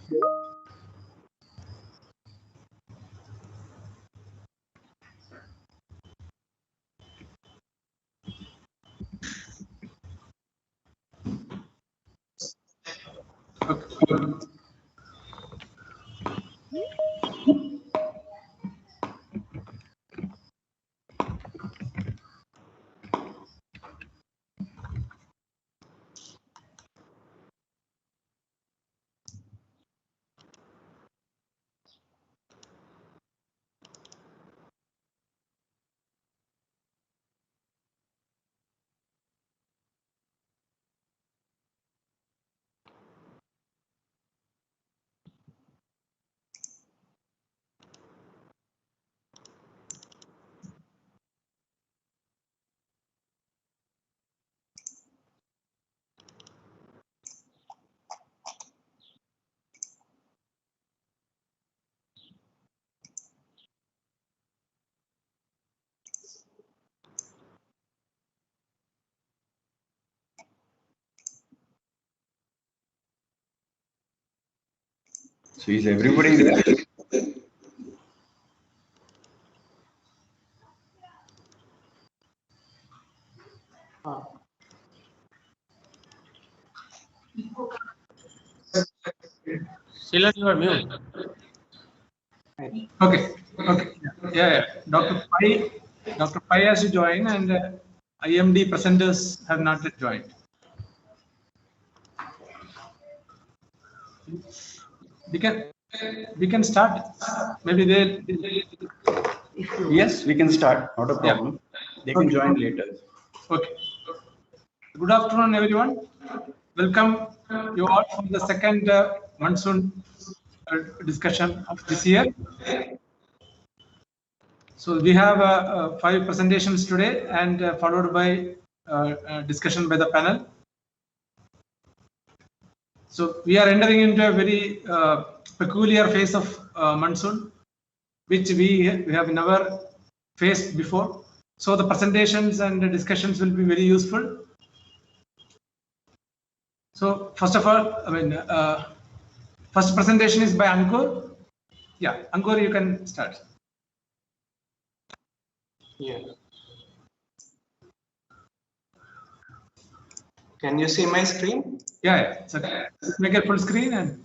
So is everybody there? Sheila, you are mute. Okay. Yeah. Dr. Pai has to join, and IMD presenters have not yet joined. We can start. Maybe they. Yes, we can start. Not a problem. Yeah. They can join later. Okay. Good afternoon, everyone. Welcome you all for the second monsoon discussion of this year. So we have 5 presentations today, and followed by discussion by the panel. So we are entering into a very peculiar phase of monsoon, which we have never faced before. So the presentations and the discussions will be very useful. So first of all, first presentation is by Ankur. Yeah, Ankur, you can start. Yeah. Can you see my screen? Yeah. So make it full screen. And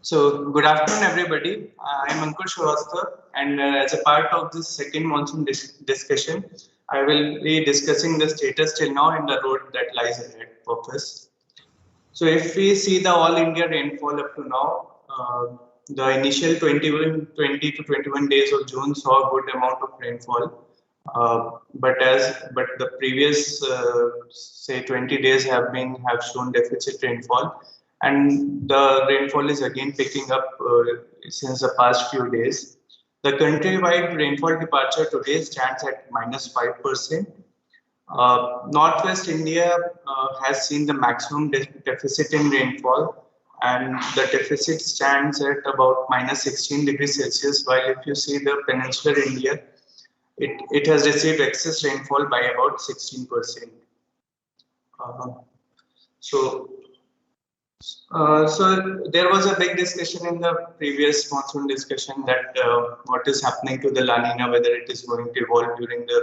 so good afternoon, everybody. I'm Ankur Shrivastava, and as a part of this second monsoon discussion, I will be discussing the status till now and the road that lies ahead of us. So if we see the all India rainfall up to now, the initial 20 to 21 days of June saw a good amount of rainfall. But the previous say 20 days have shown deficit rainfall, and the rainfall is again picking up since the past few days. The countrywide rainfall departure today stands at -5%. Northwest India has seen the maximum deficit in rainfall, and the deficit stands at about -16 degrees Celsius, while if you see the peninsular India, it has received excess rainfall by about 16%. So there was a big discussion in the previous monsoon discussion that what is happening to the La Nina, whether it is going to evolve during the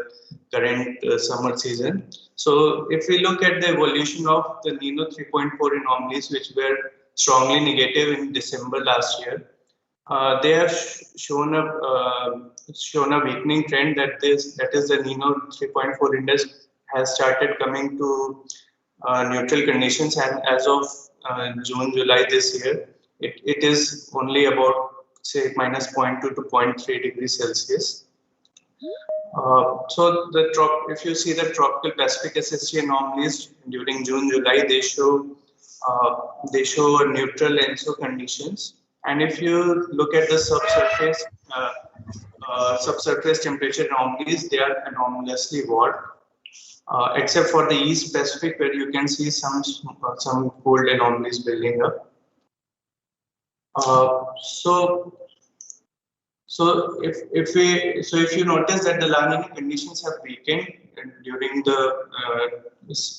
current summer season. So if we look at the evolution of the Nino 3.4 anomalies, which were strongly negative in December last year, they have shown a weakening trend that is the Nino 3.4 index has started coming to neutral conditions, and as of June, July this year, it is only about say -0.2 to 0.3 degrees Celsius. So if you see the tropical Pacific SST anomalies during June, July, they show neutral ENSO conditions. And if you look at the subsurface temperature anomalies, they are anomalously warm, except for the East Pacific, where you can see some cold anomalies building up. So if you notice that the La Nina conditions have weakened during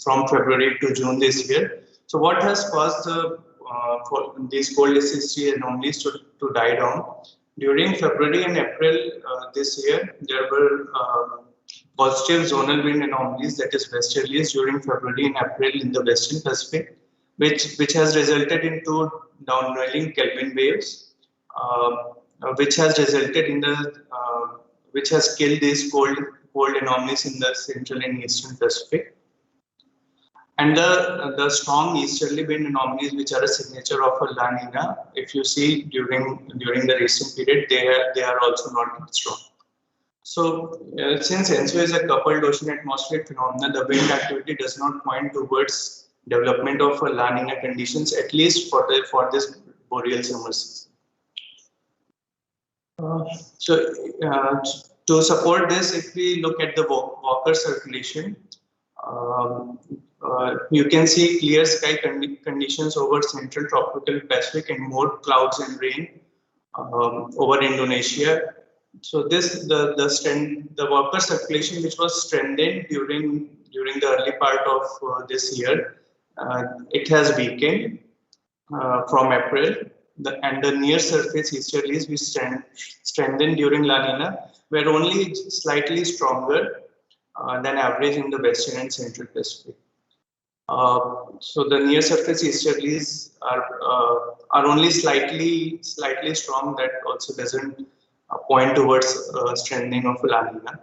from February to June this year. So what has caused the for these cold SST anomalies to die down. During February and April this year, there were positive zonal wind anomalies, that is westerlies, during February and April in the Western Pacific, which has resulted into downwelling Kelvin waves, which has resulted in the which has killed these cold anomalies in the Central and Eastern Pacific. And the strong easterly wind anomalies, which are a signature of a La Nina, if you see during the recent period, they are also not strong. So since ENSO is a coupled ocean atmospheric phenomenon, the wind activity does not point towards development of a La Nina conditions, at least for this boreal summer season. To support this, if we look at the Walker circulation, you can see clear sky conditions over central tropical Pacific and more clouds and rain over Indonesia. So the Walker circulation, which was strengthened during the early part of this year, it has weakened from April. And the near surface easterlies, which strengthened during La Nina, were only slightly stronger than average in the Western and Central Pacific. So the near surface easterlies are only slightly strong. That also doesn't point towards strengthening of La Nina.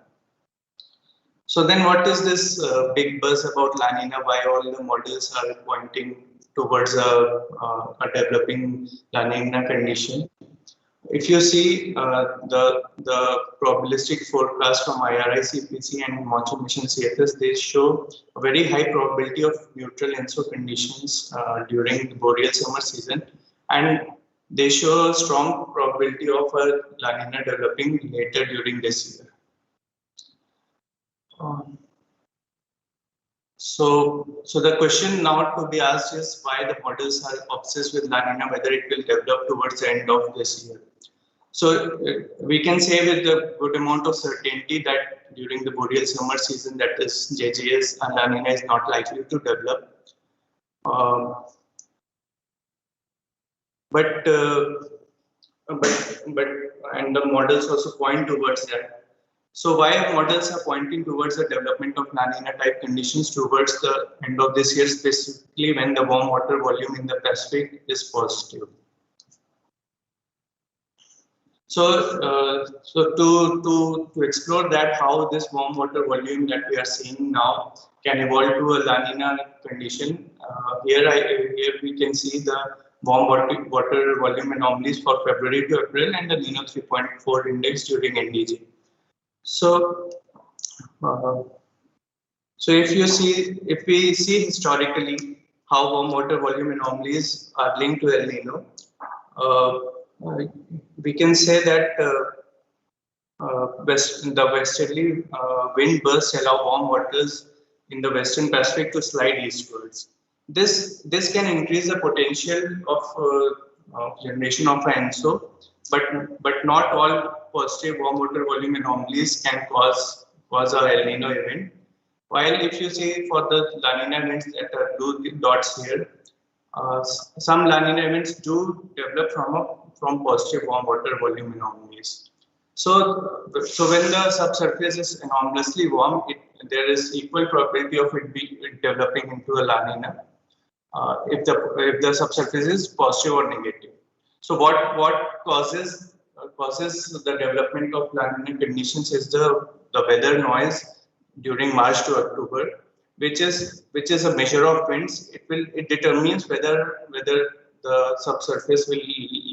So then, what is this big buzz about La Nina? Why all the models are pointing towards a developing La Nina condition? If you see the probabilistic forecast from IRI, CPC, and Monsoon Mission CFS, they show a very high probability of neutral ENSO conditions during the boreal summer season, and they show a strong probability of a La Nina developing later during this year. So the question now to be asked is why the models are obsessed with La Nina, whether it will develop towards the end of this year. So we can say with a good amount of certainty that during the boreal summer season, that is JJS, La Nina is not likely to develop. But and the models also point towards that. So why models are pointing towards the development of La Nina type conditions towards the end of this year, specifically when the warm water volume in the Pacific is positive. So to explore that, how this warm water volume that we are seeing now can evolve to a La Nina condition. Here we can see the warm water volume anomalies for February to April and the Nino 3.4 index during NDJ. So if we see historically how warm water volume anomalies are linked to El Nino, we can say that the westerly wind bursts allow warm waters in the Western Pacific to slide eastwards. This can increase the potential of generation of ENSO, but not all positive warm water volume anomalies can cause a El Nino event. While if you see for the La Nina events that are blue dots here, some La Nina events do develop from positive warm water volume anomalies. So when the subsurface is anomalously warm, there is equal probability of it developing into a La Nina if the subsurface is positive or negative. So what causes the development of La Nina conditions is the weather noise during March to October, which is a measure of winds. It determines whether the subsurface will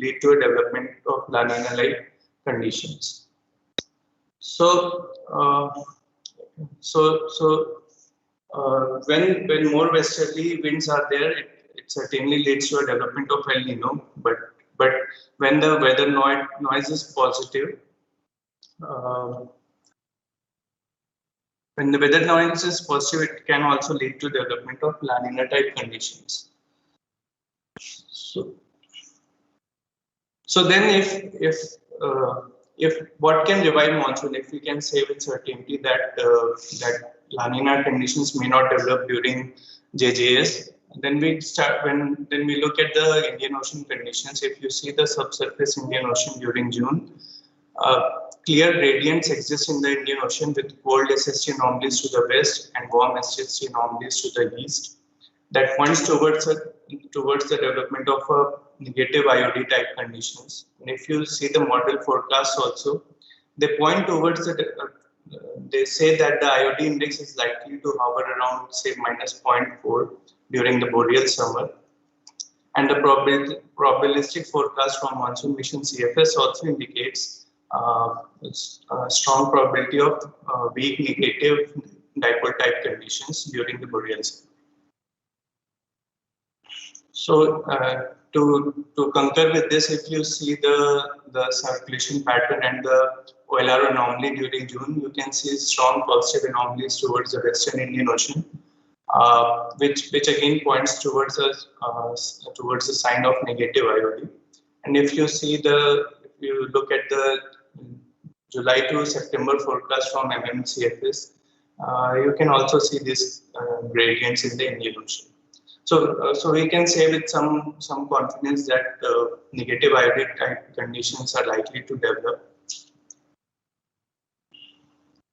lead to a development of La Nina like conditions. So when more westerly winds are there, it certainly leads to a development of El Nino. But when the weather noise is positive, when the weather noise is positive, it can also lead to development of La Nina type conditions. So then if what can revive monsoon, if we can say with certainty that La Nina conditions may not develop during JJS, Then we look at the Indian Ocean conditions. If you see the subsurface Indian Ocean during June, clear gradients exist in the Indian Ocean with cold SST anomalies to the west and warm SST anomalies to the east. That points towards the development of a negative IOD type conditions. And if you see the model forecasts also, they point towards they say that the IOD index is likely to hover around say -0.4 during the boreal summer. And the probabilistic forecast from Monsoon Mission CFS also indicates a strong probability of weak negative dipole type conditions during the boreal summer. So to concur with this, if you see the circulation pattern and the OLR anomaly during June, you can see strong positive anomalies towards the Western Indian Ocean, which again points towards a sign of negative IOD. And if you look at the July to September forecast from MMCFS, you can also see these gradients in the Indian Ocean. So we can say with some confidence that negative IOD type conditions are likely to develop.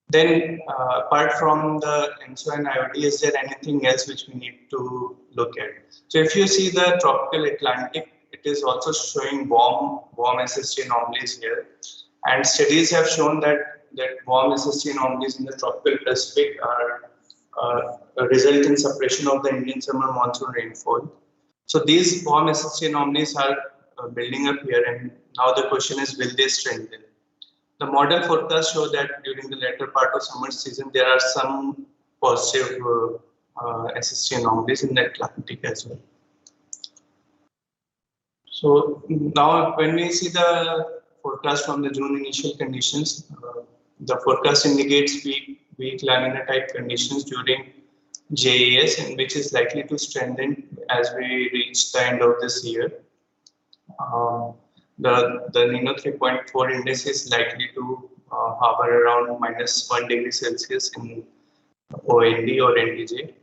Then, apart from the ENSO and IOD, is there anything else which we need to look at? So if you see the tropical Atlantic, it is also showing warm SST anomalies here. And studies have shown that warm SST anomalies in the tropical Pacific are result in suppression of the Indian summer monsoon rainfall. So these warm SST anomalies are building up here, and now the question is, will they strengthen? The model forecasts show that during the latter part of summer season, there are some positive SST anomalies in the Atlantic as well. So now when we see the forecast from the June initial conditions, the forecast indicates weak La Nina type conditions during JAS, and which is likely to strengthen as we reach the end of this year. The Nino 3.4 index is likely to hover around -1 degree Celsius in OND or NDJ.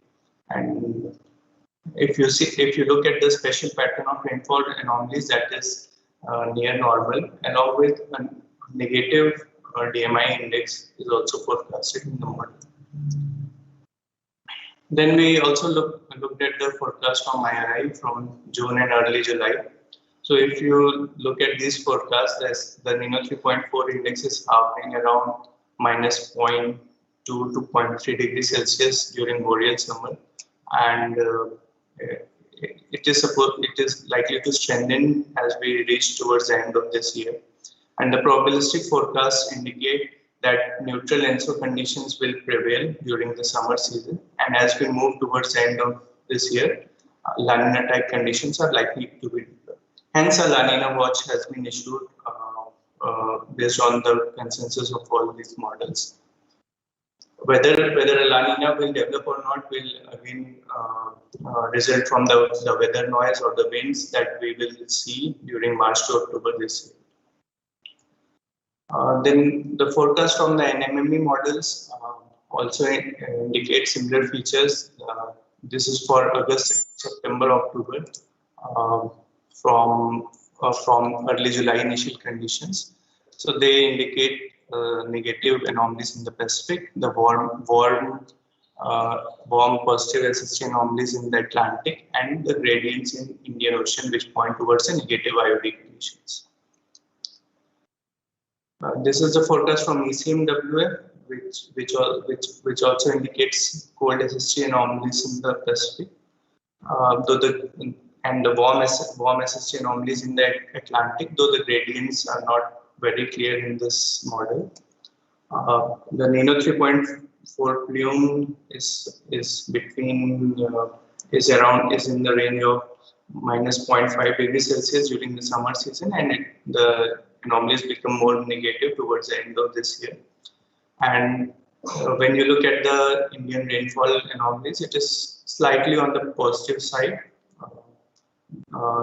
And if you look at the special pattern of rainfall anomalies, that is near normal, along with a negative DMI index is also forecasted in the model. Then we also looked at the forecast from IRI from June and early July. So if you look at these forecasts, the Nino 3.4 index is hovering around -0.2 to 0.3 degrees Celsius during boreal summer, and it is likely to strengthen as we reach towards the end of this year. And the probabilistic forecasts indicate that neutral ENSO conditions will prevail during the summer season, and as we move towards the end of this year, La Nina type conditions are likely to be developed. Hence, a La Nina watch has been issued based on the consensus of all these models. Whether a La Nina will develop or not will again result from the weather noise or the winds that we will see during March to October this year. Then the forecast from the NMME models also indicate similar features. This is for August, September, October from early July initial conditions. So they indicate negative anomalies in the Pacific, the warm positive SST anomalies in the Atlantic, and the gradients in Indian Ocean, which point towards a negative IOD conditions. This is the forecast from ECMWF, which also indicates cold SST anomalies in the Pacific, and the warm SST anomalies in the Atlantic, though the gradients are not very clear in this model. The Nino 3.4 plume is in the range of -0.5 degrees Celsius during the summer season, and the anomalies become more negative towards the end of this year. And when you look at the Indian rainfall anomalies, it is slightly on the positive side,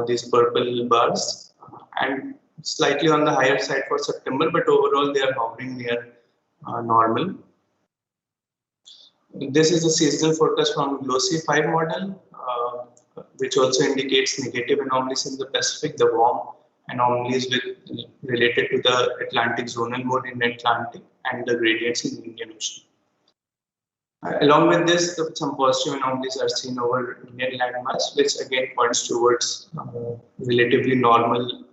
these purple bars, and slightly on the higher side for September, but overall they are hovering near normal. This is a seasonal forecast from GLOSY 5 model. which also indicates negative anomalies in the Pacific, the warm anomalies related to the Atlantic zonal mode in Atlantic, and the gradients in the Indian Ocean. Along with this, some positive anomalies are seen over Indian landmass, which again points towards relatively normal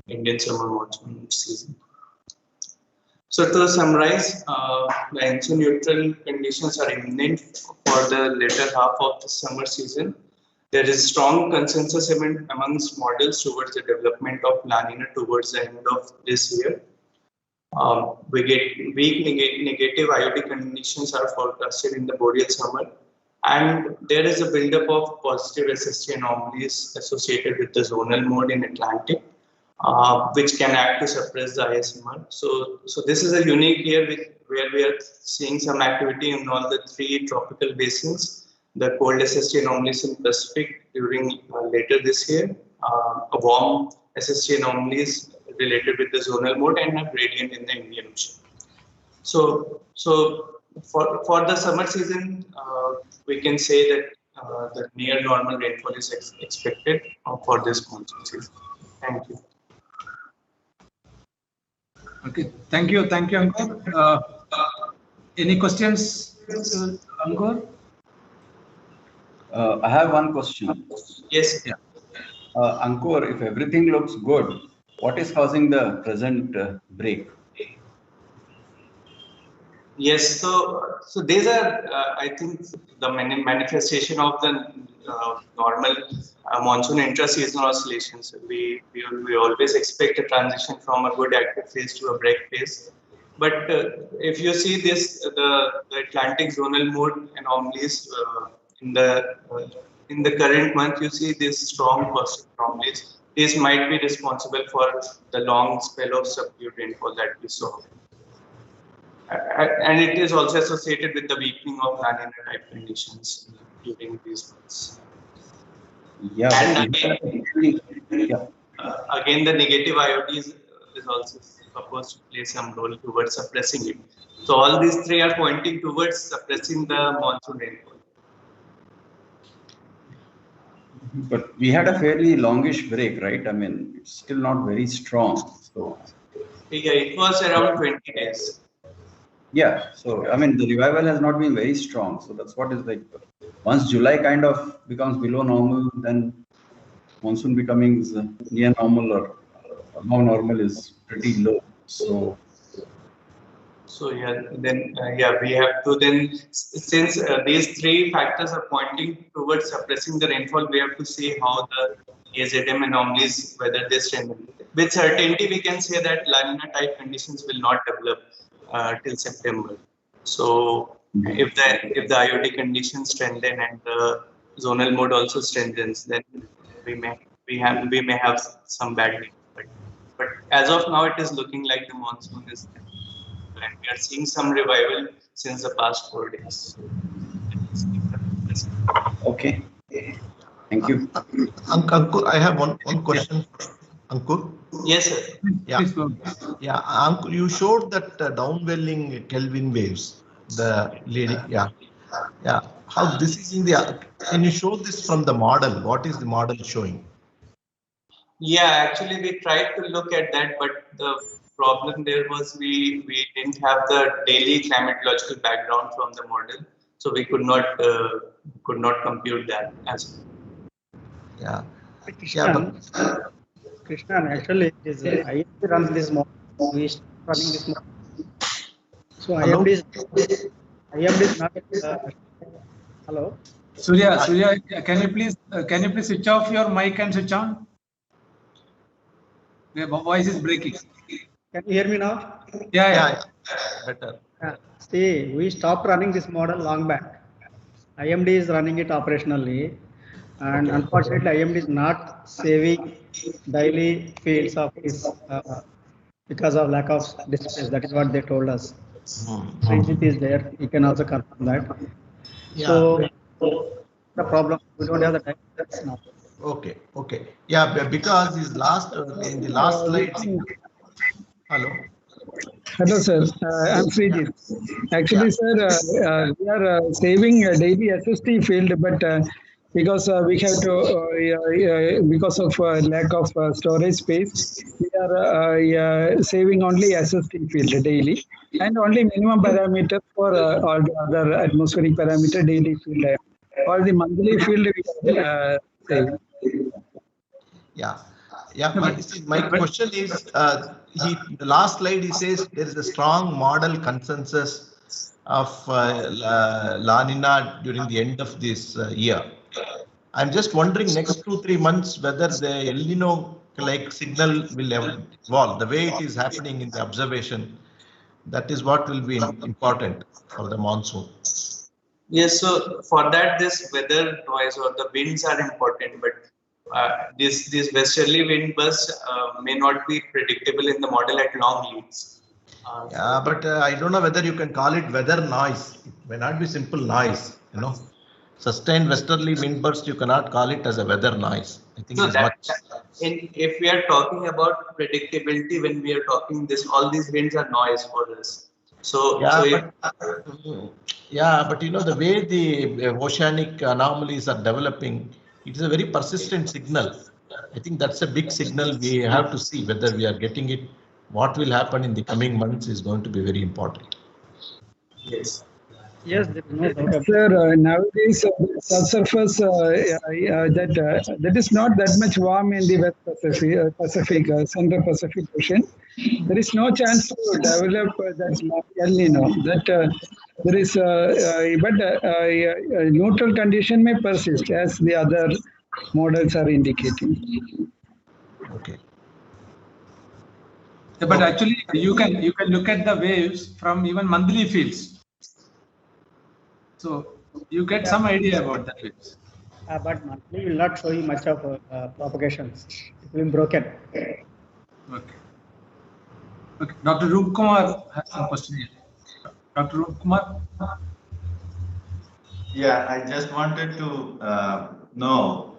Indian summer monsoon season. So to summarize, the monsoon-neutral conditions are imminent for the later half of the summer season. There is strong consensus amongst models towards the development of La Nina towards the end of this year. We get weak negative IOD conditions are forecasted in the boreal summer, and there is a buildup of positive SST anomalies associated with the zonal mode in Atlantic, which can act to suppress the ISMR. So this is a unique year where we are seeing some activity in all the three tropical basins. The cold SST anomalies in Pacific during later this year, a warm SST anomalies related with the zonal mode, and a gradient in the Indian Ocean. So for the summer season, we can say that the near normal rainfall is expected for this monsoon season. Thank you. Okay, thank you, Ankur. Any questions, Ankur? I have one question. Yes. Yeah. Ankur, if everything looks good, what is causing the present break? Yes, so these are, I think, the manifestation of the normal monsoon intra-seasonal oscillations. We always expect a transition from a good active phase to a break phase. But if you see this, the Atlantic zonal mode anomalies in the current month, you see this strong positive anomalies. These might be responsible for the long spell of subdued rainfall that we saw. And it is also associated with the weakening of La Nina type conditions during these months. Yeah. And again, the negative IOD is also supposed to play some role towards suppressing it. So all these three are pointing towards suppressing the monsoon rainfall. But we had a fairly longish break, right? I mean, it's still not very strong. So Yeah, it was around 20 days. yeah, so I mean, the revival has not been very strong. So that's what is like. Once July kind of becomes below normal, then monsoon becoming near normal or above normal is pretty low. So yeah, then we have to then, since these three factors are pointing towards suppressing the rainfall, we have to see how the AZM anomalies, whether they strengthen. With certainty, we can say that La Nina type conditions will not develop till September. So if the IOD conditions strengthen and the zonal mode also strengthens, then we may have some bad news. But as of now, it is looking like the monsoon is, and we are seeing some revival since the past 4 days. okay, thank you. Ankur, I have one question. Ankur? Yes, sir. Yeah. Please go. Yeah, Ankur, you showed that downwelling Kelvin waves. The lady, yeah. How this is in the? Can you show this from the model? What is the model showing? Yeah, actually, we tried to look at that, but the problem there was we didn't have the daily climatological background from the model, so we could not compute that as. Yeah. Krishna, actually, it is IMD runs this model. We start running this model. So IMD is not. Hello. Surya, can you please switch off your mic and switch on? The voice is breaking. Can you hear me now? Yeah. Better. See, we stopped running this model long back. IMD is running it operationally, and unfortunately, IMD is not saving daily fields of his because of lack of displays. That is what they told us. Friendship is there. You can also confirm that. Yeah. So the problem, we don't have the time now. Okay. Yeah, because in the last slide. Hello. Hello, sir. I'm Srijit. Actually, sir, we are saving a daily SST field, but because we have to, because of lack of storage space, we are saving only existing field daily, and only minimum parameter for all the other atmospheric parameter daily field. All the monthly field we are saving. Yeah. Yeah, my question is, the last slide he says there is a strong model consensus of La Nina during the end of this year. I'm just wondering next 2-3 months whether the El Nino like signal will evolve the way it is happening in the observation. That is what will be important for the monsoon. Yes, so for that, this weather noise or the winds are important, but these westerly wind bursts may not be predictable in the model at long leads. Yeah, but I don't know whether you can call it weather noise. It may not be simple noise, you know. Sustained westerly wind burst, you cannot call it as a weather noise. I think So it is that, much. if we are talking about predictability, when we are talking this, all these winds are noise for us. So, yeah, but you know the way the oceanic anomalies are developing, it is a very persistent signal. I think that's a big signal. We have to see whether we are getting it. What will happen in the coming months is going to be very important. yes. Yes, there is no doubt about Sir, nowadays subsurface that is not that much warm in the West Pacific, Central Pacific Ocean. There is no chance to develop that El Nino. That there is, but neutral condition may persist as the other models are indicating. Okay. Yeah, but actually, you can look at the waves from even monthly fields. So you get some idea about the waves. but monthly will not show you much of propagations. It will be broken. Okay. Okay. Dr. Rup Kumar has some question here. Dr. Rup Kumar. Yeah, I just wanted to know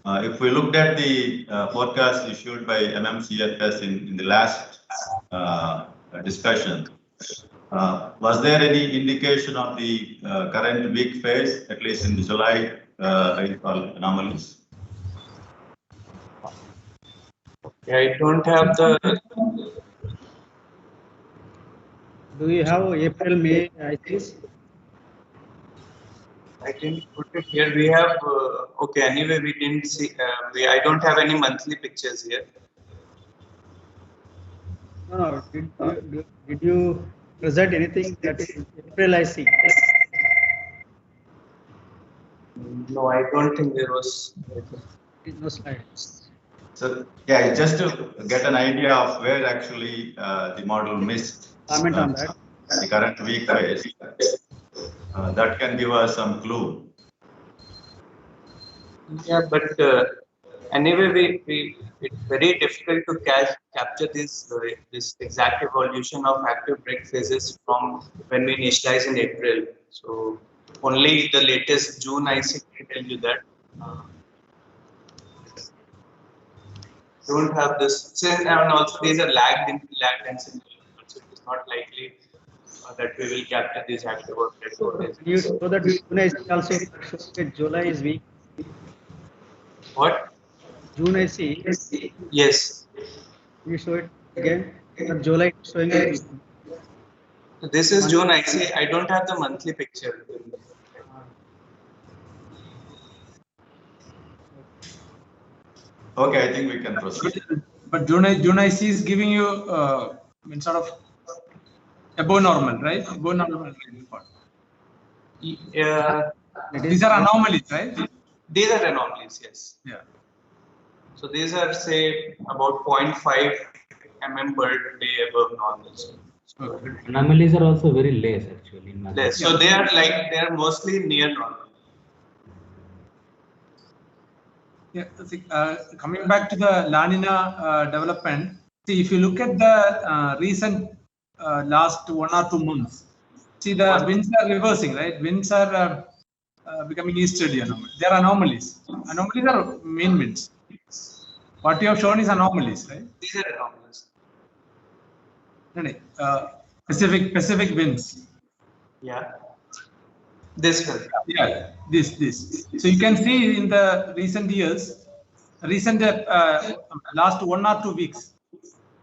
if we looked at the forecast issued by MMCFS in the last discussion, was there any indication of the current weak phase, at least in the July rainfall anomalies? Yeah, I don't have the. Do you have April, May ICs? I didn't put it here. We have okay. Anyway, we didn't see. I don't have any monthly pictures here. No. Did you present anything that is April IC? No, I don't think there was. No slides. So yeah, just to get an idea of where actually the model missed. Comment on that. The current weak phase. That can give us some clue. Yeah, but anyway, it's very difficult to capture this exact evolution of active break phases from when we initialize in April. So only the latest June IC can tell you that. Don't have this, and also these are lagged and sensitive, so it is not likely that we will capture these active or dead bodies. You show that June IC also shows that July is weak. What? June IC. Yes. You show it again. But July is showing it. This is June IC. I don't have the monthly picture. Okay, I think we can proceed. But June IC is giving you sort of above normal, right? Above normal rainfall. Yeah. These are anomalies, right? These are anomalies, yes. Yeah. So these are say about 0.5 mm per day above normal. Okay. Anomalies are also very less actually. Less. So they are mostly near normal. Yeah, coming back to the La Nina development, see if you look at the recent last 1 or 2 months, see the winds are reversing, right? Winds are becoming easterly anomalies. They are anomalies. Anomalies are main winds. What you have shown is anomalies, right? These are anomalies. No, Pacific winds. Yeah. This one. Yeah, this. So you can see in the recent years, last 1 or 2 weeks,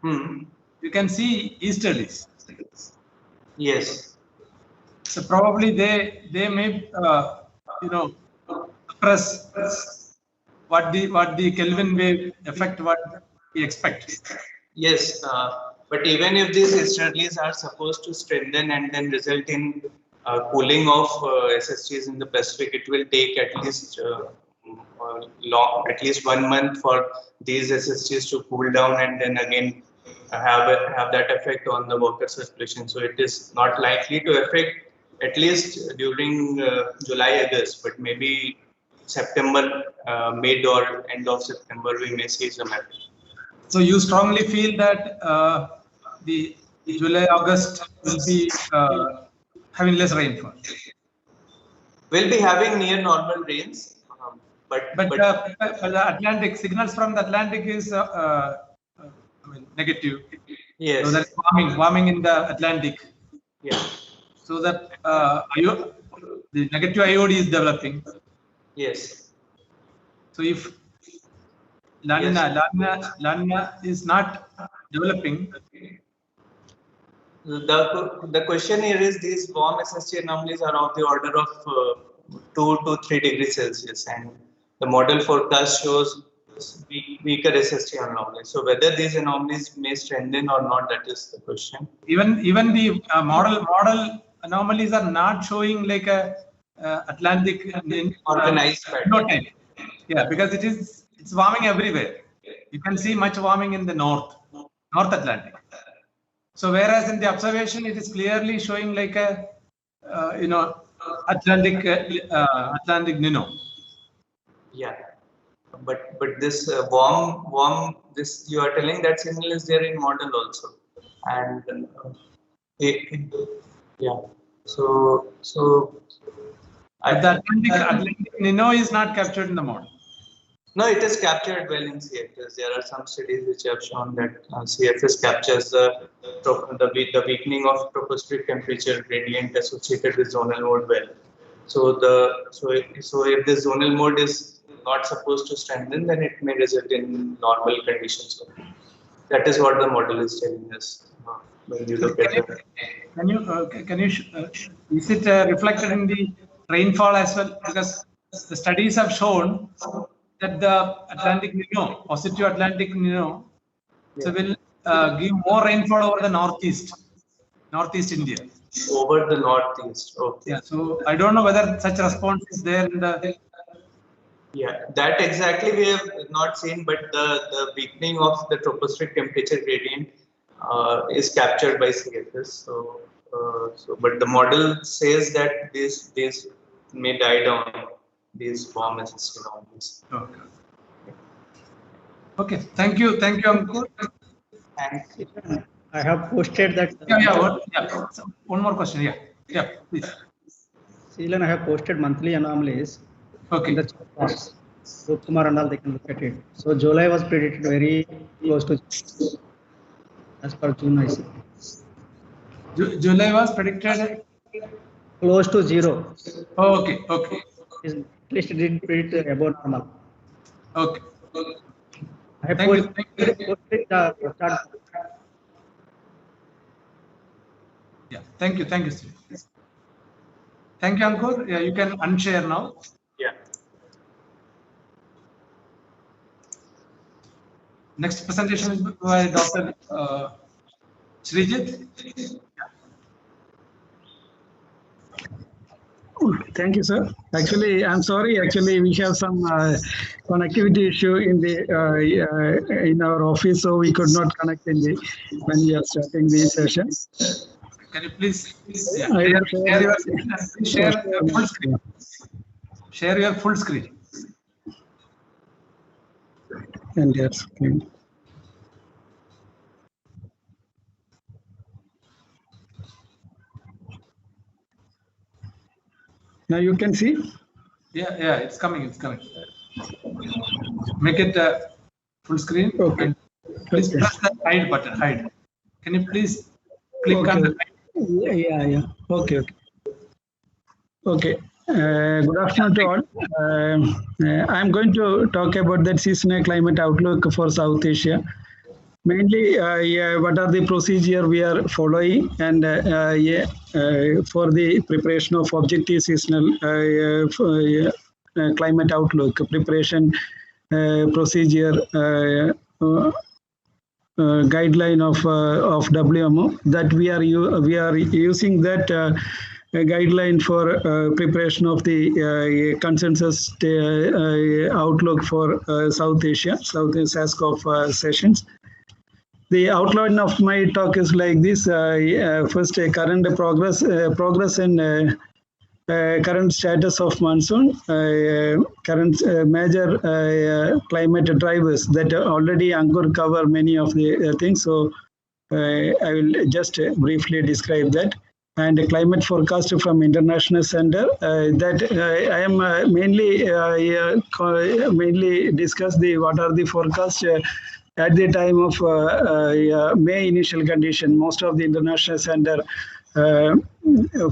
you can see easterlies. Yes. So probably they may suppress what the Kelvin wave effect what we expect. Yes, but even if these easterlies are supposed to strengthen and then result in cooling of SSTs in the Pacific, it will take at least at least 1 month for these SSTs to cool down and then again have that effect on the water circulation. So it is not likely to affect at least during July, August, but maybe September, mid or end of September, we may see some effect. So you strongly feel that the July, August will be having less rainfall. We'll be having near normal rains, but the Atlantic signals from the Atlantic is negative. Yes. So that's warming in the Atlantic. Yeah. So that the negative IOD is developing. Yes. So if La Nina is not developing. The question here is these warm SST anomalies are of the order of 2 to 3 degrees Celsius, and the model forecast shows weaker SST anomalies. So whether these anomalies may strengthen or not, that is the question. Even the model anomalies are not showing like a Atlantic organized pattern. Yeah, because it's warming everywhere. You can see much warming in the North Atlantic. So whereas in the observation, it is clearly showing like a Atlantic Nino. Yeah, but this warm this you are telling that signal is there in model also, and yeah. So the Atlantic Nino is not captured in the model. No, it is captured well in CFS. There are some studies which have shown that CFS captures the weakening of tropospheric temperature gradient associated with zonal mode well. So if the zonal mode is not supposed to strengthen, then it may result in normal conditions. That is what the model is telling us. When you look at it. Is it reflected in the rainfall as well? Because the studies have shown that the Atlantic Nino, positive Atlantic Nino, so will give more rainfall over the northeast India. Over the northeast, okay. Yeah, so I don't know whether such response is there in the. Yeah, that exactly we have not seen, but the weakening of the tropospheric temperature gradient is captured by CFS. But the model says that this may die down. These warm SST anomalies. Okay. Thank you, Ankur. I have posted that. So one more question. Yeah, please. Seelan, I have posted monthly anomalies. Okay. In the chat box. Kumar and all, they can look at it. So July was predicted very close to, as per June I see. July was predicted close to 0. Okay. At least it didn't predict above normal. Okay. I have Thank you. Yeah. Thank you, Steve. Thank you, Ankur. Yeah, you can unshare now. Yeah. Next presentation is by Dr. Srijit. Thank you, sir. Actually, I'm sorry. Actually, we have some connectivity issue in our office, so we could not connect when we are starting the session. Can you please share your full screen? And yes. Okay. Now you can see? Yeah, it's coming. Make it full screen. Okay. And please press the hide button. Hide. Can you please click on the hide? Yeah. Okay. Okay. Good afternoon to all. I'm going to talk about that seasonal climate outlook for South Asia. Mainly, what are the procedure we are following, and for the preparation of objective seasonal climate outlook preparation procedure guideline of WMO, that we are using that guideline for preparation of the consensus outlook for South Asia, South SASCOP sessions. The outline of my talk is like this. First, current progress and current status of monsoon, current major climate drivers that already Ankur cover many of the things. So I will just briefly describe that. And the climate forecast from International Center, that I am mainly discuss the what are the forecasts at the time of May initial condition. Most of the International Center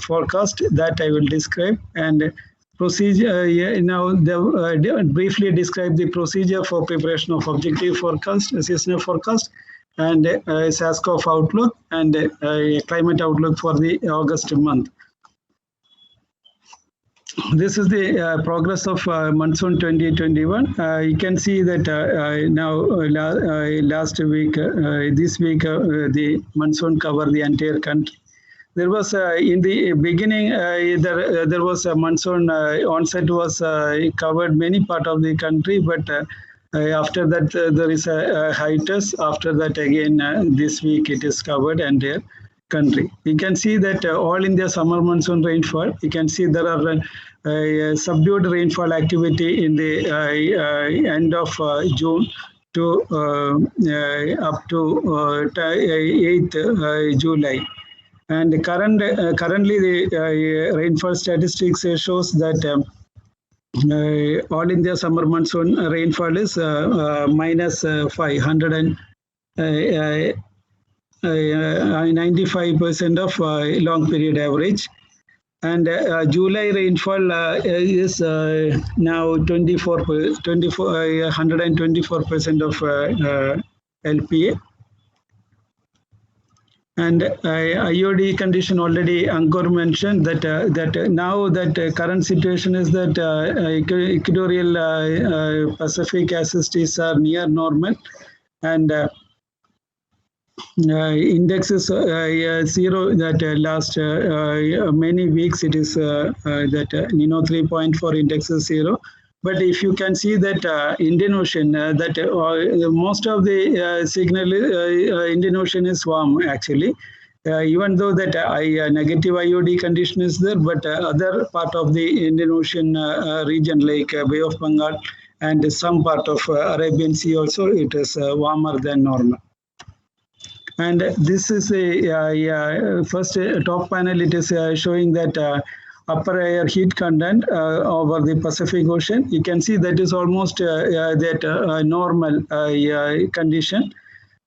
forecast that I will describe, and procedure. Now, briefly describe the procedure for preparation of objective forecast, seasonal forecast, and SASCOP outlook, and climate outlook for the August month. This is the progress of monsoon 2021. You can see that now last week, this week, the monsoon covered the entire country. There was in the beginning, there was a monsoon onset was covered many part of the country, but after that there is a hiatus. After that again, this week it is covered entire country. You can see that all India summer monsoon rainfall. You can see there are subdued rainfall activity in the end of June to up to 8th July. And currently the rainfall statistics shows that all India summer monsoon rainfall is minus 95% of long period average. And July rainfall is now 124% of LPA. And IOD condition already Ankur mentioned that now that current situation is that equatorial Pacific acidities are near normal, and index is zero. That last many weeks it is that Nino 3.4 index is zero. But if you can see that Indian Ocean, that most of the signal Indian Ocean is warm actually, even though that negative IOD condition is there, but other part of the Indian Ocean region like Bay of Bengal and some part of Arabian Sea also, it is warmer than normal. And this is a first top panel. It is showing that upper air heat content over the Pacific Ocean. You can see that is almost that normal condition.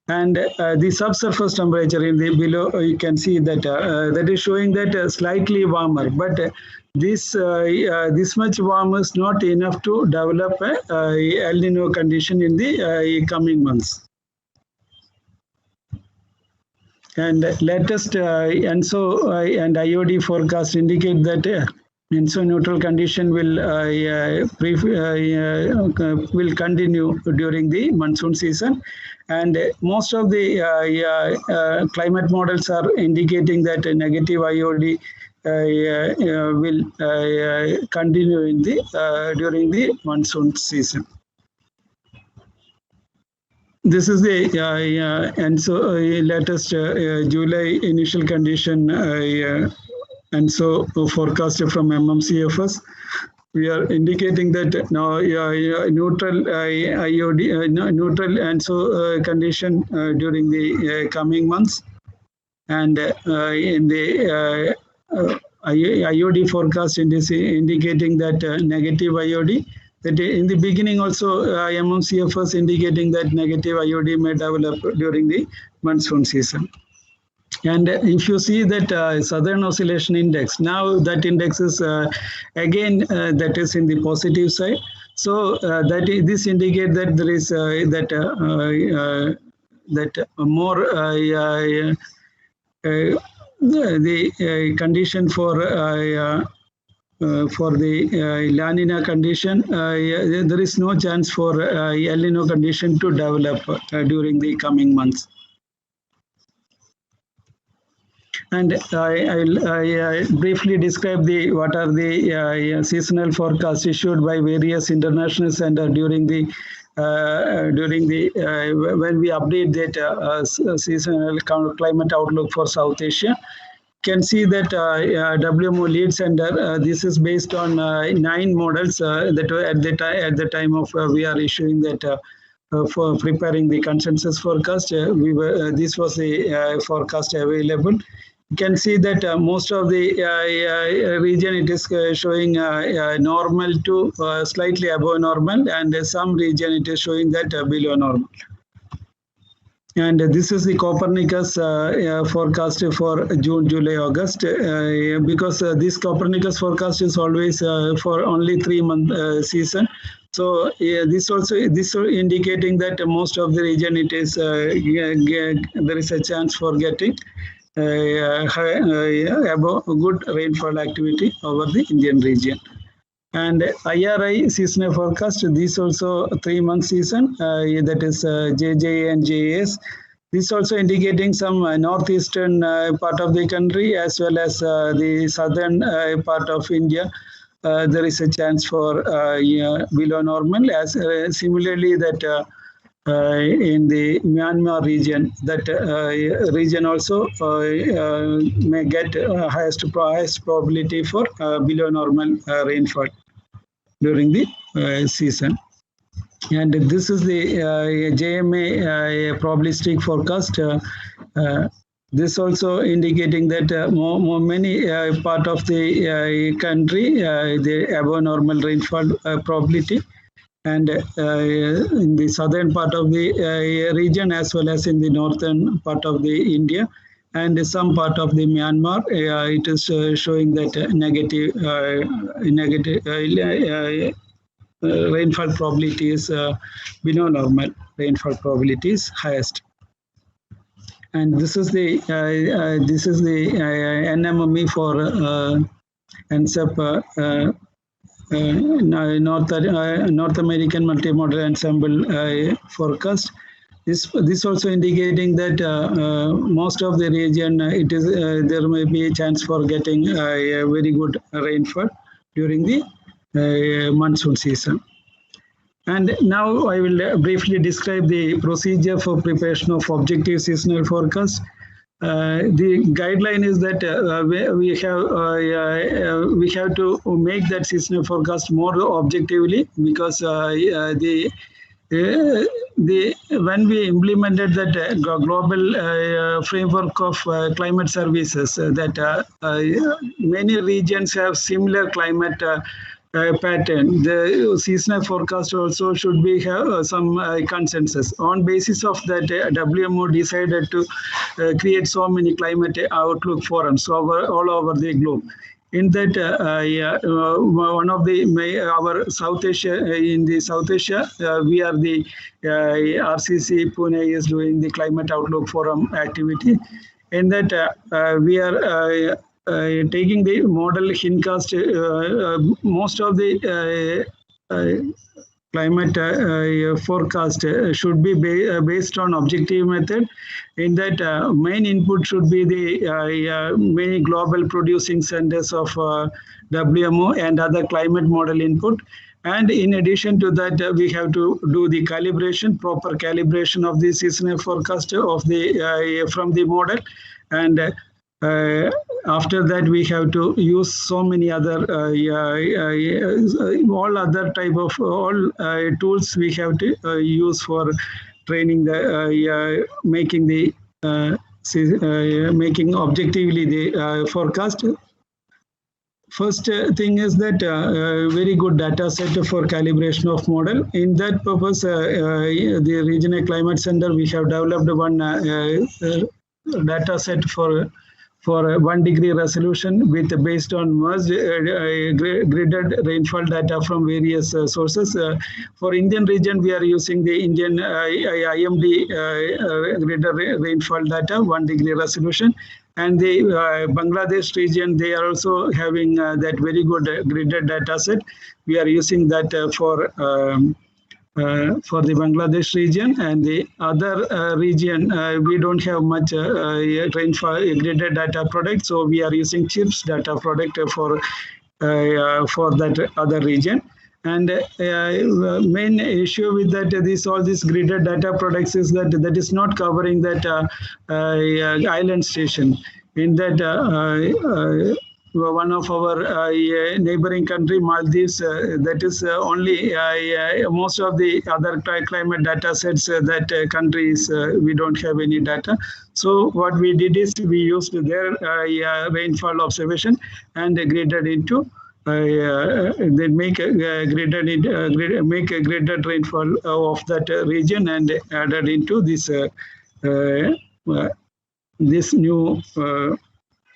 And the subsurface temperature in the below, you can see that that is showing that slightly warmer. But this much warm is not enough to develop a El Nino condition in the coming months. And latest ENSO and IOD forecast indicate that ENSO neutral condition will continue during the monsoon season, and most of the climate models are indicating that negative IOD will continue in the during the monsoon season. This is the ENSO latest July initial condition ENSO forecast from MMCFS. We are indicating that now neutral IOD neutral ENSO condition during the coming months, and in the IOD forecast indicating that negative IOD. That in the beginning also MMCFS indicating that negative IOD may develop during the monsoon season. And if you see that Southern Oscillation Index, now that index is again that is in the positive side. So this indicates that there is that more the condition for the La Nina condition, there is no chance for El Nino condition to develop during the coming months. And I briefly describe what are the seasonal forecasts issued by various international centers during the when we update that seasonal climate outlook for South Asia. Can see that WMO lead center. This is based on 9 models that were at the time of we are issuing that for preparing the consensus forecast. This was the forecast available. You can see that most of the region it is showing normal to slightly above normal, and some region it is showing that below normal. And this is the Copernicus forecast for June, July, August, because this Copernicus forecast is always for only 3-month season. So this indicating that most of the region it is there is a chance for getting above good rainfall activity over the Indian region. And IRI seasonal forecast, this also 3-month season, that is JJ and JS. This also indicating some northeastern part of the country as well as the southern part of India. There is a chance for below normal. As similarly that in the Myanmar region, that region also may get highest probability for below normal rainfall during the season. And this is the JMA probabilistic forecast. This also indicating that many part of the country, the above normal rainfall probability, and in the southern part of the region as well as in the northern part of the India and some part of the Myanmar, it is showing that negative rainfall probability is below normal. Rainfall probability is highest. And this is the NMME for NCEP North American multimodal ensemble forecast. This also indicating that most of the region it is there may be a chance for getting a very good rainfall during the monsoon season. And now I will briefly describe the procedure for preparation of objective seasonal forecast. The guideline is that we have to make that seasonal forecast more objectively, because when we implemented that global framework of climate services, that many regions have similar climate pattern. The seasonal forecast also should be have some consensus. On basis of that, WMO decided to create so many climate outlook forums all over the globe. In that, one of the our South Asia, in the South Asia, we are the RCC Pune is doing the climate outlook forum activity. In that, we are taking the model hindcast. Most of the climate forecast should be based on objective method. In that, main input should be the many global producing centers of WMO and other climate model input. And in addition to that, we have to do the calibration, proper calibration of the seasonal forecast of the from the model. And after that, we have to use so many other all other type of tools we have to use for training the making the making objectively the forecast. First thing is that very good data set for calibration of model. In that purpose, the Regional Climate Center, we have developed one data set for 1 degree resolution with based on merged gridded rainfall data from various sources. For Indian region, we are using the Indian IMD gridded rainfall data, 1 degree resolution. And the Bangladesh region, they are also having that very good gridded data set. We are using that for the Bangladesh region, and the other region, we don't have much rainfall gridded data product, so we are using CHIPS data product for that other region. And main issue with that, all these gridded data products is that is not covering that island station. In that one of our neighboring country, Maldives, that is only most of the other climate data sets that countries, we don't have any data. So what we did is we used their rainfall observation and graded into they make a graded rainfall of that region and added into this this new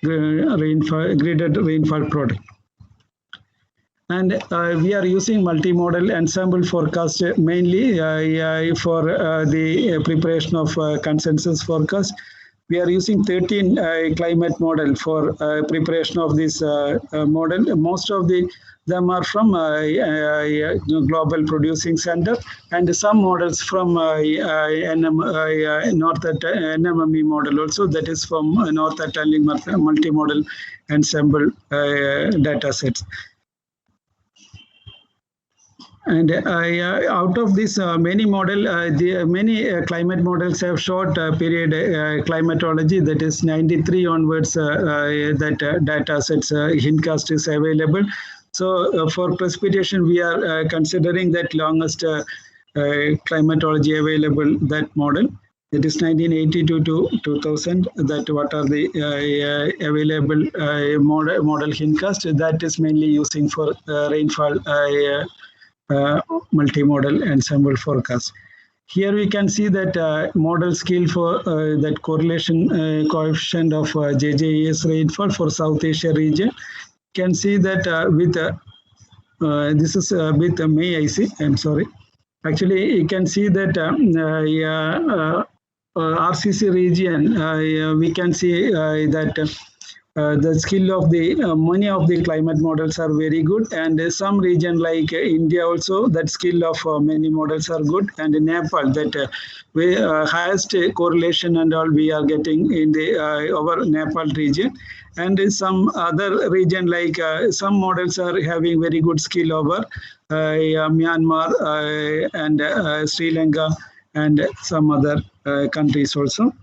graded rainfall product. And we are using multimodal ensemble forecast mainly for the preparation of consensus forecast. We are using 13 climate model for preparation of this model. Most of them are from Global Producing Center, and some models from NMME model also, that is from North Atlantic multimodal ensemble data sets. And out of this many model, many climate models have short period climatology, that is 93 onwards that data sets hindcast is available. So for precipitation, we are considering that longest climatology available, that model. It is 1982 to 2000, that what are the available model hindcast, that is mainly using for rainfall multimodal ensemble forecast. Here we can see that model scale for that correlation coefficient of JJES rainfall for South Asia region. Can see that with this is with May IC. I'm sorry. Actually, you can see that RCC region. We can see that. The skill of the many of the climate models are very good, and some region like India also, that skill of many models are good, and in Nepal, that highest correlation and all we are getting in the our Nepal region, and some other region like some models are having very good skill over Myanmar and Sri Lanka and some other countries also.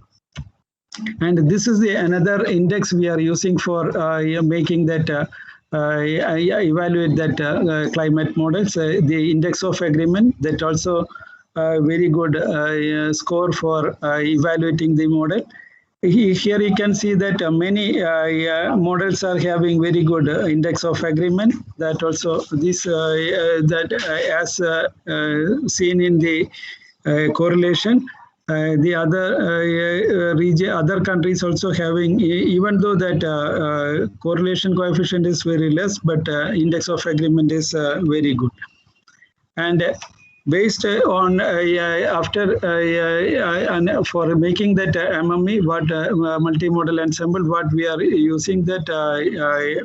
And this is the another index we are using for making that evaluate that climate models. The index of agreement, that also very good score for evaluating the model. Here you can see that many models are having very good index of agreement. That also this that as seen in the correlation. The other region, other countries also having, even though that correlation coefficient is very less, but index of agreement is very good. And based on after for making that MME, what multimodal ensemble, what we are using, that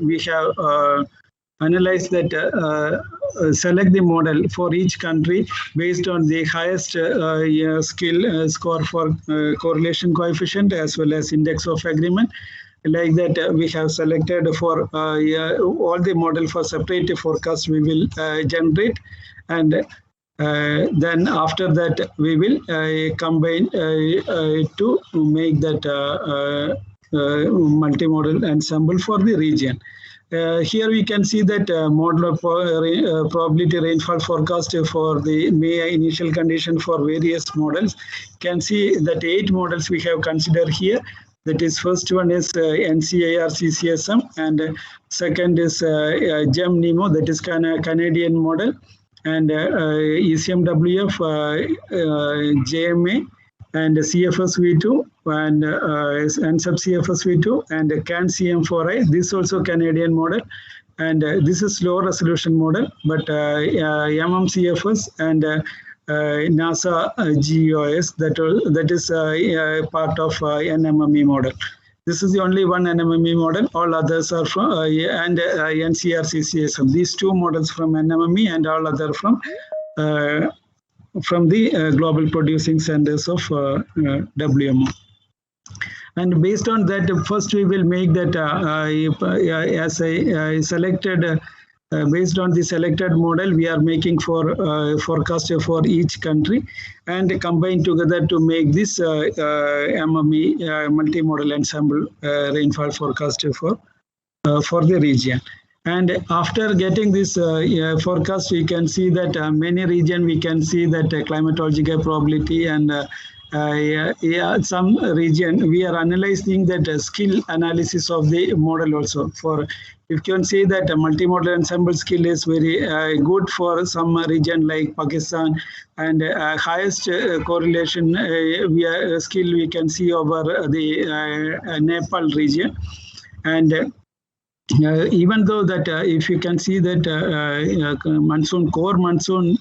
we have analyze that, select the model for each country based on the highest skill score for correlation coefficient as well as index of agreement. Like that, we have selected for all the model for separate forecast we will generate, and then after that we will combine to make that multimodal ensemble for the region. Here we can see that model of probability rainfall forecast for the May initial condition for various models. Can see that 8 models we have considered here. That is, first one is NCAR CCSM, and second is GEM Nino, that is Canadian model, and ECMWF, JMA, and CFS V2, and sub CFSV2 and CAN CM4I. This also Canadian model, and this is low resolution model, but MMCFS and NASA GEOS that is part of NMME model. This is the only one NMME model. All others are from and NCRCCSM. These two models from NMME and all other from the global producing centers of WMO. And based on that, first we will make that as I selected. Based on the selected model, we are making for forecast for each country and combine together to make this MME multi-model ensemble rainfall forecast for the region. And after getting this forecast, we can see that many region we can see that climatological probability and some region we are analyzing that skill analysis of the model also. For you can see that a multimodal ensemble skill is very good for some region like Pakistan, and highest correlation skill we can see over the Nepal region. And even though that if you can see that core monsoon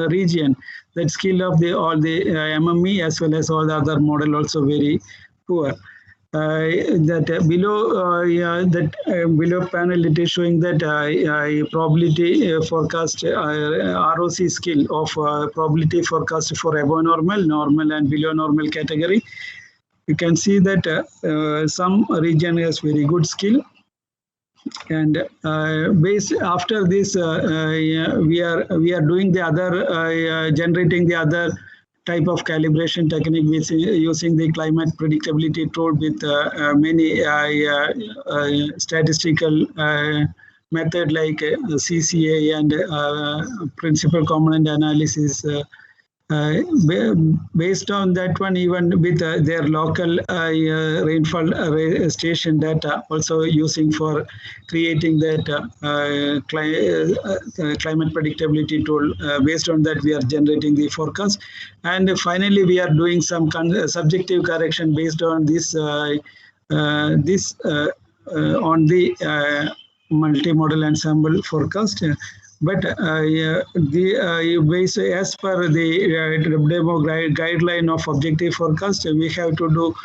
region, that skill of all the MME as well as all the other model also very poor. That below panel it is showing that probability forecast ROC skill of probability forecast for above normal, normal and below normal category. You can see that some region has very good skill. And based after this, we are doing the other generating the other type of calibration technique with using the climate predictability tool with many statistical method like CCA and principal component analysis. Based on that one, even with their local rainfall station data, also using for creating that climate predictability tool. Based on that, we are generating the forecast, and finally we are doing some subjective correction based on this on the multimodal ensemble forecast. But as per the demo guideline of objective forecast, we have to do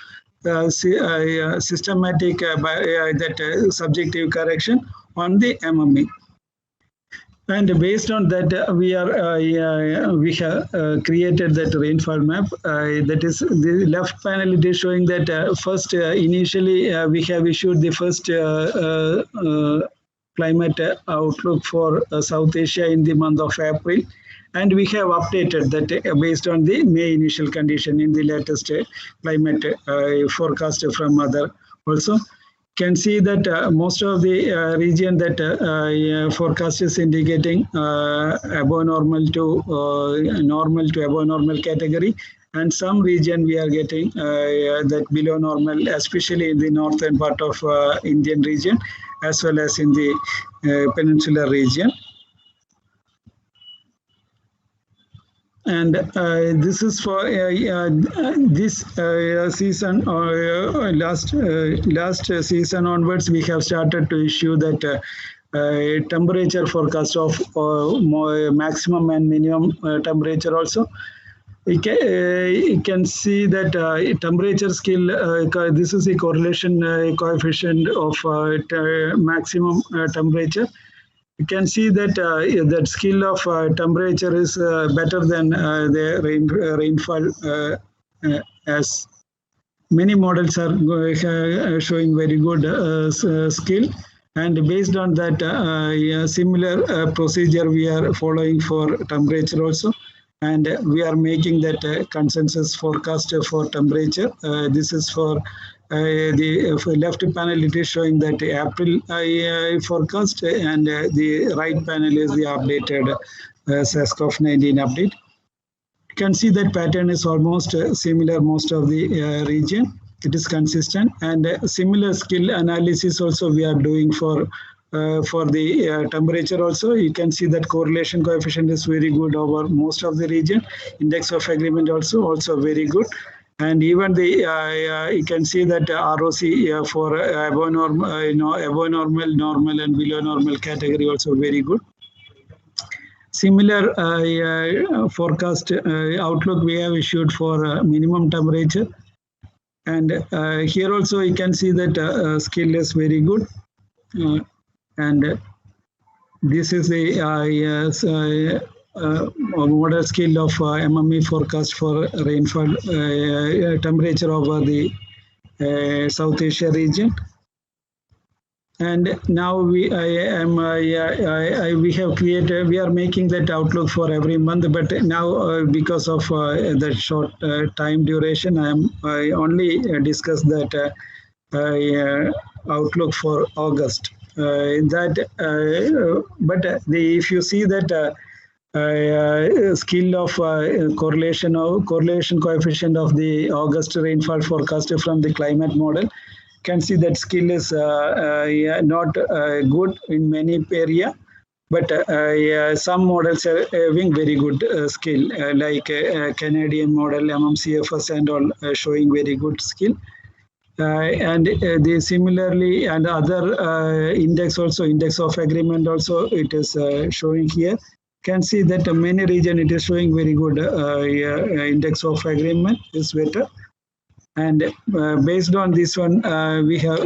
systematic that subjective correction on the MME. And based on that, we have created that rainfall map. That is the left panel. It is showing that first initially we have issued the first climate outlook for South Asia in the month of April, and we have updated that based on the May initial condition in the latest climate forecast from other. Also can see that most of the region that forecast is indicating above normal to normal to above normal category, and some region we are getting that below normal, especially in the northern part of Indian region as well as in the peninsular region. And this is for this season or last season onwards, we have started to issue that temperature forecast of maximum and minimum temperature also. You can see that temperature scale, this is the correlation coefficient of maximum temperature. You can see that that scale of temperature is better than the rainfall, as many models are showing very good skill. And based on that, similar procedure we are following for temperature also. And we are making that consensus forecast for temperature. This is for the left panel. It is showing that April forecast, and the right panel is the updated SARS-CoV-19 update. You can see that pattern is almost similar most of the region. It is consistent, and similar skill analysis also we are doing for the temperature also. You can see that correlation coefficient is very good over most of the region. Index of agreement also very good. And even the you can see that ROC for above normal, above normal, normal, and below normal category also very good. Similar forecast outlook we have issued for minimum temperature, and here also you can see that skill is very good, and this is the model skill of MME forecast for rainfall temperature over the South Asia region. And now we have created, we are making that outlook for every month, but now because of the short time duration, I only discuss that outlook for August. If you see that skill of correlation coefficient of the August rainfall forecast from the climate model, can see that skill is not good in many area, but some models are having very good skill, like Canadian model, MMCFS and all showing very good skill. And they similarly, and other index also, index of agreement also, it is showing here. Can see that many region it is showing very good index of agreement is better. And based on this one, we have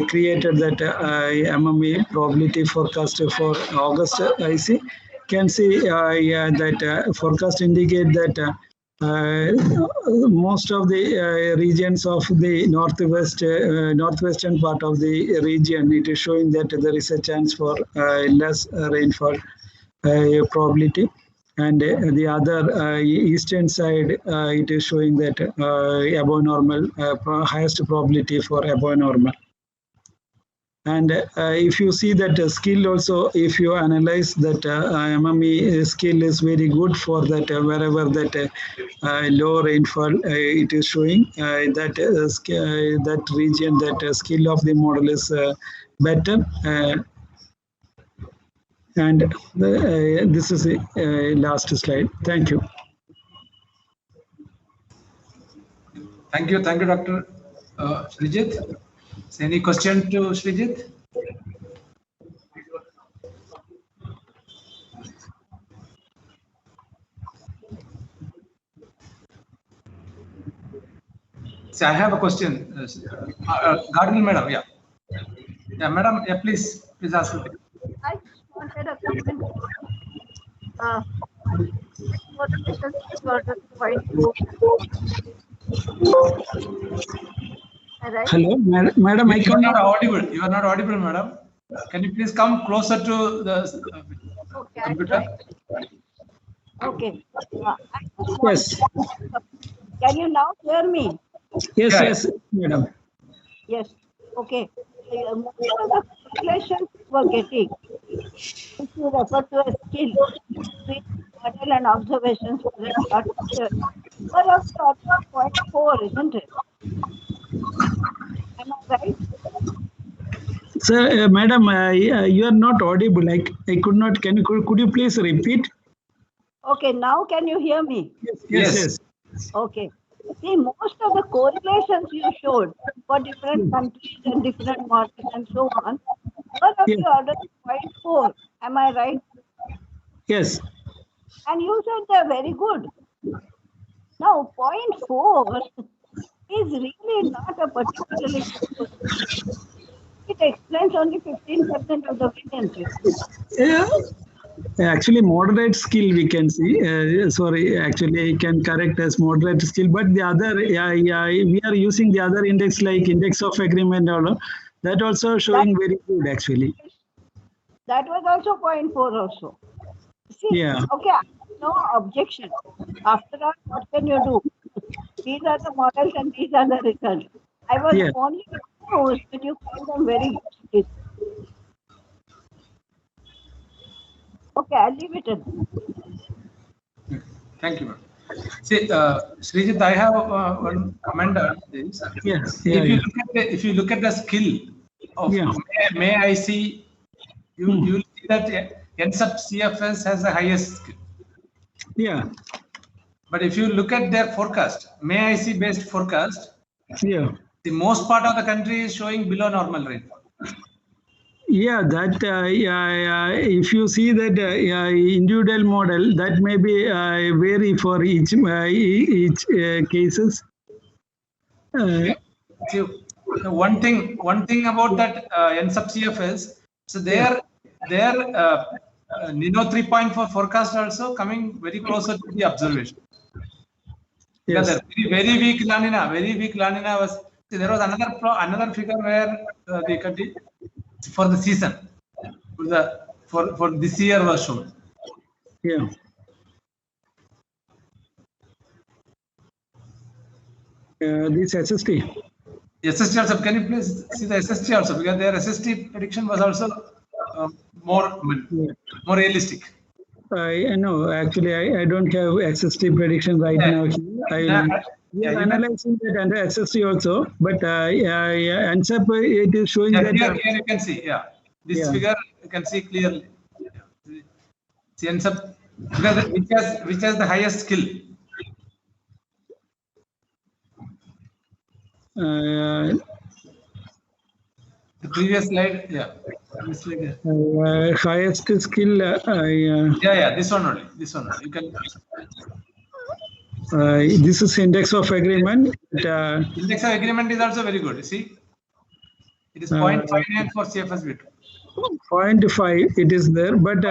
created that MME probability forecast for August IC. Can see that forecast indicate that most of the regions of the northwestern part of the region, it is showing that there is a chance for less rainfall probability. And the other eastern side, it is showing that above normal, highest probability for above normal. And if you see that skill also, if you analyze that MME skill is very good for that wherever that low rainfall it is showing, that region, that skill of the model is better. And this is the last slide. Thank you. Thank you, Dr. Srijit. So any question to Srijit? So I have a question. Garden madam, yeah. Yeah, madam, yeah, please ask. I just wanted a comment. Right? Hello, madam. You are not audible. You are not audible, madam. Can you please come closer to the computer? Okay. Yes. Can you now hear me? Yes, yes, madam. Yes. Okay. Most of the calculations we're getting, if you refer to a skill, model and observations for the short period, are of the order of 0.4, isn't it? Am I right? Sir, madam, you are not audible. I could not. Could you please repeat? Okay. Now can you hear me? Yes. Okay. See, most of the correlations you showed for different countries and different markets and so on were of the order of 0.4. Am I right? Yes. And you said they're very good. Now, 0.4 is really not a particularly good. It explains only 15% of the variance. Yeah. Actually, moderate skill we can see. Sorry, actually, I can correct as moderate skill. But the other, we are using the other index like index of agreement. That also showing very good actually. That was also 0.4 also. See, yeah. Okay, no objection. After all, what can you do? These are the models and these are the results. I was only confused that you find them very good. Okay, I'll leave it at that. Thank you, ma'am. See, Srijit, I have one comment on this. If you look at the skill of May I see, you will see that NSUP CFS has the highest skill. Yeah. But if you look at their forecast, MAIC based forecast, Yeah. the most part of the country is showing below normal rainfall. Yeah, that if you see that individual model, that may be vary for each cases. See, the one thing about that NSUB-CF is, so their Nino 3.4 forecast also coming very closer to the observation. Yes. Because very weak La Nina was. See, there was another figure where the for the season for this year was shown. Yeah. This SST. SST also, can you please see the SST also, because their SST prediction was also more realistic. I know, actually, I don't have SST prediction right now. We are analyzing that under SST also, but NSUB, it is showing that. Here you can see, this figure you can see clearly. See, NSUB, because which has the highest skill. The previous slide, highest skill. This one only. You can. This is index of agreement. Index of agreement is also very good. You see, it is 0.59 for CFSV2. 0.5 it is there, but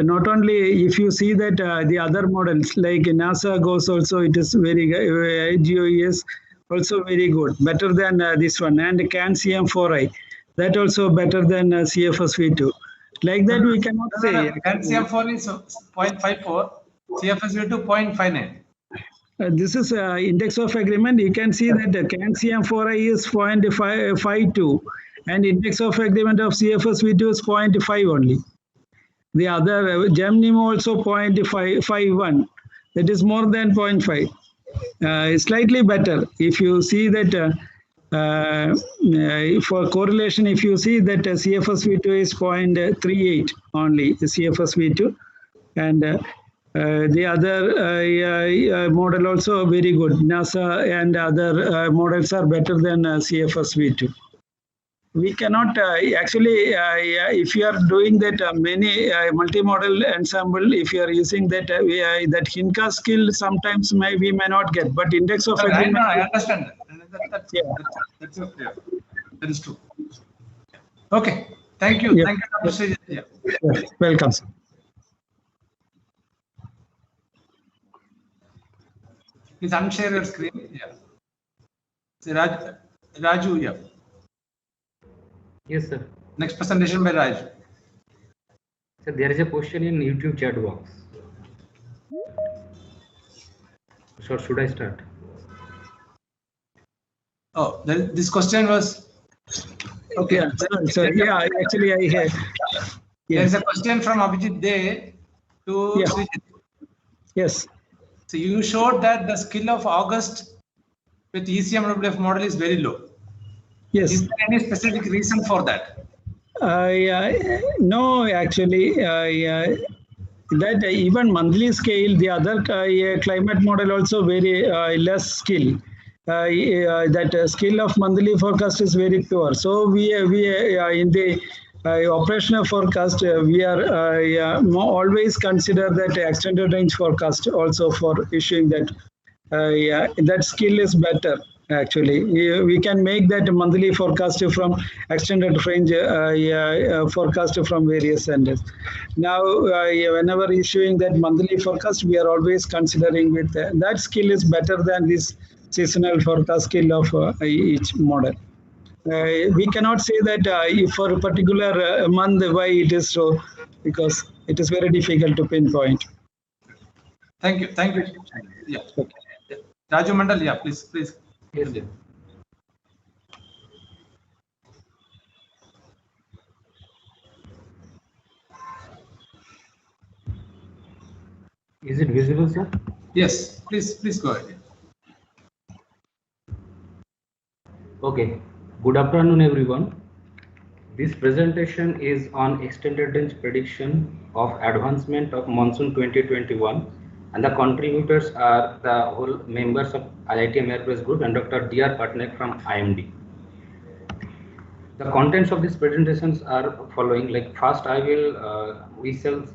not only if you see that the other models like NASA goes also, it is very GOES also very good, better than this one, and CAN-CM4I, that also better than CFSV2. Like that we cannot say. CAN-CM4 is 0.54, CFSV2 0.59. This is index of agreement. You can see that the CAN-CM4I is 0.52 and index of agreement of CFSV2 is 0.5 only. The other Nino also 0.51. That is more than 0.5. Slightly better. If you see that for correlation, if you see that CFSV2 is 0.38 only, CFSV2, and the other model also very good. NASA and other models are better than CFSV2. We cannot actually, if you are doing that many multi-model ensemble, if you are using that that Hinka skill, sometimes we may not get, but index of agreement. I understand that. That's okay. That is true. Okay. Thank you. Yeah. Thank you, Dr. Srijit. Yeah. Welcome. Please unshare your screen. Yeah. Raju, yeah. Yes, sir. Next presentation by Raj. So there is a question in YouTube chat box. So should I start? Oh, this question was. Okay. Sorry. Yeah, actually I had. There is a question from Abhijit Dey to Srijit. Yes. So you showed that the skill of August with ECMWF model is very low. Yes. Is there any specific reason for that? No, actually, that even monthly scale, the other climate model also very less skill. That skill of monthly forecast is very poor. So we in the operational forecast, we are always consider that extended range forecast also for issuing that. That skill is better. Actually, we can make that monthly forecast from extended range forecast from various centers. Now, whenever issuing that monthly forecast, we are always considering with that skill is better than this seasonal forecast skill of each model. We cannot say that for a particular month why it is so, because it is very difficult to pinpoint. Thank you. Thank you. Yeah. Okay. Raju Mandal, yeah, please. Yes, sir. Is it visible, sir? Yes, please go ahead. Okay. Good afternoon, everyone. This presentation is on extended range prediction of advancement of monsoon 2021 And the contributors are the whole members of IITM Airpress Group and Dr. D.R. Patnaik from IMD. The contents of these presentations are following. Like first, we shall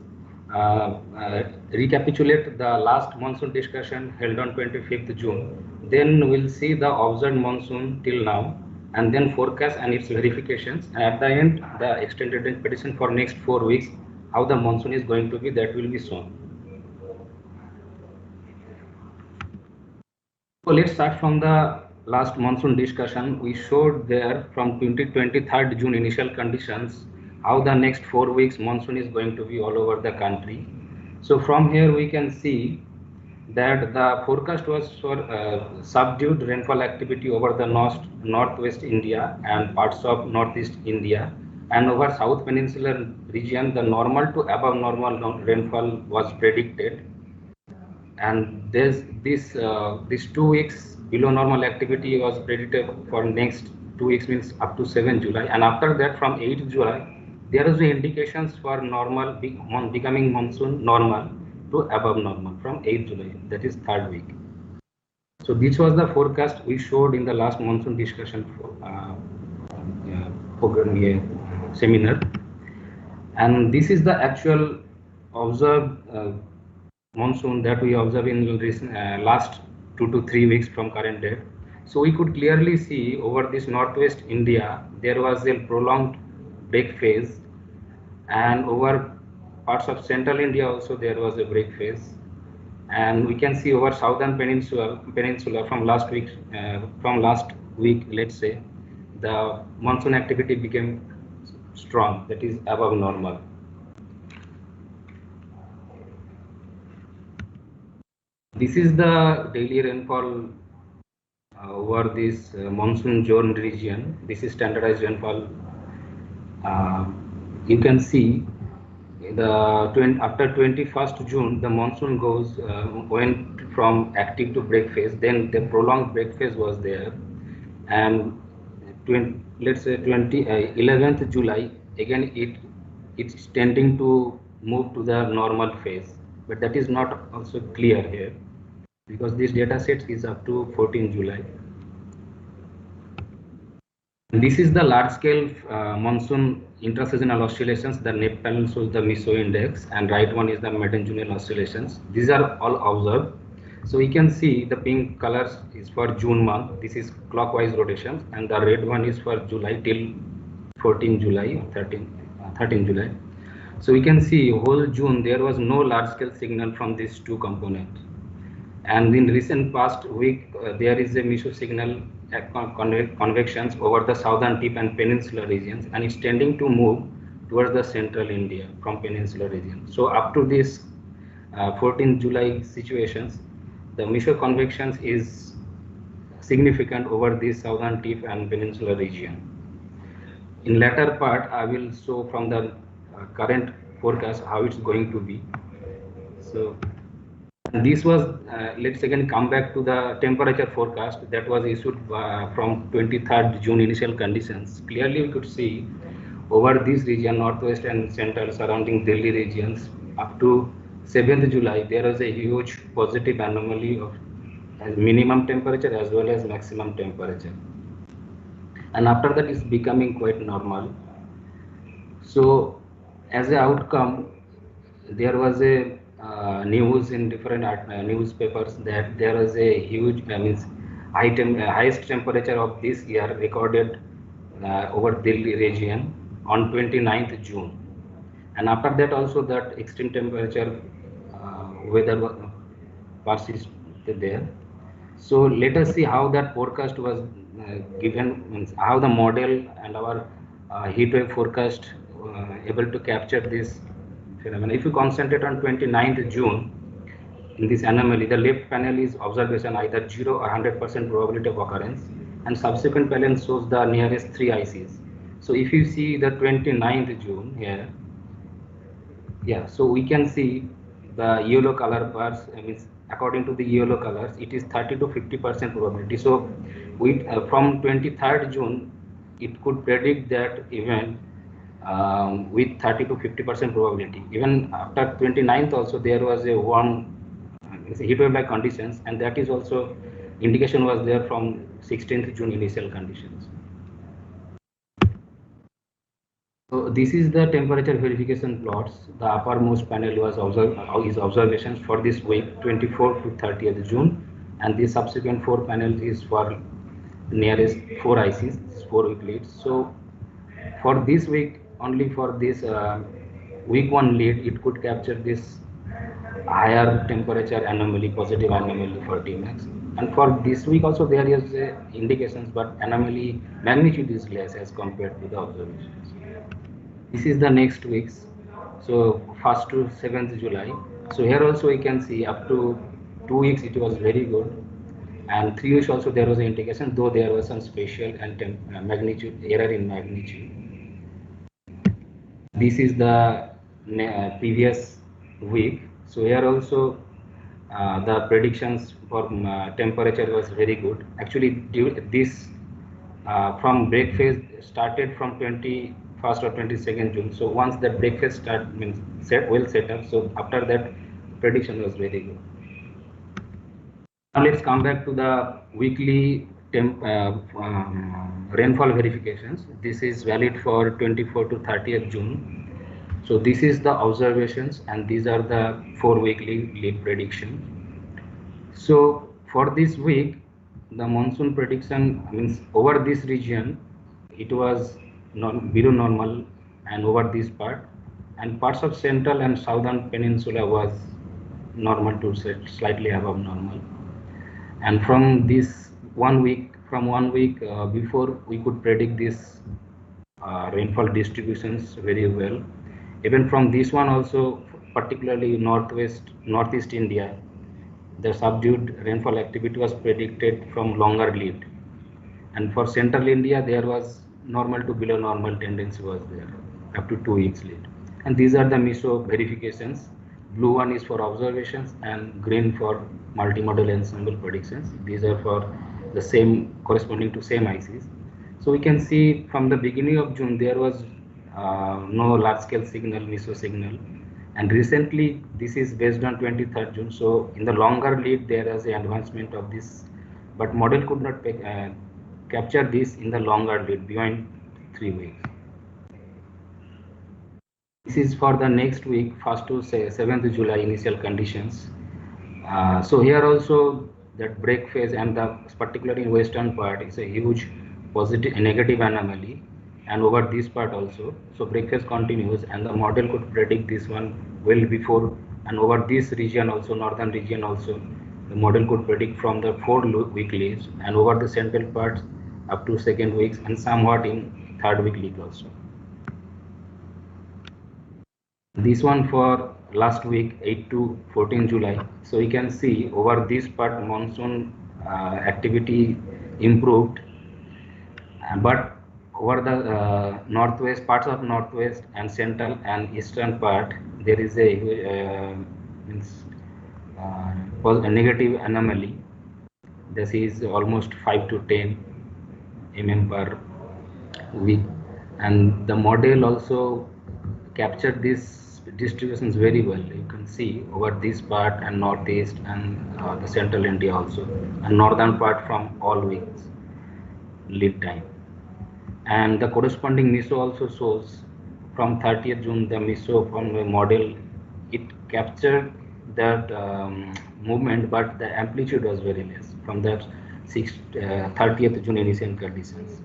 recapitulate the last monsoon discussion held on 25th June. Then we'll see the observed monsoon till now, and then forecast and its verifications. And at the end, the extended range prediction for next 4 weeks, how the monsoon is going to be, that will be shown. So let's start from the last monsoon discussion. We showed there from 23rd June initial conditions, how the next 4 weeks monsoon is going to be all over the country. So from here we can see that the forecast was for subdued rainfall activity over the northwest India and parts of northeast India, and over South Peninsular region the normal to above normal rainfall was predicted. And these 2 weeks below normal activity was predicted for next 2 weeks, means up to 7 July, and after that from 8 July there is the indications for normal becoming monsoon normal to above normal from 8 July, that is 3rd week. So this was the forecast we showed in the last monsoon discussion seminar, and this is the actual observed monsoon that we observe in recent, last 2 to 3 weeks from current date. So we could clearly see over this northwest India there was a prolonged break phase, and over parts of central India also there was a break phase, and we can see over southern peninsula from last week, let's say, the monsoon activity became strong, that is above normal. This is the daily rainfall over this monsoon zone region. This is standardized rainfall. You can see after 21st June the monsoon went from active to break phase. Then the prolonged break phase was there, and let's say 11th July again it's tending to move to the normal phase, but that is not also clear here because this data set is up to 14 July. This is the large-scale monsoon intra-seasonal oscillations. The left panel shows the Miso index, and right one is the mid-June oscillations. These are all observed. So we can see the pink colors is for June month. This is clockwise rotations, and the red one is for July till 14 July or 13 July. So we can see whole June there was no large-scale signal from these two components. And in recent past week, there is a Miso signal convections over the southern tip and peninsular regions, and it's tending to move towards the central India from peninsular region. So up to this 14 July situations, the Miso convections is significant over this southern tip and peninsular region. In latter part, I will show from the current forecast how it's going to be. So this was, let's again come back to the temperature forecast that was issued from 23rd June initial conditions. Clearly we could see over this region, northwest and central surrounding Delhi regions, up to 7th July, there was a huge positive anomaly of minimum temperature as well as maximum temperature. And after that it's becoming quite normal. So as an outcome, there was a news in different newspapers that there was a huge, highest temperature of this year recorded over Delhi region on 29th June. And after that also that extreme temperature weather persisted there. So let us see how that forecast was given, how the model and our heat wave forecast able to capture this phenomenon. If you concentrate on 29th June, in this anomaly, the left panel is observation either 0 or 100% probability of occurrence, and subsequent panel shows the nearest 3 ICs. So if you see the 29th June here, yeah, so we can see the yellow color bars, according to the yellow colors, it is 30 to 50% probability. So with from 23rd June, it could predict that event with 30 to 50% probability. Even after 29th also there was a warm heat wave like conditions, and that is also indication was there from 16th June initial conditions. So this is the temperature verification plots. The uppermost panel was observations for this week 24 to 30th June, and the subsequent 4 panels is for nearest 4 ICs, 4-week leads. So for this week, only for this week 1 lead, it could capture this higher temperature anomaly, positive anomaly for Tmax. And for this week also there is indications, but anomaly magnitude is less as compared to the observations. This is the next weeks, so 1st to 7th July. So here also we can see up to 2 weeks it was very good, and 3 weeks also there was an indication, though there was some spatial and magnitude error in magnitude. This is the previous week. So here also the predictions for temperature was very good. Actually, this from break phase started from 21st or 22nd June. So once that break phase means set up. So after that, prediction was very good. Now let's come back to the weekly rainfall verifications. This is valid for 24 to 30th June. So this is the observations, and these are the 4 weekly lead prediction. So for this week, the monsoon prediction means over this region, it was below normal, and over this part, and parts of central and southern peninsula was normal to slightly above normal. And from this 1 week, before, we could predict this rainfall distributions very well. Even from this one also, particularly northeast India, the subdued rainfall activity was predicted from longer lead. And for central India, there was normal to below normal tendency was there up to 2 weeks lead. And these are the Miso verifications. Blue one is for observations and green for multimodal ensemble predictions. These are for the same corresponding to same ICs. So we can see from the beginning of June there was no large scale signal, Miso signal, and recently this is based on 23rd June. So in the longer lead there is an advancement of this, but model could not capture this in the longer lead beyond 3 weeks. This is for the next week, 1st to 7th July initial conditions. So here also that break phase, and particularly in western part, is a huge positive negative anomaly, and over this part also. So break phase continues, and the model could predict this one well before, and over this region also, northern region also, the model could predict from the 4-week leads, and over the central parts up to 2nd weeks, and somewhat in 3rd-week lead also. This one for last week, 8 to 14 July. So you can see over this part monsoon activity improved, but over the northwest parts of northwest and central and eastern part, there is a negative anomaly. This is almost 5 to 10 mm per week, and the model also captured these distributions very well. You can see over this part and northeast and the central India also, and northern part from all weeks lead time. And the corresponding Miso also shows from 30th June, the Miso from the model, it captured that movement, but the amplitude was very less from that 30th June initial conditions,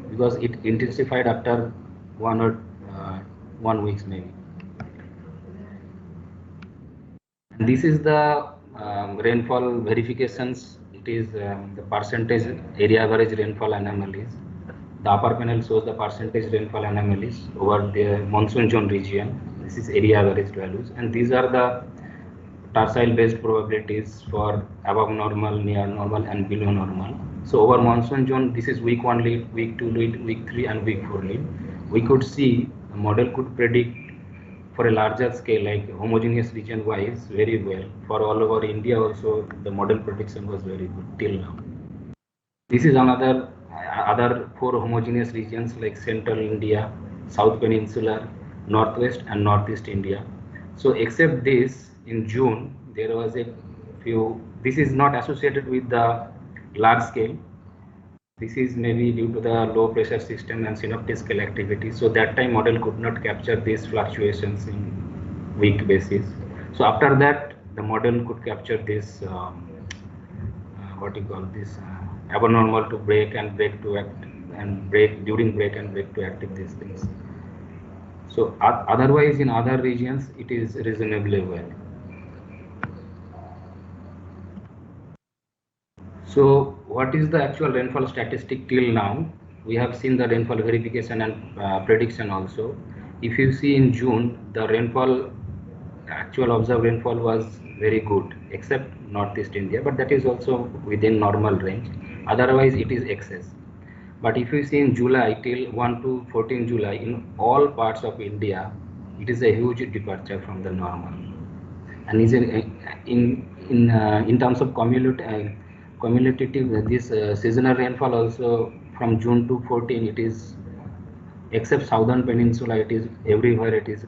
because it intensified after 1 week maybe. And this is the rainfall verifications. It is the percentage area average rainfall anomalies. The upper panel shows the percentage rainfall anomalies over the monsoon zone region. This is area average values, and these are the tercile based probabilities for above normal, near normal, and below normal. So over monsoon zone, this is week 1 lead, week 2 lead, week 3, and week 4 lead. We could see the model could predict for a larger scale, like homogeneous region wise, very well. For all over India also, the model prediction was very good till now. This is other 4 homogeneous regions like central India, south peninsular, northwest and northeast India. So except this, in June there was a this is not associated with the large scale. This is maybe due to the low pressure system and synoptic scale activity. So that time model could not capture these fluctuations in week basis. So after that, the model could capture this what you call this abnormal to break and break to act and break during break and break to active these things. So otherwise in other regions it is reasonably well. So what is the actual rainfall statistic till now? We have seen the rainfall verification and prediction also. If you see in June, the rainfall, actual observed rainfall was very good, except Northeast India, but that is also within normal range. Otherwise, it is excess. But if you see in July till 1 to 14 July, in all parts of India, it is a huge departure from the normal. And is in terms of cumulative, this seasonal rainfall also from June to 14, it is, except southern peninsula, it is everywhere it is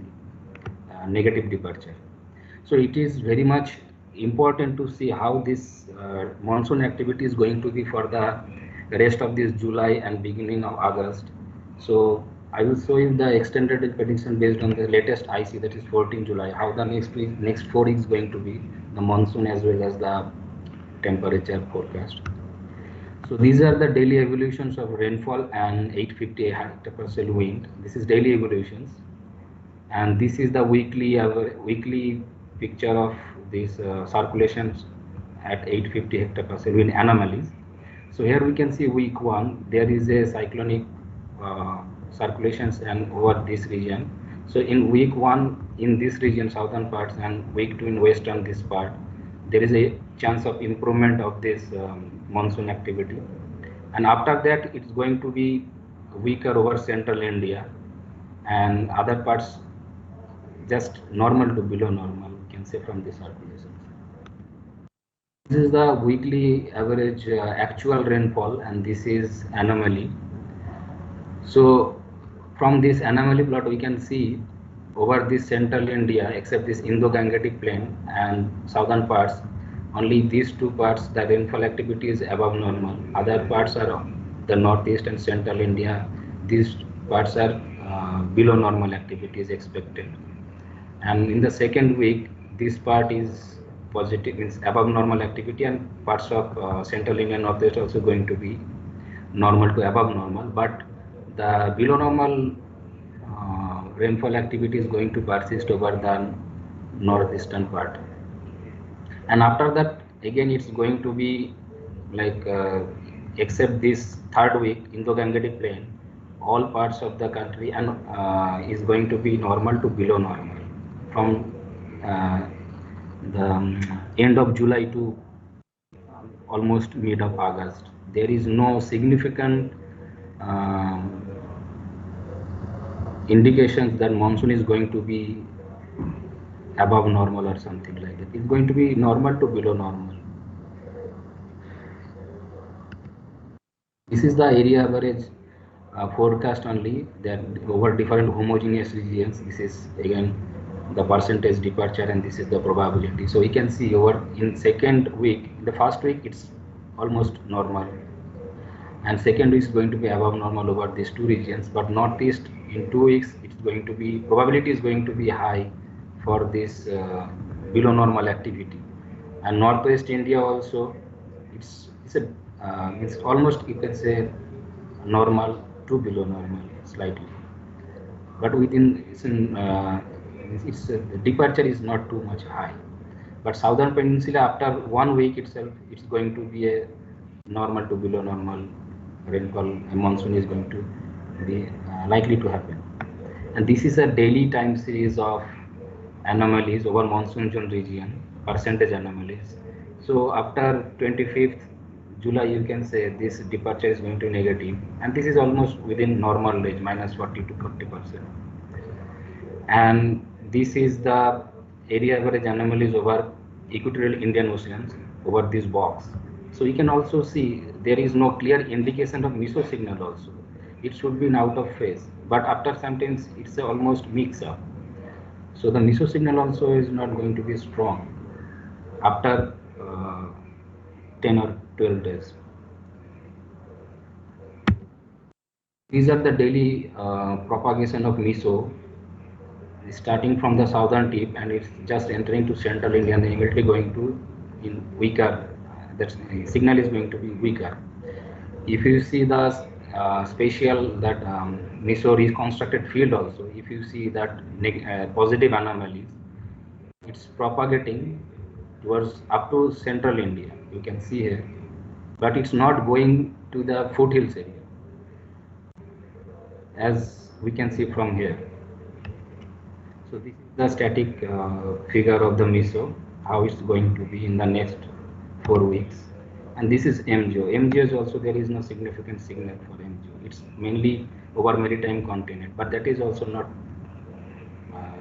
negative departure. So it is very much important to see how this monsoon activity is going to be for the rest of this July and beginning of August. So I will show you the extended prediction based on the latest IC, that is 14 July, how the next 4 weeks is going to be, the monsoon as well as the temperature forecast. So these are the daily evolutions of rainfall and 850 hectopascal wind. This is daily evolutions, and this is the weekly picture of these circulations at 850 hectopascal wind anomalies. So here we can see week 1, there is a cyclonic circulations and over this region. So in week 1 in this region, southern parts, and week 2 in western this part, there is a chance of improvement of this monsoon activity. And after that, it's going to be weaker over central India, and other parts just normal to below normal, we can say, from the circulations. This is the weekly average actual rainfall, and this is anomaly. So from this anomaly plot, we can see over this central India, except this Indo-Gangetic plain and southern parts, only these 2 parts, the rainfall activity is above normal. Other parts are the northeast and central India. These parts are below normal activity is expected. And in the second week, this part is positive, means above normal activity, and parts of central India and northeast are also going to be normal to above normal. But the below normal rainfall activity is going to persist over the northeastern part. And after that, again, it's going to be like, except this third week, Indo-Gangetic plain, all parts of the country and is going to be normal to below normal from the end of July to almost mid of August. There is no significant indications that monsoon is going to be above normal or something like that. It's going to be normal to below normal. This is the area average forecast only, that over different homogeneous regions. This is again the percentage departure, and this is the probability. So we can see over in second week, the first week it's almost normal, and second week is going to be above normal over these 2 regions. But northeast in 2 weeks, it's going to be, probability is going to be high for this below normal activity. And northwest India also, it's almost, you can say, normal to below normal slightly, but within its departure is not too much high. But southern peninsula, after 1 week itself, it's going to be a normal to below normal rainfall. A monsoon is going to be likely to happen. And this is a daily time series of anomalies over monsoon zone region, percentage anomalies. So after 25th July, you can say this departure is going to negative, and this is almost within normal range, minus 40 to 40%. And this is the area average anomalies over equatorial Indian Oceans over this box. So you can also see there is no clear indication of Miso signal also. It should be out of phase, but after sometimes it's almost mix up. So the Miso signal also is not going to be strong after 10 or 12 days. These are the daily propagation of Miso, starting from the southern tip, and it's just entering to central India and then immediately going to in weaker. That signal is going to be weaker. If you see the spatial that Miso reconstructed field also, if you see that positive anomalies, it's propagating towards up to central India. You can see here, but it's not going to the foothills area, as we can see from here. So this is the static figure of the Miso, how it's going to be in the next 4 weeks. And this is MGO. MGO is also, there is no significant signal for MGO. It's mainly over maritime continent, but that is also not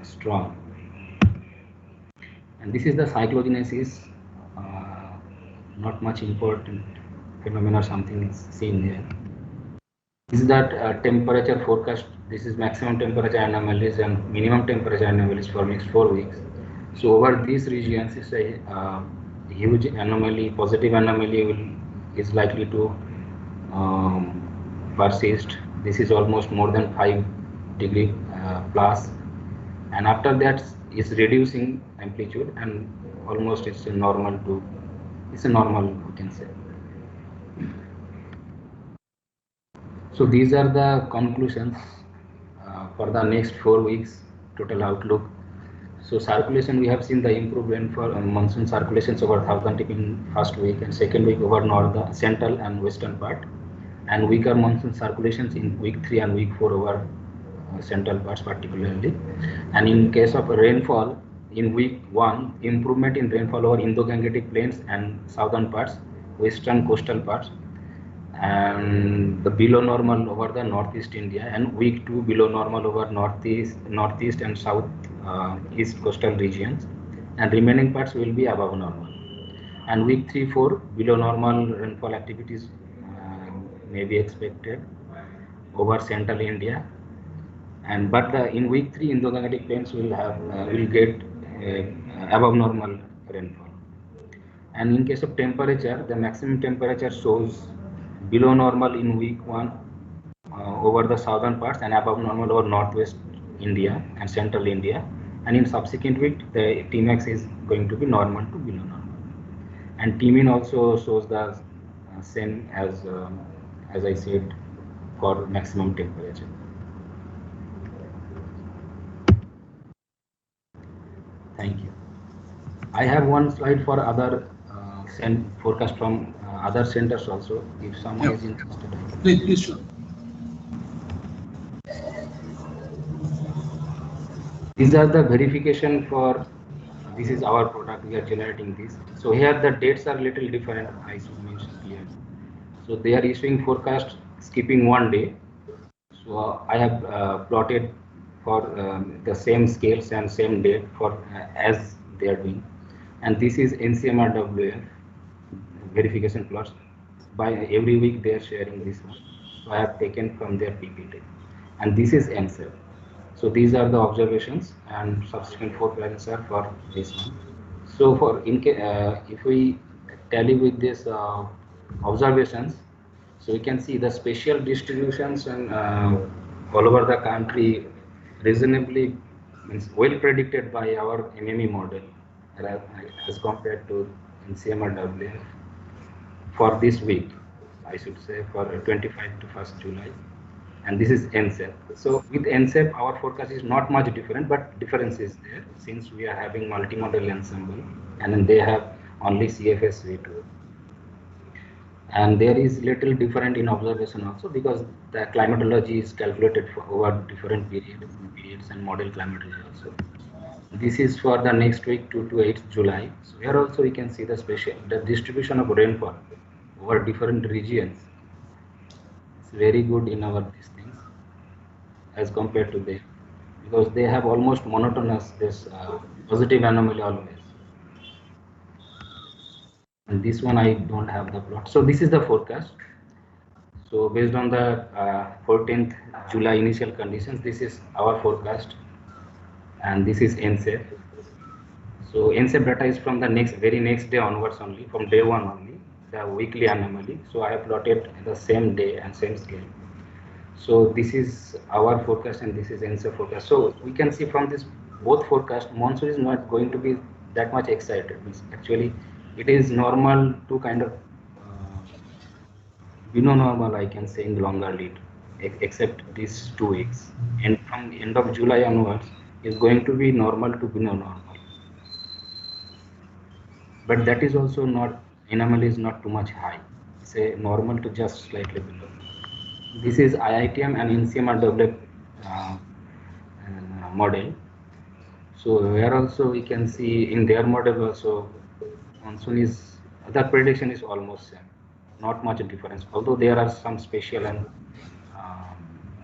strong. And this is the cyclogenesis, not much important phenomenon or something is seen here. This is that temperature forecast. This is maximum temperature anomalies and minimum temperature anomalies for next 4 weeks. So over these regions is a huge anomaly, positive anomaly is likely to persist. This is almost more than 5 degree plus, and after that is reducing amplitude and almost it's a normal we can say. So these are the conclusions for the next 4 weeks total outlook. So circulation, we have seen the improved rainfall monsoon circulations over 1000 tip in first week and second week over north, central and western part, and weaker monsoon circulations in week 3 and week 4 over central parts particularly. And in case of rainfall, in week 1, improvement in rainfall over Indo-Gangetic plains and southern parts, western coastal parts, and the below normal over the northeast India, and week 2 below normal over northeast and south east coastal regions, and remaining parts will be above normal. And week 3-4 below normal rainfall activities may be expected over central India, and but in week 3 Indo-Gangetic plains will get above normal rainfall. And in case of temperature, the maximum temperature shows below normal in week 1 over the southern parts and above normal over northwest India and central India, and in subsequent week the Tmax is going to be normal to below normal, and Tmin also shows the same as I said for maximum temperature. Thank you. I have one slide for other forecast from other centers also, if someone is interested. Please, sure. These are the verification for, this is our product, we are generating this. So here the dates are little different, I should mention here. So they are issuing forecast skipping 1 day. So I have plotted for the same scales and same date for as they are doing. And this is NCMRWF verification plots. By every week they are sharing this one. So I have taken from their PPT. And this is NCEP. So these are the observations and subsequent forecasts are for this one. So for if we tally with this observations, so we can see the spatial distributions and all over the country reasonably well predicted by our MME model as compared to NCMRWF for this week, I should say for 25 to 1st July. And this is NCEP. So with NCEP, our forecast is not much different, but difference is there since we are having multi-model ensemble and then they have only CFS V2. And there is little different in observation also because the climatology is calculated for over different periods and model climatology also. This is for the next week 2 to 8th July. So here also we can see the distribution of rainfall over different regions. It's very good in our these things as compared to them because they have almost monotonous this positive anomaly always. And this one I don't have the plot. So this is the forecast. So based on the 14th July initial conditions, this is our forecast, and this is NCEP. So NCEP data is from the very next day onwards only, from day 1 only. the weekly anomaly. So I have plotted the same day and same scale. So this is our forecast and this is NSA forecast. So we can see from this both forecast, monsoon is not going to be that much excited. Actually, it is normal to kind of below normal, I can say, in the longer lead, except these 2 weeks. And from the end of July onwards, is going to be normal to below normal. But that is also not, anomaly is not too much high. Say normal to just slightly below. This is IITM and NCMR developed model. So here also we can see in their model also monsoon is, the prediction is almost same, not much difference. Although there are some special and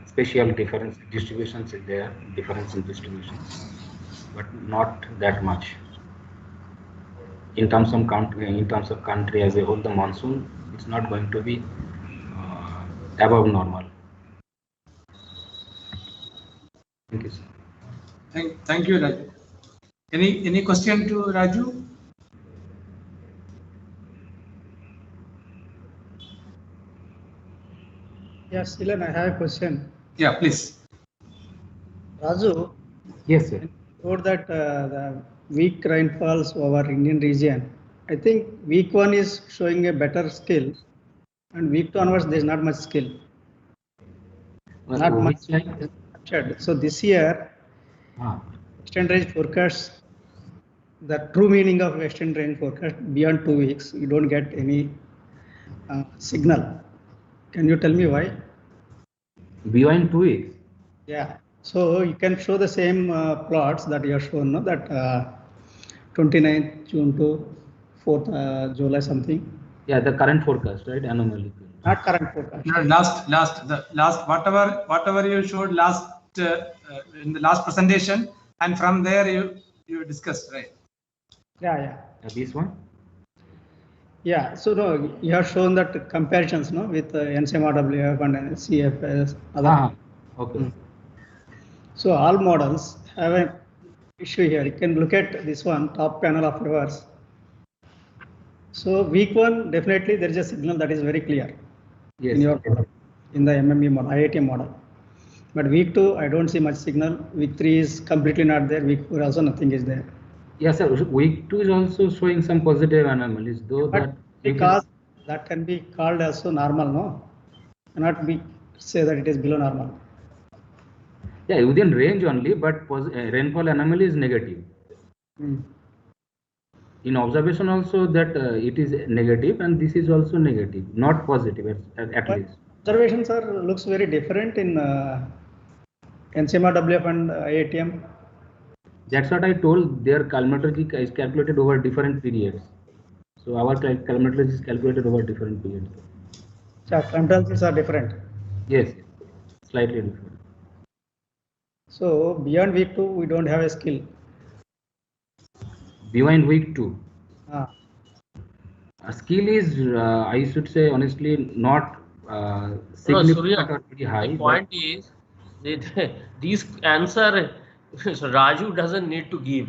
special difference distributions is there, difference in distribution, but not that much. In terms of country as a whole, the monsoon is not going to be above normal. Thank you, sir. Thank you, Raju. Any question to Raju? Yes, Ilan, I have a question. Yeah, please. Raju. Yes, sir. Showed that the weak rainfalls over Indian region. I think week 1 is showing a better skill, and week 2 onwards there is not much skill. Not much. So this year, extended range forecast, the true meaning of extended range forecast beyond 2 weeks, you don't get any signal. Can you tell me why? Beyond 2 weeks? Yeah. So you can show the same plots that you have shown, no? That 29th June to 4th July something. Yeah, the current forecast, right? Anomaly. Not current forecast. No, last whatever you showed last in the last presentation, and from there you discussed, right? Yeah. This one? Yeah. So no, you have shown that comparisons, no, with NCMRWF and CFS. Okay. So all models have an issue here. You can look at this one, top panel of reverse. So week 1, definitely there is a signal that is very clear. Yes. In the MME model, IITM model. But week 2, I don't see much signal. Week 3 is completely not there. Week 4 also nothing is there. Yes, sir. Week 2 is also showing some positive anomalies, though. But that because that can be called also normal, no? Cannot be say that it is below normal. Yeah, within range only, but rainfall anomaly is negative. In observation also that it is negative, and this is also negative, not positive at least. Observations looks very different in NCMRWF and IITM. That's what I told. Their calorimetry is calculated over different periods. So our calorimetry is calculated over different periods. So calorimetries are different. Yes, slightly different. So beyond week 2, we don't have a skill. Beyond week 2. A skill is, I should say, honestly, not significant or pretty high. The point is, these answer Raju doesn't need to give.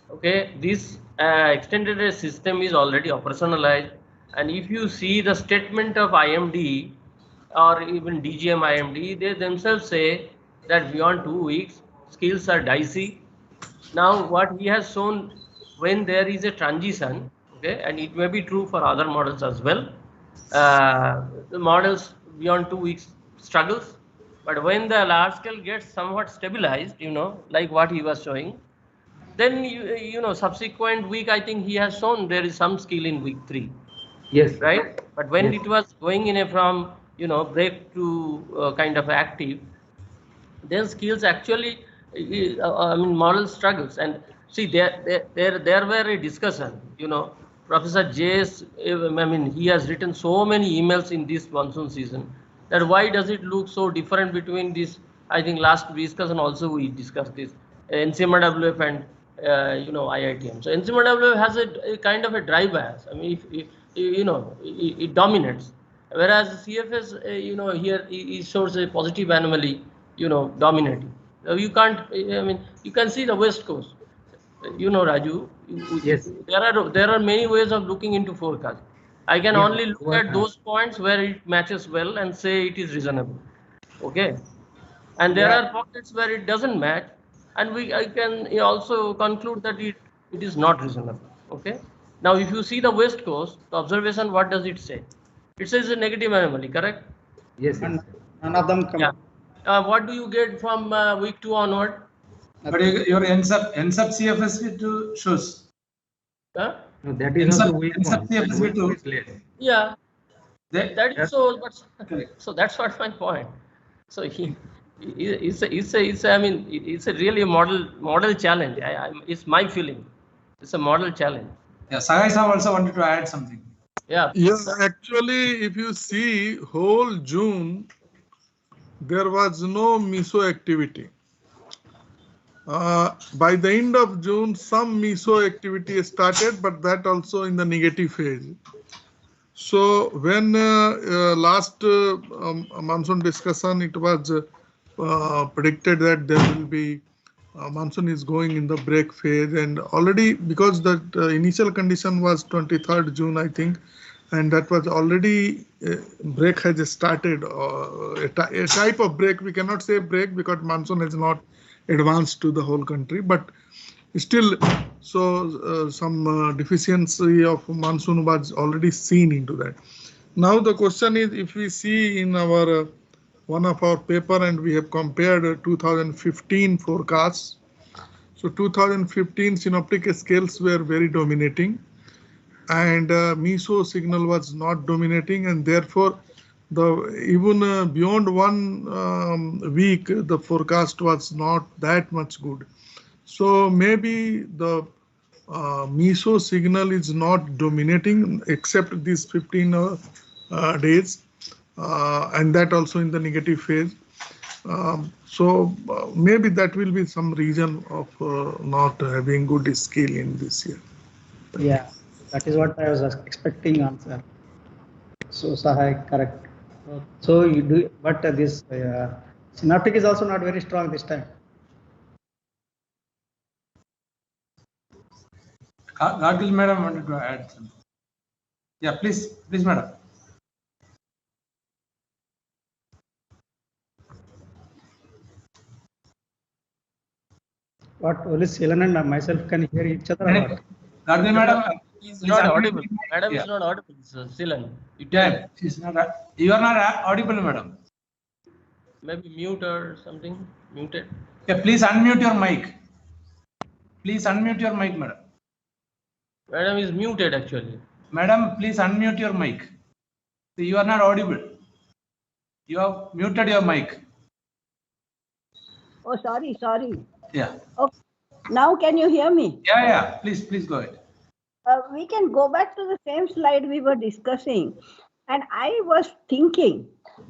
Okay, this extended array system is already operationalized, and if you see the statement of IMD or even DGM IMD, they themselves say that beyond 2 weeks skills are dicey. Now what he has shown, when there is a transition, okay, and it may be true for other models as well, the models beyond 2 weeks struggles, but when the large scale gets somewhat stabilized, you know, like what he was showing, then you know, subsequent week, I think he has shown there is some skill in week 3. Yes. Right. But when it was going in a from, you know, break to kind of active, then skills actually, I mean, model struggles. And see, there were a discussion, you know, Professor J.S., I mean, he has written so many emails in this monsoon season that why does it look so different between this? I think last discussion also we discussed this, NCMRWF and you know, IITM. So NCMRWF has a kind of a dry bias. I mean, if you know, it dominates, whereas CFS, you know, here it shows a positive anomaly, you know, dominating. You can't, I mean, you can see the West Coast. You know, Raju, yes, there are many ways of looking into forecast. I can Yeah, only look at those points where it matches well and say it is reasonable. Okay. And there are pockets where it doesn't match, and I can also conclude that it is not reasonable. Okay. Now, if you see the West Coast, the observation, what does it say? It says a negative anomaly, correct? Yes, yes. None of them come. Yeah. What do you get from week 2 onward? But your NSUB CFSV2 shows. Huh? No, that is also weak one. CFSV2. Is less. Yeah. That is so. But, so that's what my point. So it's a really model challenge. It's my feeling. It's a model challenge. Yeah, Sagai Sam also wanted to add something. Yeah. Yeah, actually, if you see whole June, there was no Miso activity. By the end of June, some Miso activity started, but that also in the negative phase. So when last monsoon discussion, it was predicted that there will be monsoon is going in the break phase, and already because that initial condition was 23rd June, I think, and that was already break has started, a type of break. We cannot say break because monsoon has not advanced to the whole country, but still, so some deficiency of monsoon was already seen into that. Now the question is, if we see in our one of our paper, and we have compared 2015 forecasts. So 2015 synoptic scales were very dominating, and Miso signal was not dominating, and therefore even beyond 1 week the forecast was not that much good. So maybe the Miso signal is not dominating except these 15 days, and that also in the negative phase. So maybe that will be some reason of not having good skill in this year. Yeah, that is what I was expecting answer. So Sahai, correct. So you do, but this synoptic is also not very strong this time. Gargil madam wanted to add something. Yeah, please, madam. What only Silan and myself can hear each other? Gargil madam is not audible. Madam is not audible. Silan, she's not. You are not audible, madam. Maybe mute or something. Muted. Yeah, please unmute your mic. Please unmute your mic, madam. Madam is muted actually. Madam, please unmute your mic. So you are not audible. You have muted your mic. Oh, sorry. Yeah. Okay. Now can you hear me? Yeah. Please go ahead. We can go back to the same slide we were discussing. And I was thinking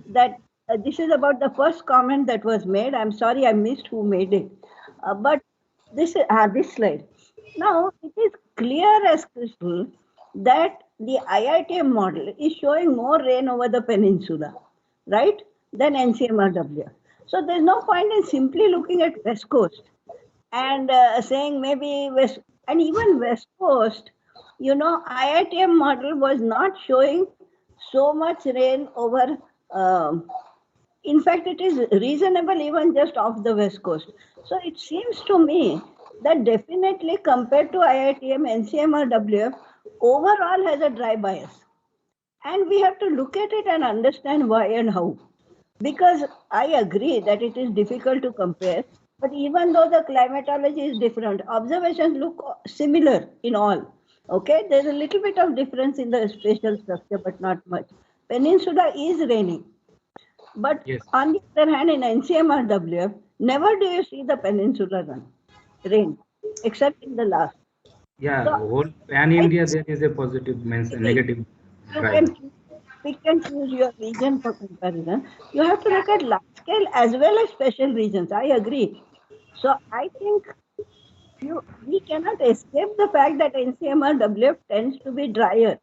that this is about the first comment that was made. I'm sorry I missed who made it. But this slide. Now, it is clear as crystal that the IITM model is showing more rain over the peninsula, right, than NCMRW. So there's no point in simply looking at West Coast and saying maybe West, and even West Coast, IITM model was not showing so much rain over. In fact, it is reasonable even just off the West Coast. So it seems to me that definitely compared to IITM, NCMRW overall has a dry bias. And we have to look at it and understand why and how. Because I agree that it is difficult to compare, but even though the climatology is different, observations look similar in all. Okay, there's a little bit of difference in the spatial structure, but not much. Peninsula is raining. But on the other hand, in NCMRW, never do you see the peninsula rain, except in the last. Yeah, so, whole pan India there is a positive negative. You can pick and choose your region for comparison. You have to look at large scale as well as special regions. I agree. So I think we cannot escape the fact that NCMRW tends to be drier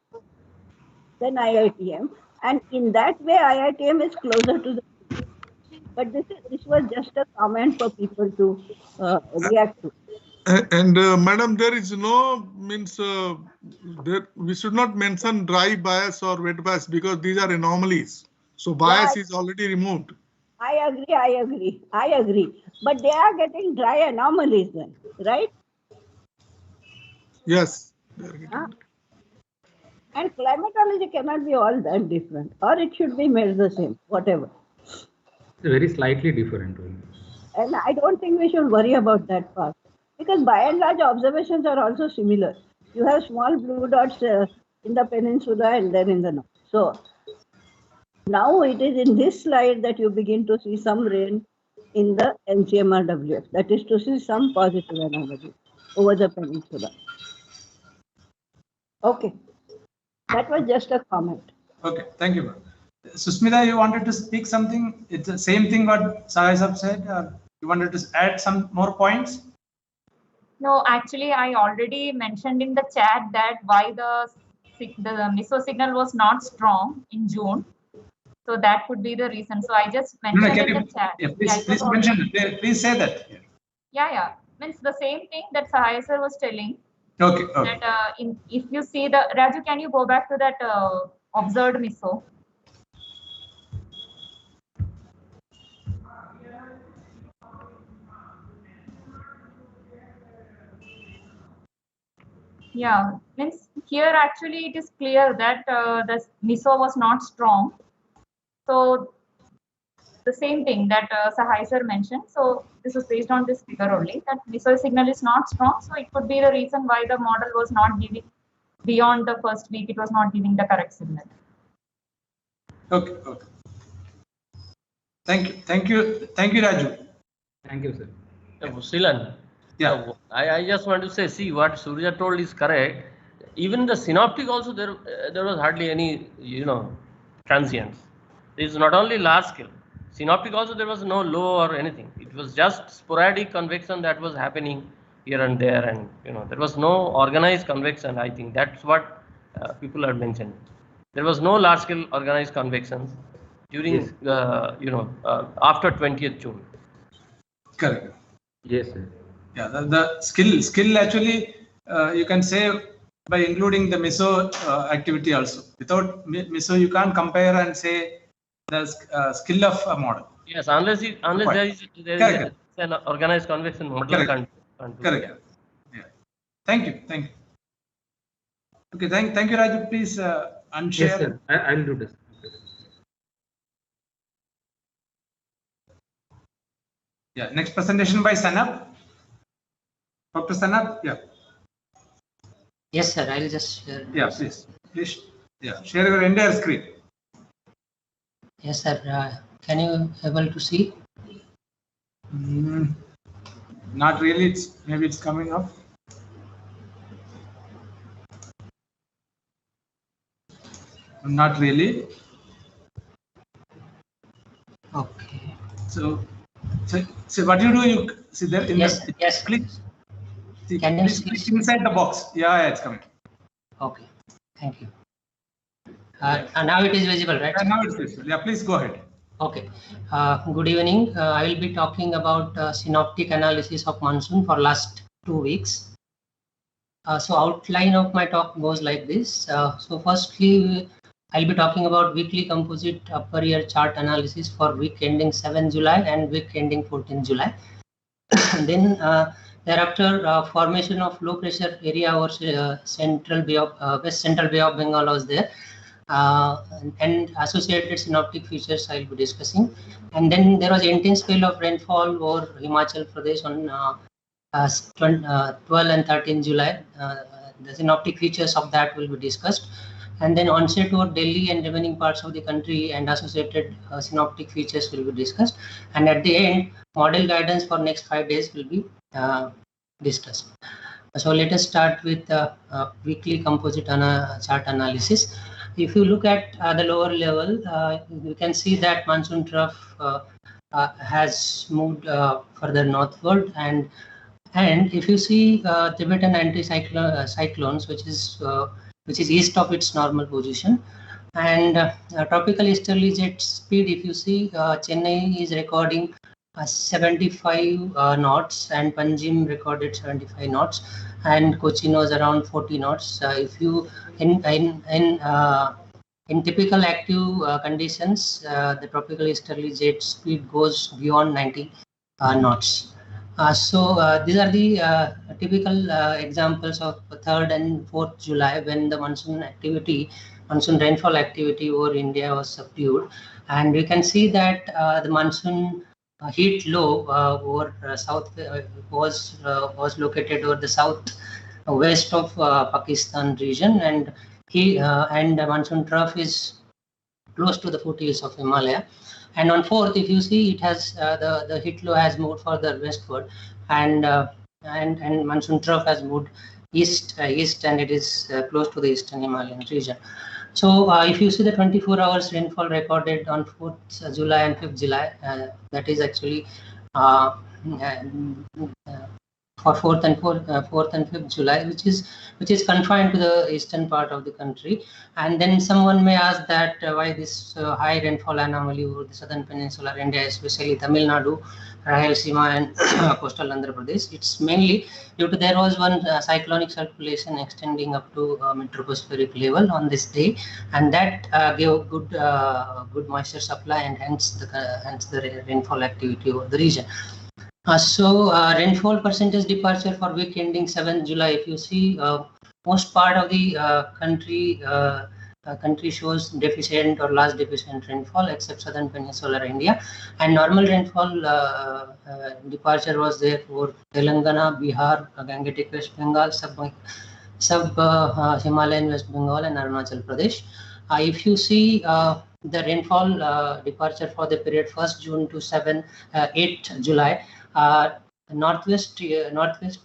than IITM, and in that way IITM is closer to the. But this was just a comment for people to react to. And madam, there is no means we should not mention dry bias or wet bias because these are anomalies. So bias is already removed. I agree. But they are getting dry anomalies then, right? Yes. And climatology cannot be all that different, or it should be made the same, whatever. It's very slightly different. And I don't think we should worry about that part, because by and large observations are also similar. You have small blue dots in the peninsula and then in the north. So now it is in this slide that you begin to see some rain in the NCMRWF, that is to see some positive anomaly over the peninsula. Okay, that was just a comment. Okay, thank you. Susmita, you wanted to speak something? It's the same thing what Sahai Sab said. You wanted to add some more points? No, actually, I already mentioned in the chat that why the Miso signal was not strong in June. So that could be the reason. So I just mentioned in the chat. Yeah, please mention it. Please say that. Yeah. Means the same thing that Sahai sir was telling. Okay. That if you see the Raju, can you go back to that observed Miso? Yeah, means here actually it is clear that the Miso was not strong. So the same thing that Sahai sir mentioned. So this is based on this figure only, that Miso signal is not strong. So it could be the reason why the model was not giving, beyond the first week, it was not giving the correct signal. Okay. Thank you, Raju. Thank you, sir. Silan. Yeah. I just want to say, see, what Surya told is correct. Even the synoptic also, there was hardly any, transients. It's not only large scale. Synoptic also, there was no low or anything. It was just sporadic convection that was happening here and there, and there was no organized convection. I think that's what people are mentioning. There was no large scale organized convections during after 20th June. Correct. Yes, sir. Yeah, the skill actually you can say by including the Miso activity also. Without Miso, you can't compare and say the skill of a model. Yes, unless there is an organized convection model. Correct. Yeah. Thank you. Okay, thank you, Raju. Please unshare. Yes, sir. I'll do this. Yeah. Next presentation by Sanab. Dr. Sanab. Yeah. Yes, sir. I'll just share. Yeah, please. Yeah, share your entire screen. Yes, sir. Can you able to see? Not really. Maybe it's coming up. Not really. Okay. So what you do? You see there in the yes. Click. See, Can you see? Click inside the box. Yeah, it's coming. Okay. Thank you. And now it is visible, right? Now it's visible. Yeah, please go ahead. Okay. Good evening. I will be talking about synoptic analysis of monsoon for last 2 weeks. So outline of my talk goes like this. So firstly, I'll be talking about weekly composite upper year chart analysis for week ending 7 July and week ending 14 July. Then thereafter, formation of low pressure area over West Central Bay of Bengal was there. And associated synoptic features I'll be discussing. And then there was intense spell of rainfall over Himachal Pradesh on 12 and 13 July. The synoptic features of that will be discussed. And then onset over Delhi and remaining parts of the country and associated synoptic features will be discussed. And at the end, model guidance for next 5 days will be discussed. So let us start with weekly composite chart analysis. If you look at the lower level, you can see that monsoon trough has moved further northward, and if you see Tibetan anticyclones, which is east of its normal position, and tropical easterly jet speed, if you see Chennai is recording 75 knots, and Panjim recorded 75 knots, and Cochin was around 40 knots. If you in typical active conditions, the tropical easterly jet speed goes beyond 90 knots. These are the typical examples of 3rd and 4th July when the monsoon rainfall activity over India was subdued, and we can see that the monsoon heat low over south was located over the south west of Pakistan region, and the monsoon trough is close to the foothills of Himalaya. And on 4th, if you see, it has the heat low has moved further westward, and monsoon trough has moved east, and it is close to the eastern Himalayan region. So if you see the 24 hours rainfall recorded on 4th July and 5th July, that is actually for 4th and 5th July, which is confined to the eastern part of the country. And then someone may ask that why this high rainfall anomaly over the southern peninsular India, especially Tamil Nadu, Rayalaseema and coastal Andhra Pradesh. It's mainly due to there was one cyclonic circulation extending up to mid-tropospheric level on this day, and that gave good moisture supply, and hence the rainfall activity over the region. Rainfall percentage departure for week ending 7th July, if you see, most part of the country shows deficient or large deficient rainfall except southern peninsular India, and normal rainfall departure was there for Telangana, Bihar, Gangetic West Bengal, Himalayan West Bengal and Arunachal Pradesh. If you see the rainfall departure for the period 1st June to 8th July, northwest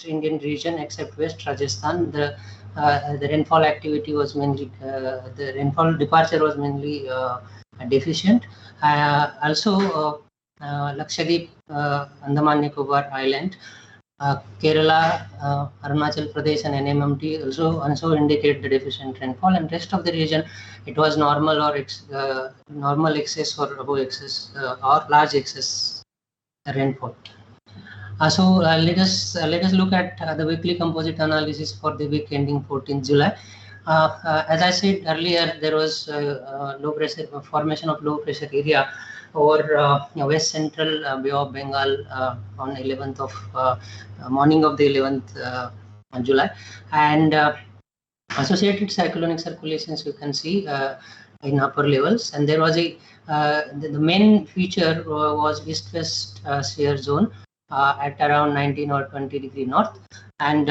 Indian region except West Rajasthan, the rainfall activity was mainly the rainfall departure was mainly deficient. Also Lakshadweep, Andaman Nicobar Island, Kerala, Arunachal Pradesh and NMMT also indicate the deficient rainfall, and rest of the region it was normal or normal excess or above excess or large excess rainfall. Let us look at the weekly composite analysis for the week ending 14th July. As I said earlier, there was formation of low pressure area over west central Bay of Bengal on 11th of morning of the 11th July, and associated cyclonic circulations you can see in upper levels, and there was the main feature was east-west shear zone at around 19 or 20 degree north, and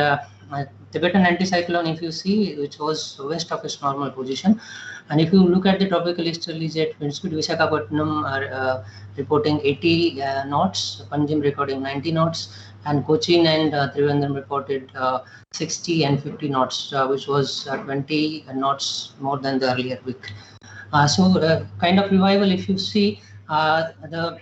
Tibetan anticyclone, if you see, which was west of its normal position. And if you look at the tropical easterly jet wind speed, Visakhapatnam are reporting 80 knots, Panjim recording 90 knots, and Cochin and Trivandrum reported 60 and 50 knots, which was 20 knots more than the earlier week. Kind of revival, if you see, the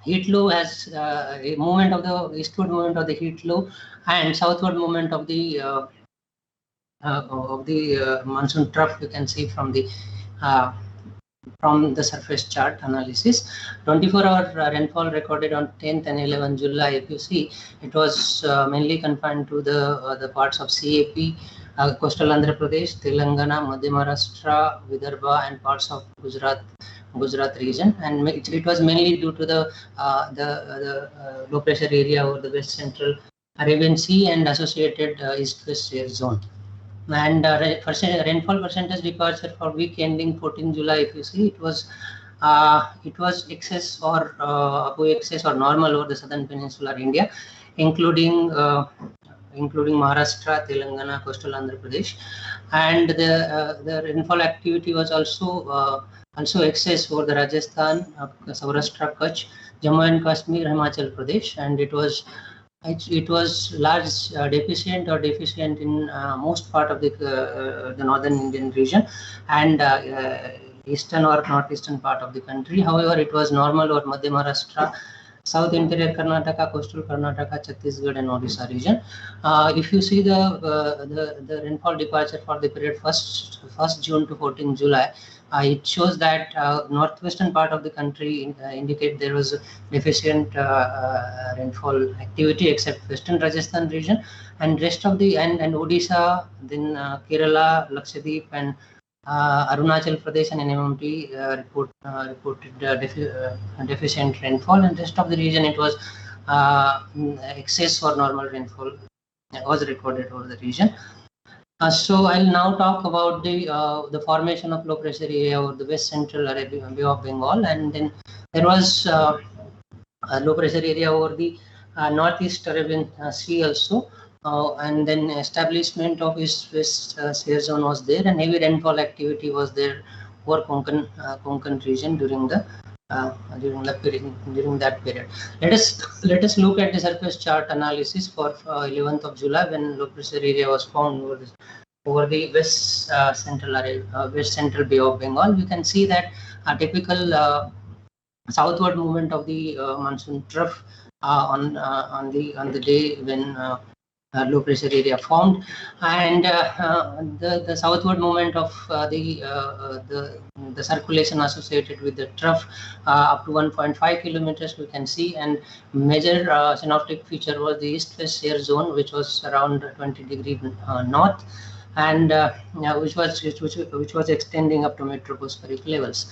heat low has a movement of the eastward movement of the heat low and southward movement of the monsoon trough. You can see from the surface chart analysis. 24-hour rainfall recorded on 10th and 11th July. If you see, it was mainly confined to the parts of CAP, coastal Andhra Pradesh, Telangana, Madhya Maharashtra, Vidarbha, and parts of Gujarat region, and it was mainly due to the low pressure area over the west central Arabian Sea and associated east-west shear zone. And rainfall percentage departure for week ending 14 July, if you see, it was excess or above excess or normal over the southern peninsular India, including Maharashtra, Telangana, coastal Andhra Pradesh, and the rainfall activity was also excess over the Rajasthan, Saurashtra, Kutch, Jammu and Kashmir, Himachal Pradesh, and it was large deficient in most part of the northern Indian region and eastern or northeastern part of the country. However, it was normal over Madhya Maharashtra, South Interior Karnataka, coastal Karnataka, Chhattisgarh and Odisha region. If you see the rainfall departure for the period 1st June to 14th July, it shows that northwestern part of the country indicate there was deficient rainfall activity except western Rajasthan region, and rest of the and Odisha, then Kerala, Lakshadweep, and Arunachal Pradesh and NMMT reported deficient rainfall, and rest of the region it was excess or normal rainfall was recorded over the region. So I'll now talk about the formation of low pressure area over the West Central Arabian Bay of Bengal, and then there was a low pressure area over the Northeast Arabian Sea also. And then establishment of East-West shear zone was there, and heavy rainfall activity was there over Konkan region during that period. Let us look at the surface chart analysis for 11th of July when low pressure area was found over the West Central Bay of Bengal. You can see that a typical southward movement of the monsoon trough on the day when low pressure area formed, and the southward movement of the circulation associated with the trough up to 1.5 kilometers we can see, and major synoptic feature was the east-west shear zone, which was around 20 degrees north, and which was extending up to metropospheric levels.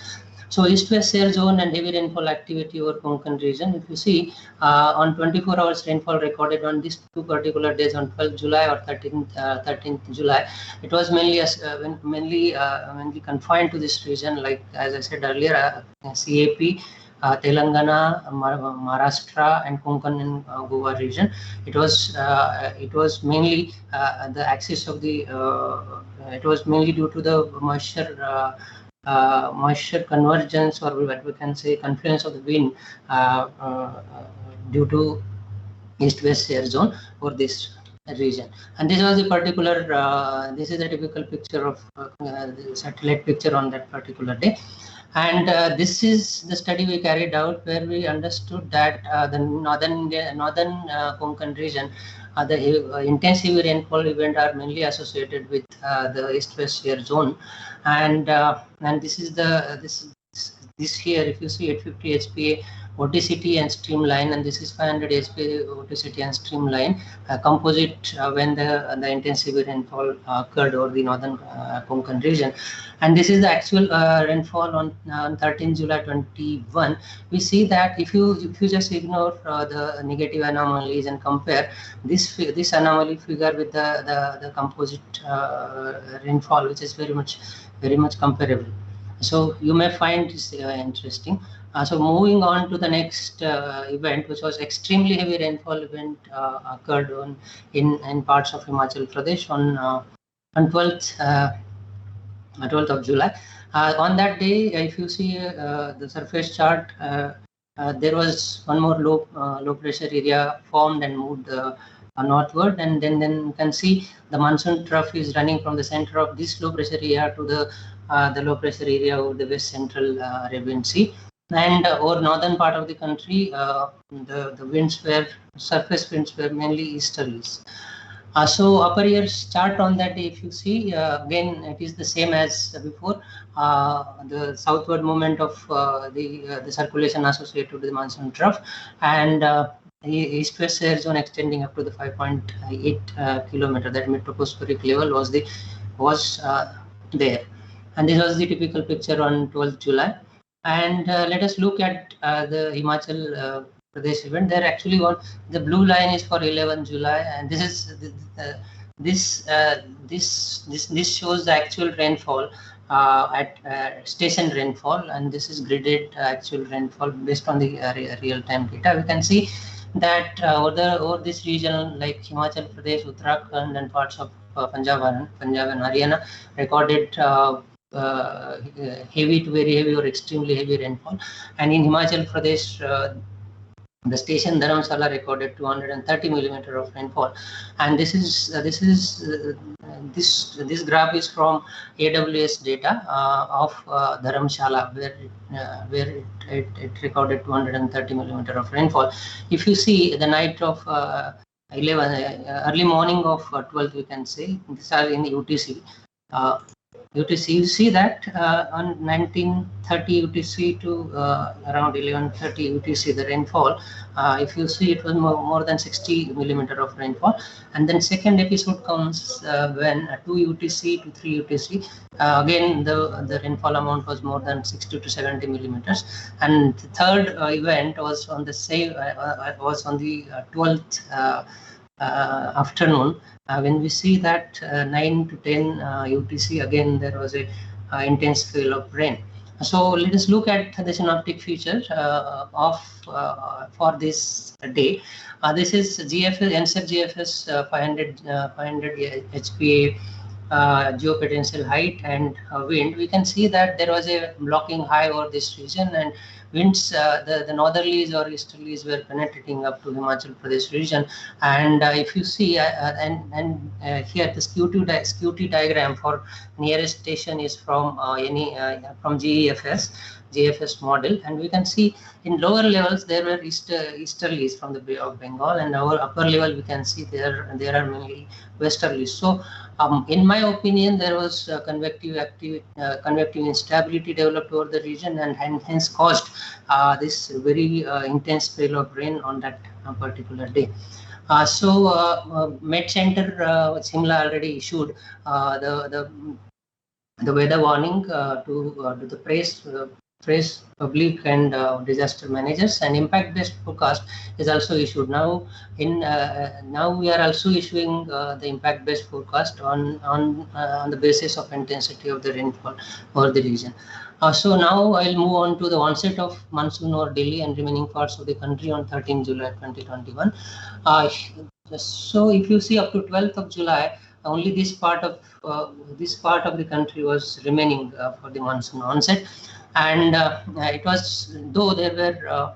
So east-west shear zone and heavy rainfall activity over Konkan region. If you see on 24 hours rainfall recorded on these two particular days on 12th July or 13th July, it was mainly confined to this region, like as I said earlier, CAP, Telangana, Maharashtra, and Konkan and Goa region. It was mainly the axis of the. It was mainly due to the moisture convergence, or what we can say confluence of the wind due to east-west shear zone for this region. And this was the particular. This is a typical picture of the satellite picture on that particular day. And this is the study we carried out where we understood that the northern Konkan region, the intense heavy rainfall event are mainly associated with the east-west shear zone, and this is this here, if you see 850 HPA vorticity and streamline, and this is 500 HPA vorticity and streamline composite when the intense heavy rainfall occurred over the northern Konkan region. And this is the actual rainfall on 13 July 21. We see that if you just ignore the negative anomalies and compare this anomaly figure with the composite rainfall, which is very much comparable. So you may find this interesting. So moving on to the next event, which was extremely heavy rainfall event occurred in parts of Himachal Pradesh on 12th of July. On that day, if you see the surface chart, there was one more low pressure area formed and moved northward, and then you can see the monsoon trough is running from the center of this low pressure area to the low pressure area over the West Central Arabian Sea. And over northern part of the country, the surface winds were mainly easterlies. So upper years chart on that day, if you see, again it is the same as before. The southward movement of the circulation associated with the monsoon trough, and east-west shear zone extending up to the 5.8 kilometer. That metropospheric level was there, and this was the typical picture on 12th July. And let us look at the Himachal Pradesh event. There actually the blue line is for 11th July, and this shows the actual rainfall at station rainfall, and this is gridded actual rainfall based on the real-time data. We can see that over this region like Himachal Pradesh, Uttarakhand, and parts of Punjab and Haryana recorded heavy to very heavy or extremely heavy rainfall, and in Himachal Pradesh the station Dharamshala recorded 230 millimeter of rainfall. And this graph is from AWS data of Dharamshala, where it recorded 230 millimeter of rainfall. If you see the night of 11, early morning of 12th, we can say these are in UTC. UTC. You see that on 1930 UTC to around 1130 UTC, the rainfall, if you see, it was more than 60 millimeter of rainfall. And then second episode comes when 2 UTC to 3 UTC, again the rainfall amount was more than 60 to 70 millimeters. And the third event was on the same was on the 12th afternoon, when we see that 9 to 10 UTC, again there was a intense fall of rain. So let us look at the synoptic feature for this day. This is GFS, NSEP GFS 500 HPA geopotential height and wind. We can see that there was a blocking high over this region, and winds, the northerlies or easterlies were penetrating up to Himachal Pradesh region. And if you see, here the SQT diagram for nearest station is from from GFS model, and we can see in lower levels there were easterlies from the Bay of Bengal, and our upper level we can see there are mainly westerlies. So in my opinion, there was convective instability developed over the region, and hence caused this very intense spell of rain on that particular day. Met Center Simla already issued the weather warning to the press, public, and disaster managers, and impact-based forecast is also issued. Now we are also issuing the impact-based forecast on the basis of intensity of the rainfall over the region. So now I'll move on to the onset of monsoon over Delhi and remaining parts of the country on 13 July 2021. So if you see up to 12th of July, only this part of the country was remaining for the monsoon onset, and it was, though there were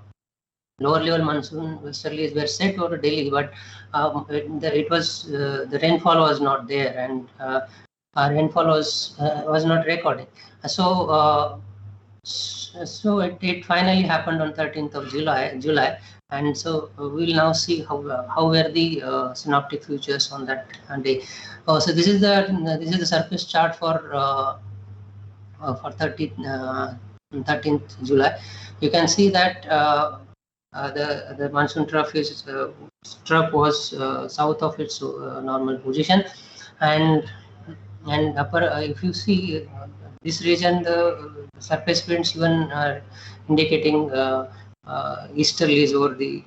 lower level monsoon westerlies were set over Delhi, but the rainfall was not there, and rainfall was not recorded. So it finally happened on 13th of July, and so we'll now see how were the synoptic futures on that day. So this is the surface chart for 13th July. You can see that the monsoon trough was south of its normal position, and upper, if you see this region, the surface winds even are indicating easterlies over the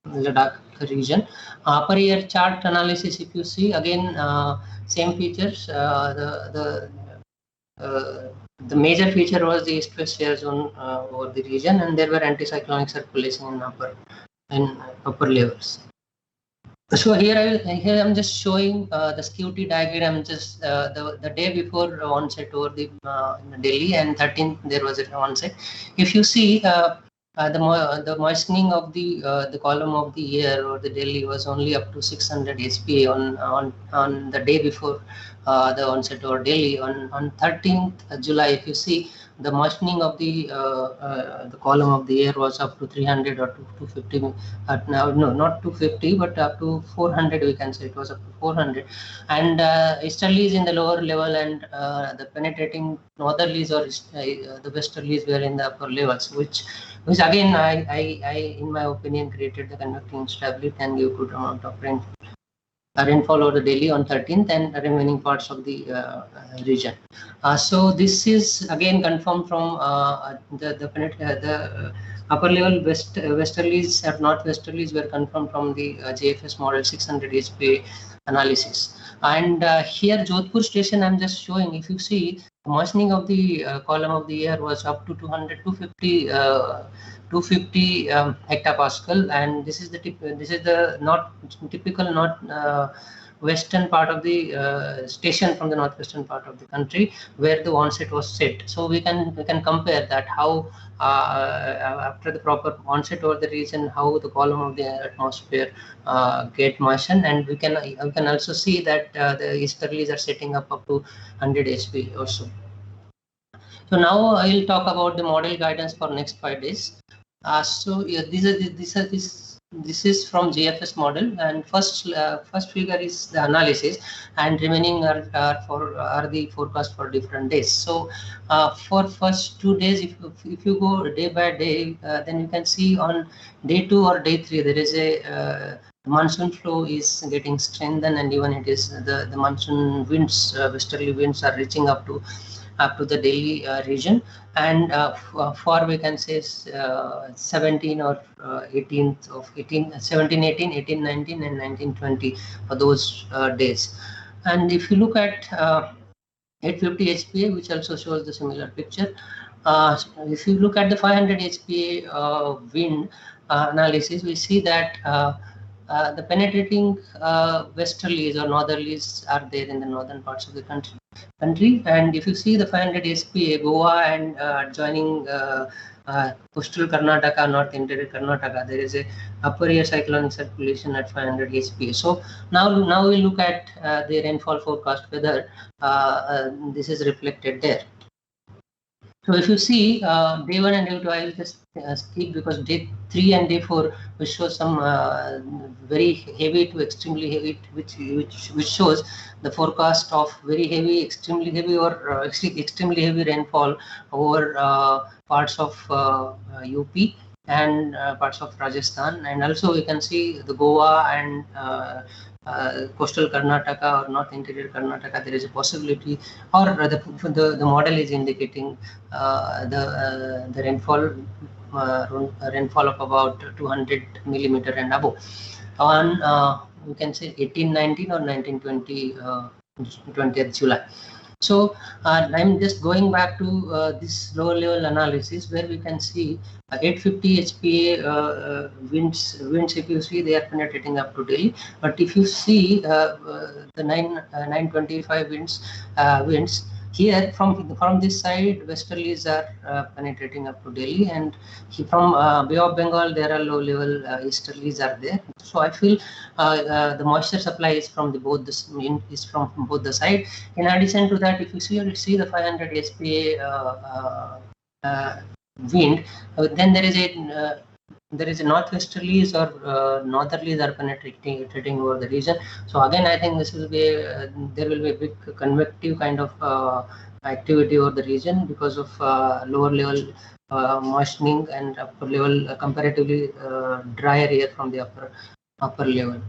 Ladakh region. Upper air chart analysis, if you see, again same features. The major feature was the east-west air zone over the region, and there were anticyclonic circulation in upper levels. So here I'm just showing the SQT diagram, just the day before onset over the Delhi, and 13th there was an onset. If you see the moistening of the column of the air over the Delhi was only up to 600 SPA on the day before the onset over Delhi. On 13th July, if you see, the moistening of the column of the air was up to 300 or 250. No, not 250, but up to 400. We can say it was up to 400. And easterlies in the lower level, and the penetrating northerlies or the westerlies were in the upper levels, which again, I in my opinion, created the convective instability and gave good amount of rainfall over the Delhi on 13th and the remaining parts of the region. So this is again confirmed from the upper level westerlies or northwesterlies were confirmed from the JFS model 600 HPA analysis. And here Jodhpur station I'm just showing, if you see, the moistening of the column of the air was up to 250 hectopascal, and this is the not typical western part of the station from the northwestern part of the country where the onset was set. So we can compare that how after the proper onset over the region, how the column of the atmosphere get moistened, and we can also see that the easterlies are setting up to 100 HP or so. So now I will talk about the model guidance for next 5 days. So yeah, this this is from GFS model, and first figure is the analysis, and remaining are the forecast for different days. So for first 2 days, if you go day by day, then you can see on day 2 or day 3 there is a monsoon flow is getting strengthened, and even it is the monsoon winds, westerly winds are reaching up to the Delhi region, and for we can say 17 or 18th of 17, 18, 18, 19 and 19, 20 for those days. And if you look at 850 HPA, which also shows the similar picture, if you look at the 500 HPA wind analysis, we see that the penetrating westerlies or northerlies are there in the northern parts of the country. And if you see the 500 SPA, Goa and adjoining coastal Karnataka, north interior Karnataka, there is a upper air cyclonic circulation at 500 SPA. So now we look at the rainfall forecast, whether this is reflected there. So if you see day 1 and day 2, I will just skip, because day 3 and day 4 will show some very heavy to extremely heavy, which shows the forecast of very heavy, extremely heavy, or extremely heavy rainfall over parts of UP and parts of Rajasthan, and also we can see the Goa and coastal Karnataka or north interior Karnataka. There is a possibility, or the model is indicating the rainfall of about 200 millimeter and above on we can say 18-19 or 19-20 20th July. So I'm just going back to this lower level analysis, where we can see 850 HPA winds. If you see, they are penetrating up to Delhi. But if you see the 925 winds here from this side, westerlies are penetrating up to Delhi, and from Bay of Bengal there are low level easterlies are there. So I feel the moisture supply is from both the side. In addition to that, if you see the 500 SPA wind, then there is a northwesterlies or northerlies are penetrating over the region. So again, I think this will be there will be a big convective kind of activity over the region because of lower level moistening and upper level comparatively drier air from the upper level.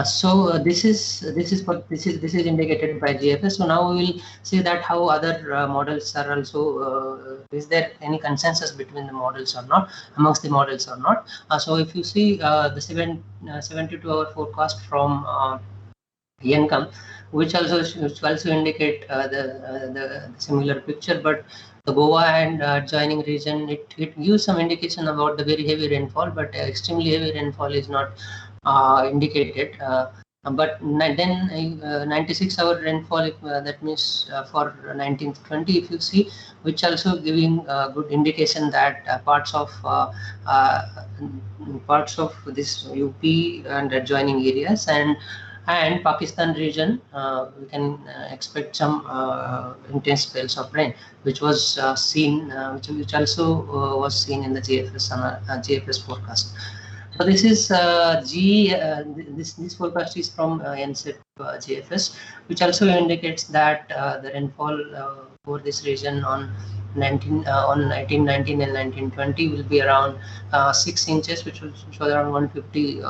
So this is indicated by GFS. So now we will see that how other models are also, is there any consensus between the models or not, amongst the models or not. So if you see the 72-hour forecast from Yencom, which also indicate the similar picture, but the Goa and adjoining region, it gives some indication about the very heavy rainfall, but extremely heavy rainfall is not indicated. But then 96-hour rainfall, that means for 19-20, if you see, which also giving good indication that parts of this UP and adjoining areas and Pakistan region, we can expect some intense spells of rain, which was seen, which also was seen in the GFS forecast. So this is this forecast is from NCEP GFS, which also indicates that the rainfall for this region on 19, 19, and 1920 will be around 6 inches, which will show around 150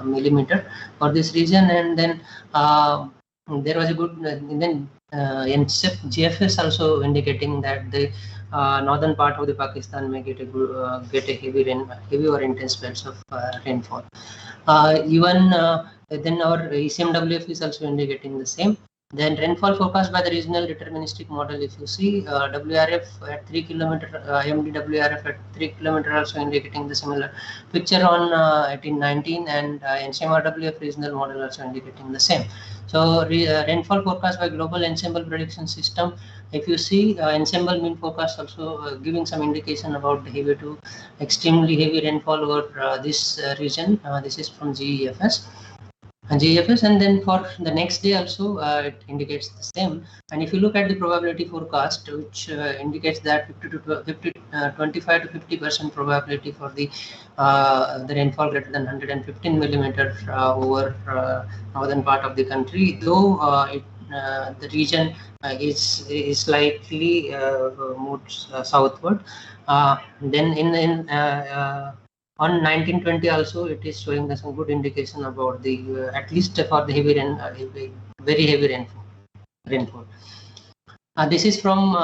millimeter for this region. And then there was a good then NCEP GFS also indicating that the northern part of the Pakistan may get a heavy or intense spells of rainfall. Even then our ECMWF is also indicating the same. Then rainfall forecast by the regional deterministic model, if you see WRF at 3 km, IMD WRF at 3 km also indicating the similar picture on 18-19, and NCMRWF regional model also indicating the same. So rainfall forecast by global ensemble prediction system, if you see ensemble mean forecast also giving some indication about the heavy to extremely heavy rainfall over this region. This is from GEFS. GFS, and then for the next day also it indicates the same. And if you look at the probability forecast, which indicates that 25 to 50% probability for the rainfall greater than 115 millimeter over northern part of the country, though the region is slightly moved southward. Then on 1920 also it is showing some good indication about the at least for the very heavy rainfall. This is from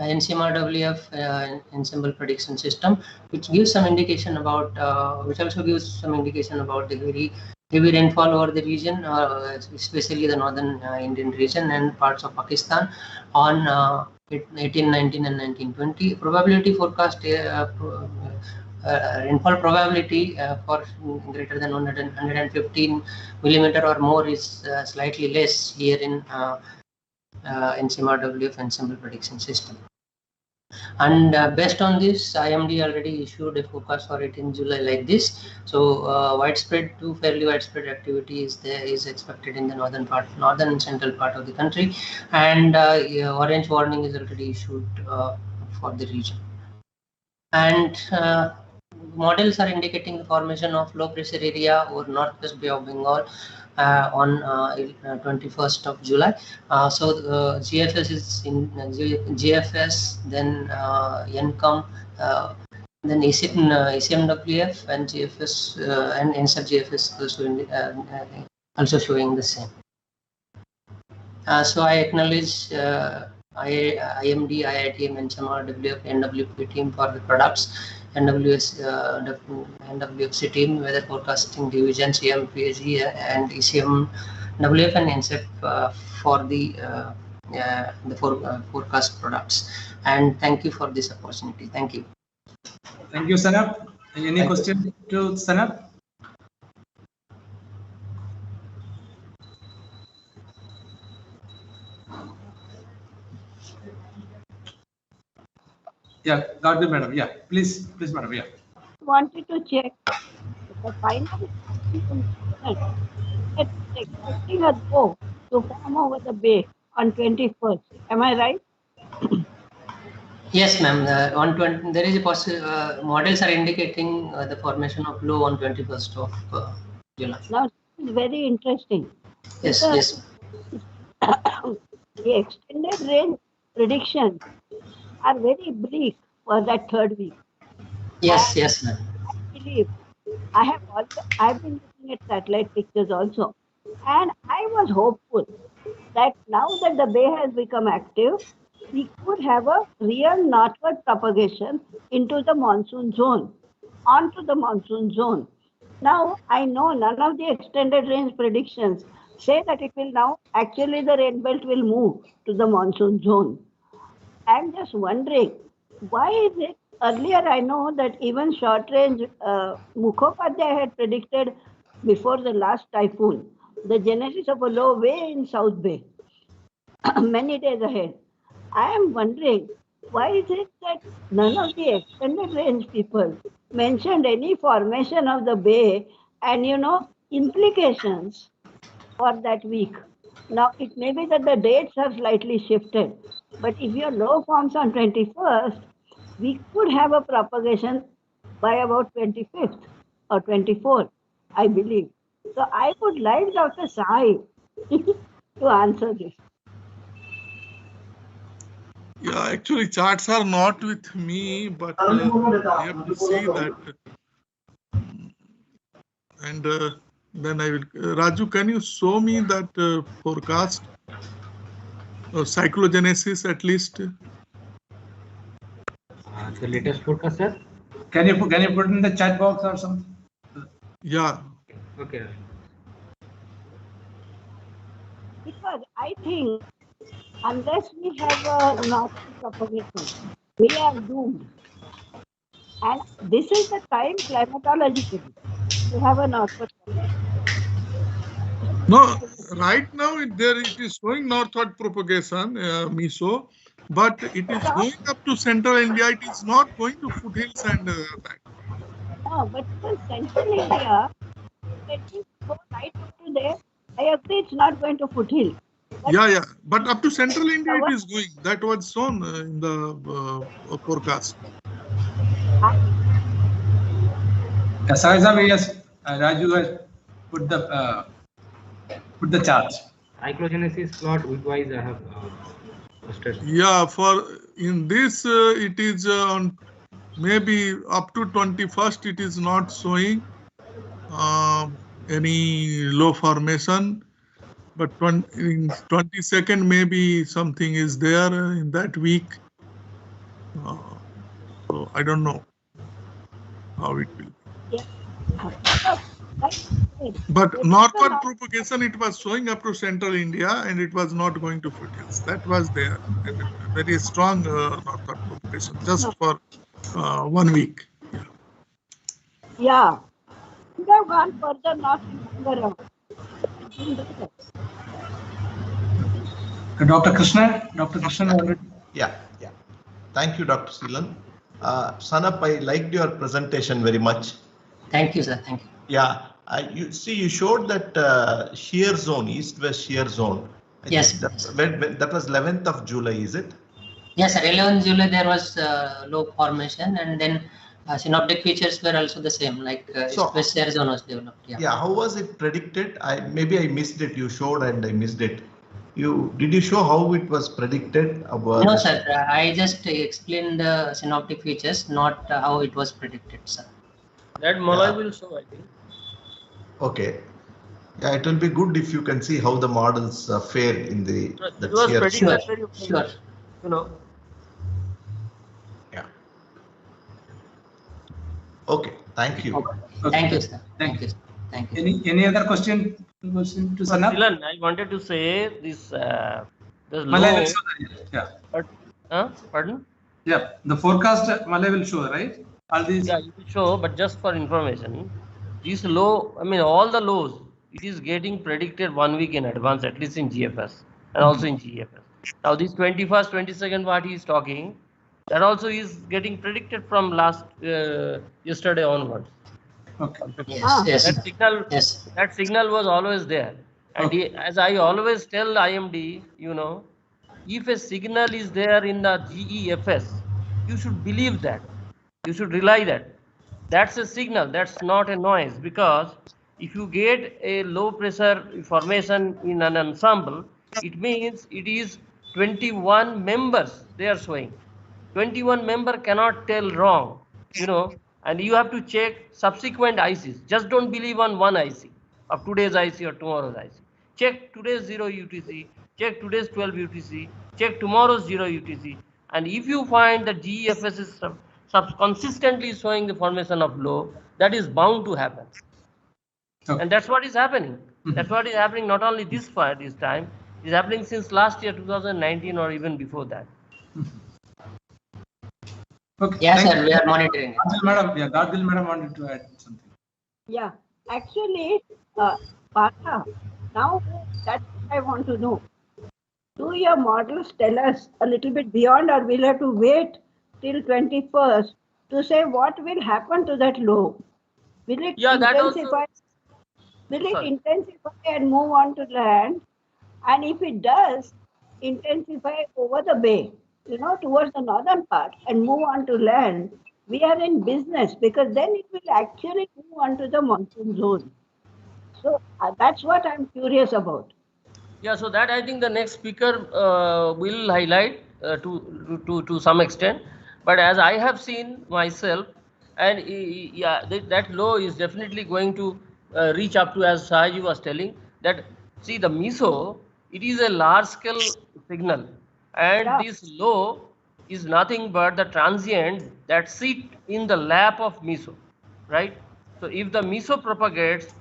NCMRWF ensemble prediction system, which gives some indication about which also gives some indication about the very heavy rainfall over the region, especially the northern Indian region and parts of Pakistan on 1819 and 1920. Probability forecast rainfall probability for greater than 115 millimeter or more is slightly less here in NCMRWF ensemble prediction system. And based on this, IMD already issued a forecast for it in July like this. So widespread to fairly widespread activity is expected in the northern and central part of the country, and orange warning is already issued for the region. And models are indicating the formation of low pressure area over Northwest Bay of Bengal on 21st of July. So GFS is in GFS, then NCOM, then ECMWF and GFS and NSAP GFS also showing the same. So I acknowledge IMD, IITM, NCMRWF, NWP team for the products, NWFC team, weather forecasting division, CMPAG and ECMWF and NSAP for the forecast products. And thank you for this opportunity. Thank you. Thank you, Sanap. Any question to Sanap? Yeah, got it, madam. Yeah, please, madam. Yeah. Wanted to check the final expecting a low to form over the bay on 21st. Am I right? Yes, ma'am. On 20, there is a possible models are indicating the formation of low on 21st of July. Now, this is very interesting. Yes, yes. The extended range predictions are very bleak for that third week. Yes, and yes, ma'am. I believe I've been looking at satellite pictures also, and I was hopeful that now that the bay has become active, we could have a real northward propagation into the monsoon zone, onto the monsoon zone. Now, I know none of the extended range predictions say that it will now, actually the rain belt will move to the monsoon zone. I'm just wondering, why is it, earlier I know that even short range, Mukhopadhyay had predicted before the last typhoon, the genesis of a low way in South Bay, many days ahead. I am wondering, why is it that none of the extended range people mentioned any formation of the bay and, implications for that week? Now, it may be that the dates have slightly shifted, but if your low forms on 21st, we could have a propagation by about 25th or 24th, I believe. So I would like Dr. Sai to answer this. Yeah, actually charts are not with me, but I have to see that. And then I will, Raju, can you show me that forecast or cyclogenesis at least? The latest forecast, sir. Can you put in the chat box or something? Yeah. Okay. Because I think unless we have a northward propagation, we are doomed. And this is the time climatologically to have a northward propagation. No, right now it is showing northward propagation, Miso, but it is going up to central India. It is not going to foothills and back. No, but in central India, go right up to there. I agree it's not going to foothill. Yeah. But up to central India, it is going. That was shown in the forecast. Yes, Raju has put the chart. Cyclogenesis plot widthwise I have posted. Yeah, in this it is on maybe up to 21st it is not showing any low formation, but in 22nd maybe something is there in that week. So I don't know how it will be. But northward propagation, it was showing up to central India and it was not going to foothills. That was there. And very strong northward propagation just for 1 week. Yeah. Could have gone further north and longer around. Dr. Krishnan. Yeah. Thank you, Dr. Seelan. Sanap, I liked your presentation very much. Thank you, sir. Thank you. Yeah. You showed that shear zone, east-west shear zone. Yes. That was 11th of July, is it? Yes, sir. 11th July there was low formation, and then synoptic features were also the same, like east-west shear zone was developed. Yeah. How was it predicted? Maybe I missed it. You showed and I missed it. Did you show how it was predicted? No, sir. I just explained the synoptic features, not how it was predicted, sir. That Malay will show, I think. Okay. Yeah, it will be good if you can see how the models fare in the. It was predicted. Sure. You know. Yeah. Okay. Thank you. Okay. Thank you, sir. Thank you. Thank you. Any other question to Sanap? Dylan, I wanted to say this. Malay will show that, yeah. Pardon? Yeah, the forecast Malay will show, right? All these. Yeah, it will show, but just for information, this low, I mean, all the lows, it is getting predicted 1 week in advance, at least in GFS and also in GFS. Now, this 21st, 22nd, what he is talking, that also is getting predicted from yesterday onwards. Okay. Yes. That signal was always there. And as I always tell IMD, if a signal is there in the GEFS, you should believe that. You should rely that. That's a signal. That's not a noise, because if you get a low pressure formation in an ensemble, it means it is 21 members they are showing. 21 member cannot tell wrong, and you have to check subsequent ICs. Just don't believe on one IC of today's IC or tomorrow's IC. Check today's 0 UTC, check today's 12 UTC, check tomorrow's 0 UTC. And if you find that GEFS is consistently showing the formation of low, that is bound to happen. Okay. And that's what is happening. That's what is happening not only this time, it is happening since last year, 2019, or even before that. Okay. Yes, sir, we are monitoring it. Gadgil madam wanted to add something. Yeah, actually, Partha, now that's what I want to know. Do your models tell us a little bit beyond, or we'll have to wait till 21st to say what will happen to that low? Will it intensify? Will it intensify and move on to land? And if it does, intensify over the bay, towards the northern part and move on to land, we are in business, because then it will actually move on to the monsoon zone. So that's what I'm curious about. Yeah, so that I think the next speaker will highlight to some extent. But as I have seen myself, and that low is definitely going to reach up to, as Sahaji was telling, that see the Miso, it is a large scale signal, and this low is nothing but the transient that sit in the lap of Miso, right? So if the Miso propagates,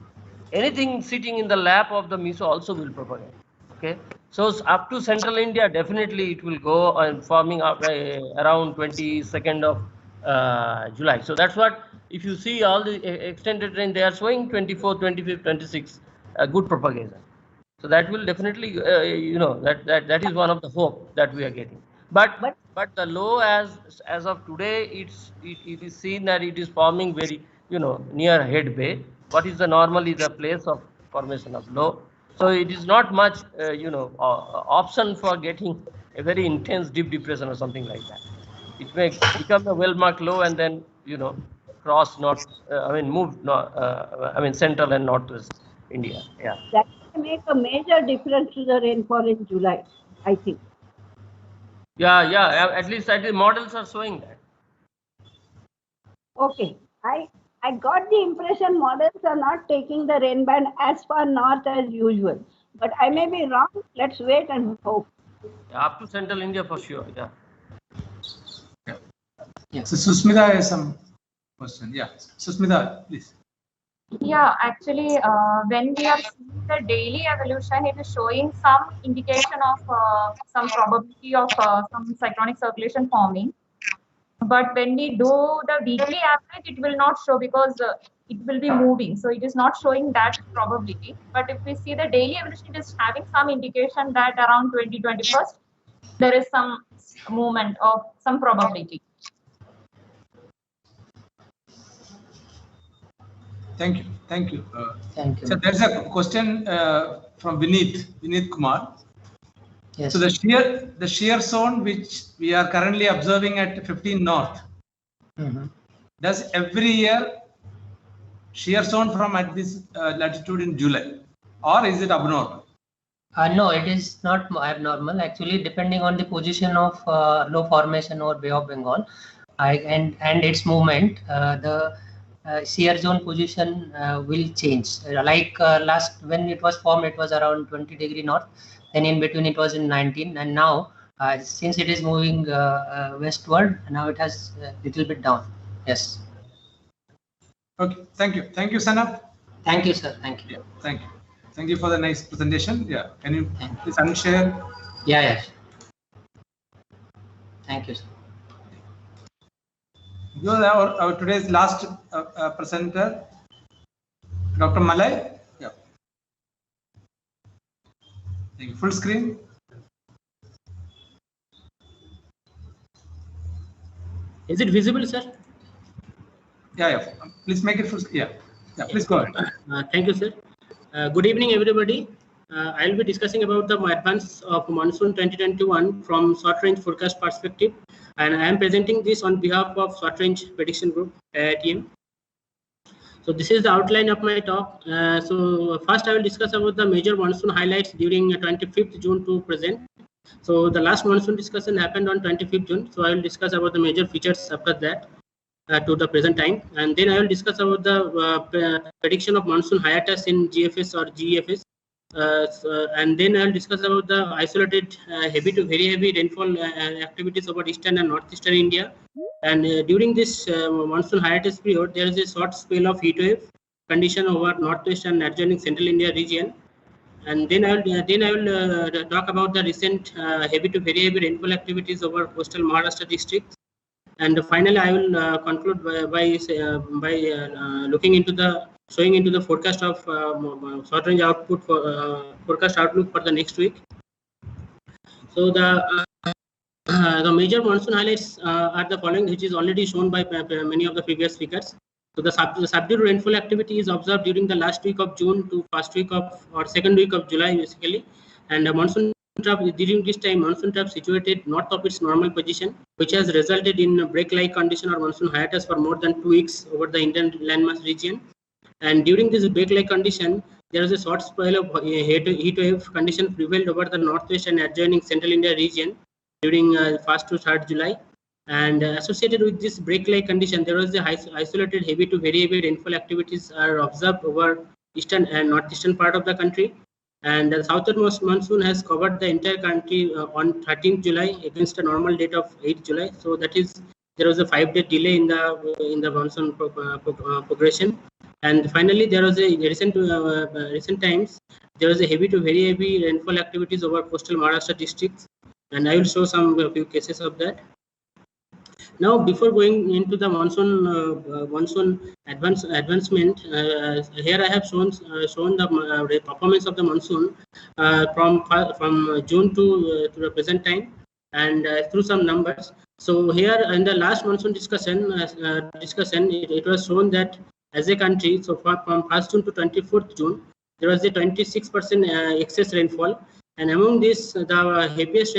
anything sitting in the lap of the Miso also will propagate. Okay, so up to central India, definitely it will go and forming up around 22nd of July. So that's what, if you see all the extended range, they are showing 24th, 25th, 26th, good propagation. So that will definitely, that is one of the hope that we are getting. But the low as of today, it is seen that it is forming very, near head bay. What is normally the place of formation of low. So it is not much, option for getting a very intense deep depression or something like that. It may become a well-marked low and then, cross central and northwest India. Yeah. That may make a major difference to the rainfall in July, I think. Yeah. At least models are showing that. Okay. I got the impression models are not taking the rain band as far north as usual. But I may be wrong. Let's wait and hope. Yeah, up to central India for sure. Yeah. So Susmita has some question. Yeah, Susmita, please. Yeah, actually, when we are seeing the daily evolution, it is showing some indication of some probability of some cyclonic circulation forming. But when we do the weekly average, it will not show because it will be moving. So it is not showing that probability. But if we see the daily evolution, it is having some indication that around 2021st, there is some movement of some probability. Thank you. Thank you. So there's a question from Vineet Kumar. Yes. So the shear zone which we are currently observing at 15 north, does every year shear zone from at this latitude in July, or is it abnormal? No, it is not abnormal. Actually, depending on the position of low formation over Bay of Bengal, and its movement, the shear zone position will change. Last when it was formed, it was around 20 degree north. Then in between it was in 19, and now since it is moving westward, now it has a little bit down. Yes. Okay. Thank you, Sanap. Thank you, sir. Thank you. Thank you for the nice presentation. Yeah. Can you please unshare? Yeah. Thank you, sir. You are our today's last presenter, Dr. Malay. Yeah. Thank you. Full screen. Is it visible, sir? Yeah. Please make it full. Yeah. Please go ahead. Thank you, sir. Good evening, everybody. I'll be discussing about the advance of monsoon 2021 from short range forecast perspective, and I am presenting this on behalf of short range prediction group IITM. So this is the outline of my talk. So first I will discuss about the major monsoon highlights during 25th June to present. So the last monsoon discussion happened on 25th June. So I will discuss about the major features after that to the present time, and then I will discuss about the prediction of monsoon hiatus in GFS or GEFS. And then I will discuss about the isolated heavy to very heavy rainfall activities over eastern and northeastern India. And during this monsoon hiatus period, there is a short spell of heat wave condition over northwest and adjoining central India region. And then I will talk about the recent heavy to very heavy rainfall activities over coastal Maharashtra districts. And finally, I will conclude by looking into the showing into the forecast of short range output for forecast outlook for the next week. So the major monsoon highlights are the following, which is already shown by many of the previous speakers. So the subdued rainfall activity is observed during the last week of June to first week of or second week of July basically, and the monsoon trough during this time monsoon trough situated north of its normal position, which has resulted in a break-like condition or monsoon hiatus for more than 2 weeks over the Indian landmass region. And during this break-like condition, there is a short spell of heat wave condition prevailed over the northwest and adjoining central India region during 1st to 3rd July. And associated with this break-like condition, there was a isolated heavy to very heavy rainfall activities are observed over eastern and northeastern part of the country. And the southernmost monsoon has covered the entire country on 13th July against a normal date of 8th July. So that is, there was a 5-day delay in the monsoon progression. And finally, there was a recent times there was a heavy to very heavy rainfall activities over coastal Maharashtra districts, and I will show some few cases of that. Now, before going into the monsoon advancement, here I have shown the performance of the monsoon from June to the present time, and through some numbers. So here in the last monsoon discussion, it was shown that as a country, so from 1st June to 24th June, there was a 26% excess rainfall, and among this, the heaviest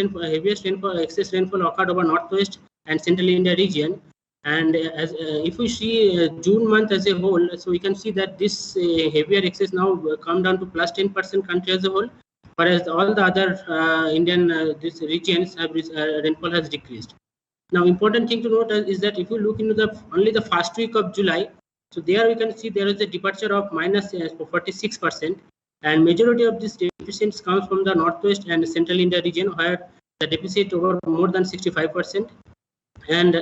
rainfall, excess rainfall occurred over northwest and central India region. And as if we see June month as a whole, so we can see that this heavier excess now come down to plus 10% country as a whole, whereas all the other Indian these regions have rainfall has decreased. Now, important thing to note is that if you look into the only the first week of July, so there we can see there is a departure of minus 46%, and majority of these deficits comes from the northwest and central India region, where the deficit over more than 65%. And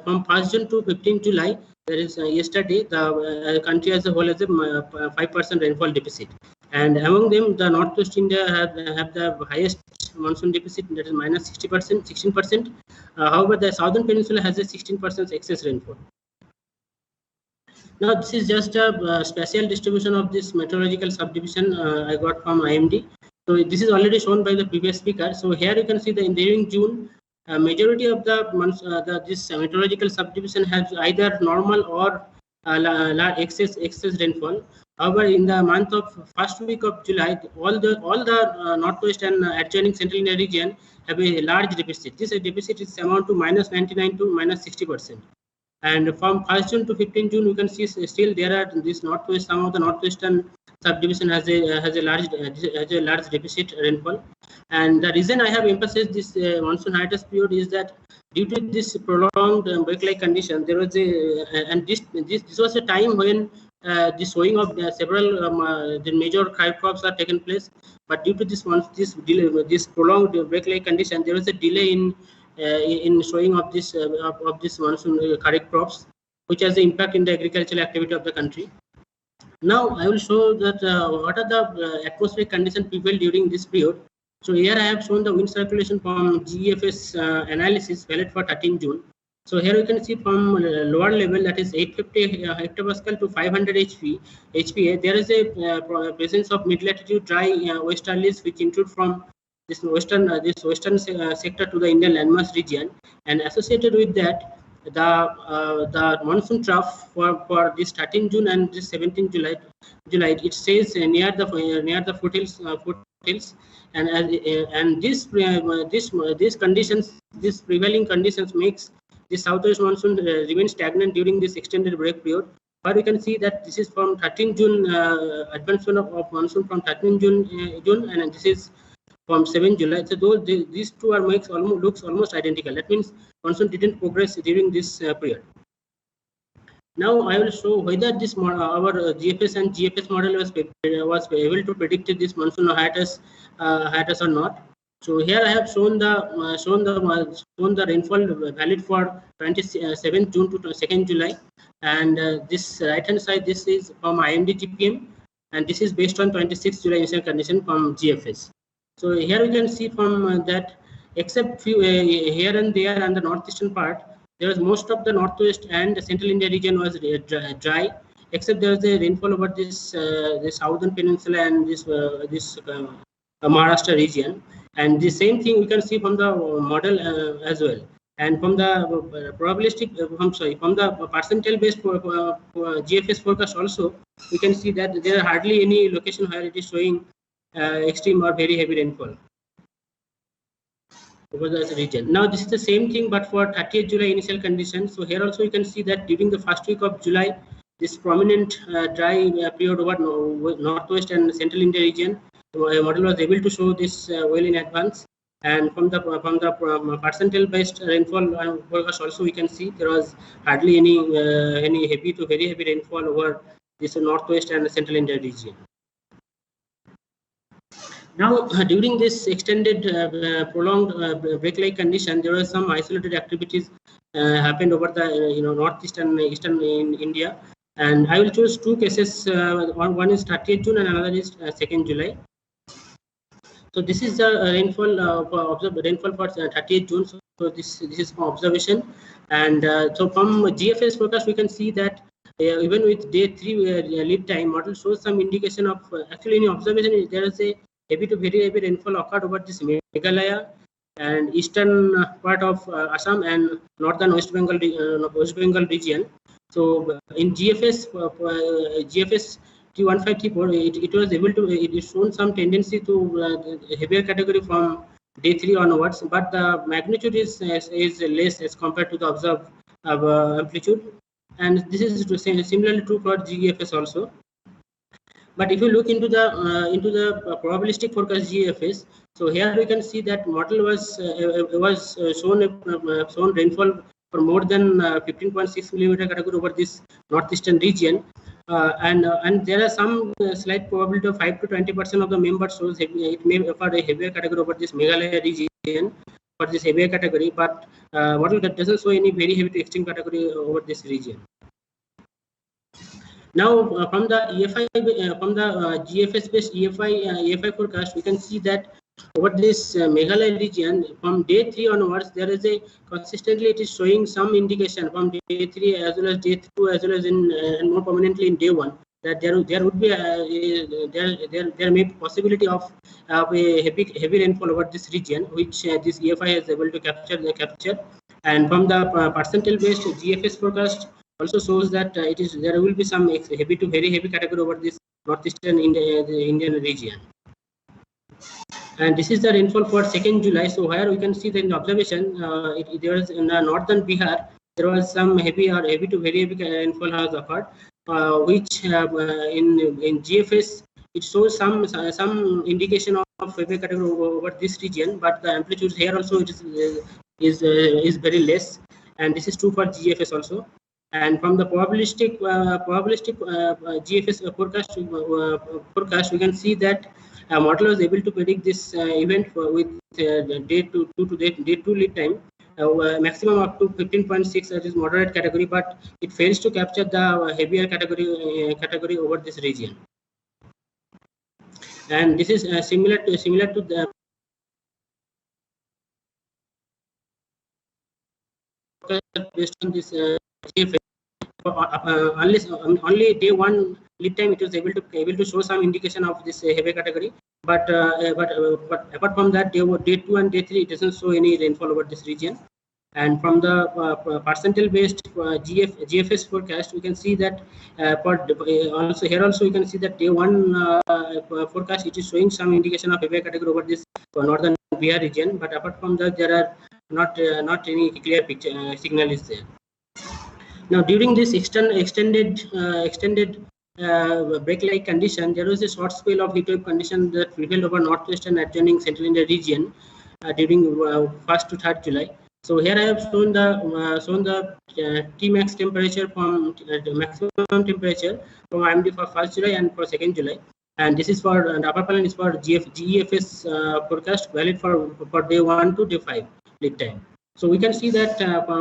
from 1st June to 15th July, there is yesterday the country as a whole has a 5% rainfall deficit, and among them the northwest India have the highest monsoon deficit, that is minus 60%, 16%. However, the southern peninsula has a 16% excess rainfall. Now, this is just a special distribution of this meteorological subdivision I got from IMD. So this is already shown by the previous speaker. So here you can see that during June, majority of the months, this meteorological subdivision has either normal or excess rainfall. However, in the month of first week of July, all the northwest and adjoining central India region have a large deficit. This deficit is amount to minus 99 to minus 60%. And from 1st June to 15th June, you can see still there are this northwest, some of the northwestern subdivision has a large deficit rainfall. And the reason I have emphasized this monsoon hiatus period is that due to this prolonged wake-like condition, there was this was a time when the sowing of several the major crops are taken place. But due to this prolonged wake-like condition, there was a delay in sowing of this monsoon kharif crops, which has an impact in the agricultural activity of the country. Now I will show that what are the atmospheric conditions prevailed during this period. So here I have shown the wind circulation from GEFS analysis valid for 13 June. So here you can see from lower level, that is 850 hectopascal to 500 HPA, there is a presence of mid-latitude dry westerlies, which include from this western sector to the Indian landmass region, and associated with that, the monsoon trough for this 13 June and this 17 July, it says near the foothills, and these conditions, these prevailing conditions makes the southwest monsoon remain stagnant during this extended break period. But we can see that this is from 13 June advancement of monsoon from 13 June, and this is from 7 July. So these two are looks almost identical. That means monsoon didn't progress during this period. Now I will show whether this our GFS and GFS model was able to predict this monsoon hiatus or not. So here I have shown the rainfall valid for 27th June to 2nd July, and this right hand side, this is from IMD GPM, and this is based on 26th July initial condition from GFS. So here we can see from that, except few here and there on the northeastern part, there was most of the northwest and the central India region was dry, except there was a rainfall over this the southern peninsula and this Maharashtra region. And the same thing we can see from the model as well. And from the probabilistic, from the percentile based GFS forecast also, we can see that there are hardly any location where it is showing extreme or very heavy rainfall over the region. Now this is the same thing, but for 30th July initial conditions. So here also you can see that during the first week of July, this prominent dry period over northwest and central India region, the model was able to show this well in advance. And from the percentile based rainfall forecast also, we can see there was hardly any heavy to very heavy rainfall over this northwest and central India region. Now, during this extended prolonged break-like condition, there were some isolated activities happened over the northeast and eastern in India, and I will choose two cases. One is 30th June and another is 2nd July. So this is the rainfall rainfall for 30th June. So this is from observation, and so from GFS forecast we can see that even with day 3 lead time, model shows some indication of actually in observation there is a heavy to very heavy rainfall occurred over this Meghalaya and eastern part of Assam and northern West Bengal region. So in GFS T15T4, it was able to, it shown some tendency to heavier category from day 3 onwards, but the magnitude is less as compared to the observed amplitude, and this is similarly true for GEFS also. But if you look into the probabilistic forecast GFS, so here we can see that model was shown rainfall for more than 15.6 millimeter category over this northeastern region, and there are some slight probability of 5 to 20% of the members shows it may offer a heavier category over this Meghalaya region for this heavier category, but model that doesn't show any very heavy to extreme category over this region. Now, from the EFI, from the GFS based EFI forecast, we can see that over this Meghalaya region, from day 3 onwards, there is a consistently it is showing some indication from day 3 as well as day 2 as well as in and more prominently in day 1 that there would be there may be possibility of a heavy rainfall over this region, which this EFI is able to capture. And from the percentile based GFS forecast also shows that there will be some heavy to very heavy category over this northeastern Indian region. And this is the rainfall for 2nd July. So here we can see that in observation, there was in northern Bihar, there was some heavy to very heavy rainfall has occurred, which in GFS it shows some indication of heavy category over this region, but the amplitude here also it is very less, and this is true for GFS also. And from the probabilistic GFS forecast, we can see that model was able to predict this event with day 2 lead time, maximum up to 15.6, that is moderate category, but it fails to capture the heavier category over this region. And this is similar to the based on this GFS. Unless only day 1 lead time it was able to show some indication of this heavy category, but apart from that, day 2 and day 3 it doesn't show any rainfall over this region. And from the percentile based GFS forecast, we can see that also here also you can see that day 1 forecast it is showing some indication of heavy category over this northern Bihar region, but apart from that there are not any clear picture signal is there. Now, during this extended break-like condition, there was a short spell of heat wave condition that prevailed over northwestern adjoining Central India region during 1st to 3rd July. So here I have shown the Tmax temperature from maximum temperature from IMDF for 1st July and for 2nd July, and this is for the upper panel is for GEFS forecast valid for day 1 to day 5 lead time. So we can see that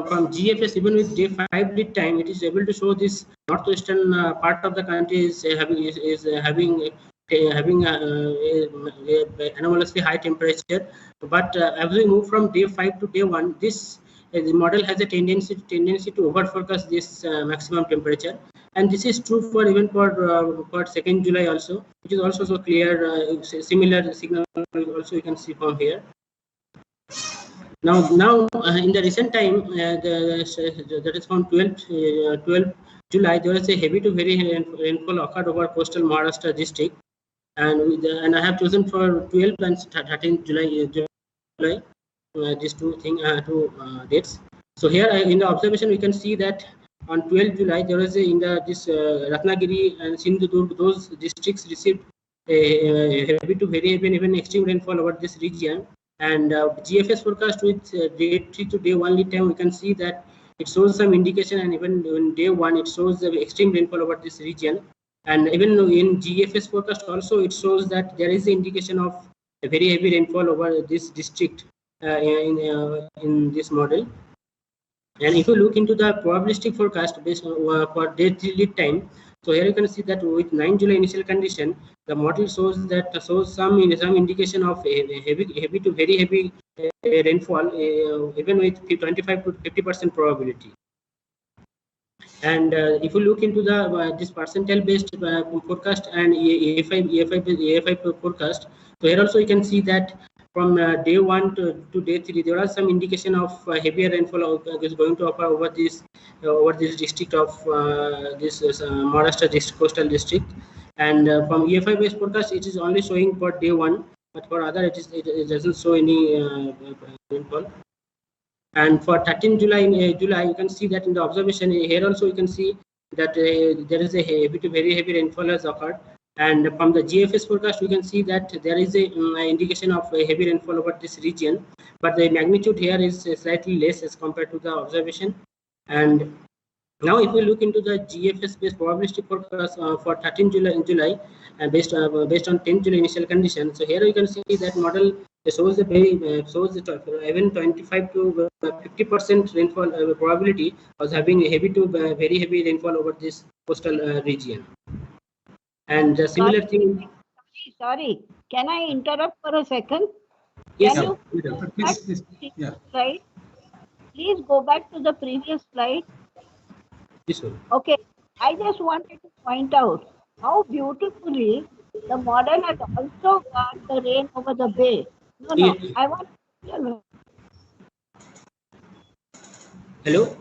from GFS, even with day 5 lead time, it is able to show this northwestern part of the country is having anomalously high temperature. But as we move from day 5 to day 1, this the model has a tendency to over forecast this maximum temperature, and this is true for even for 2nd July also, which is also so clear. Similar signal also you can see from here. Now in the recent time, that is from 12th July, there was a heavy to very rainfall occurred over coastal Maharashtra district, and I have chosen for 12th and 13th July these two dates. So here in the observation we can see that on 12th July there was this Ratnagiri and Sindhudurg, those districts received a heavy to very heavy and even extreme rainfall over this region. And GFS forecast with day 3 to day 1 lead time, we can see that it shows some indication, and even in day 1 it shows the extreme rainfall over this region. And even in GFS forecast also it shows that there is an indication of a very heavy rainfall over this district in this model. And if you look into the probabilistic forecast based on for day 3 lead time, so here you can see that with 9 July initial condition, the model shows some indication of a heavy to very heavy rainfall, even with 25 to 50% probability. And if you look into the this percentile based forecast and EFI forecast, so here also you can see that from day 1 to day 3, there are some indication of heavier rainfall is going to occur over this district of this Maharashtra coastal district. And from EFI based forecast, it is only showing for day 1, but for other it doesn't show any rainfall. And for 13 July, you can see that in the observation here also you can see that there is a heavy to very heavy rainfall has occurred. And from the GFS forecast, we can see that there is a indication of a heavy rainfall over this region, but the magnitude here is slightly less as compared to the observation. And now, if we look into the GFS-based probabilistic forecast for 13 July, based on 10 July initial conditions, so here you can see that model shows the even 25 to 50% rainfall probability was having a heavy to very heavy rainfall over this coastal region. And the similar thing. Sorry, can I interrupt for a second? Yes, can you please. Yeah. Slide? Please go back to the previous slide. Yes, sir. Okay, I just wanted to point out how beautifully the model has also got the rain over the bay. No, I want to. Hello?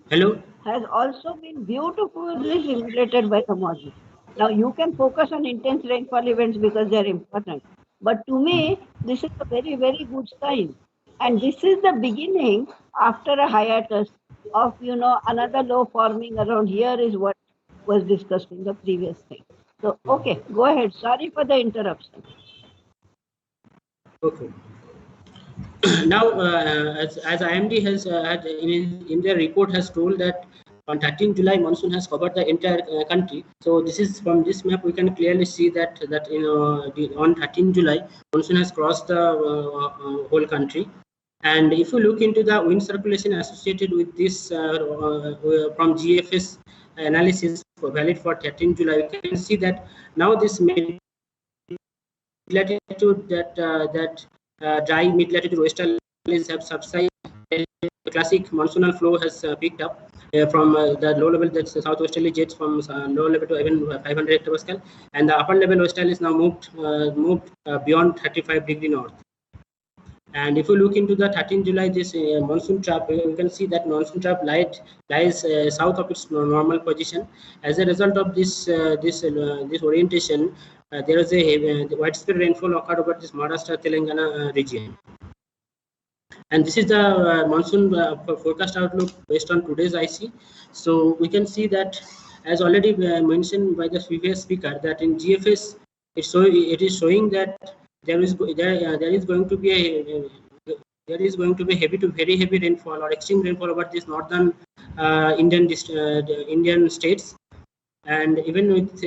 Hello? Has also been beautifully simulated by the model. Now you can focus on intense rainfall events because they are important. But to me, this is a very, very good sign. And this is the beginning after a hiatus of, another low forming around here is what was discussed in the previous thing. So, okay, go ahead. Sorry for the interruption. Okay. Now, as IMD has in their report has told that on 13 July monsoon has covered the entire country. So this is from this map we can clearly see that on 13 July monsoon has crossed the whole country. And if you look into the wind circulation associated with this from GFS analysis valid for 13 July, you can see that now this mid latitude that dry mid latitude westerlies have subsided. The classic monsoonal flow has picked up from the low level, that's the southwesterly jets from low level to even 500 hectopascal, and the upper level westerly is now moved beyond 35° north. And if you look into the 13 July this monsoon trap, you can see that monsoon trap lies south of its normal position. As a result of this orientation, there is a widespread rainfall occurred over this Maharashtra Telangana region. And this is the monsoon forecast outlook based on today's IC. So we can see that, as already mentioned by the previous speaker, that in GFS it is showing that there is going to be heavy to very heavy rainfall or extreme rainfall over this northern Indian states. And even with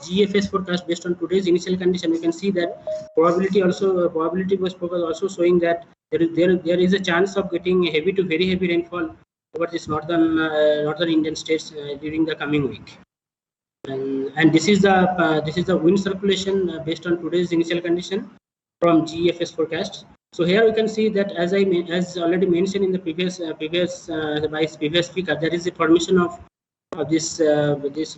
GFS forecast based on today's initial condition, we can see that probability was focus also showing that there is a chance of getting heavy to very heavy rainfall over this northern Indian states during the coming week. And this is the wind circulation based on today's initial condition from GFS forecast. So here we can see that as already mentioned in the previous speaker, there is a formation of this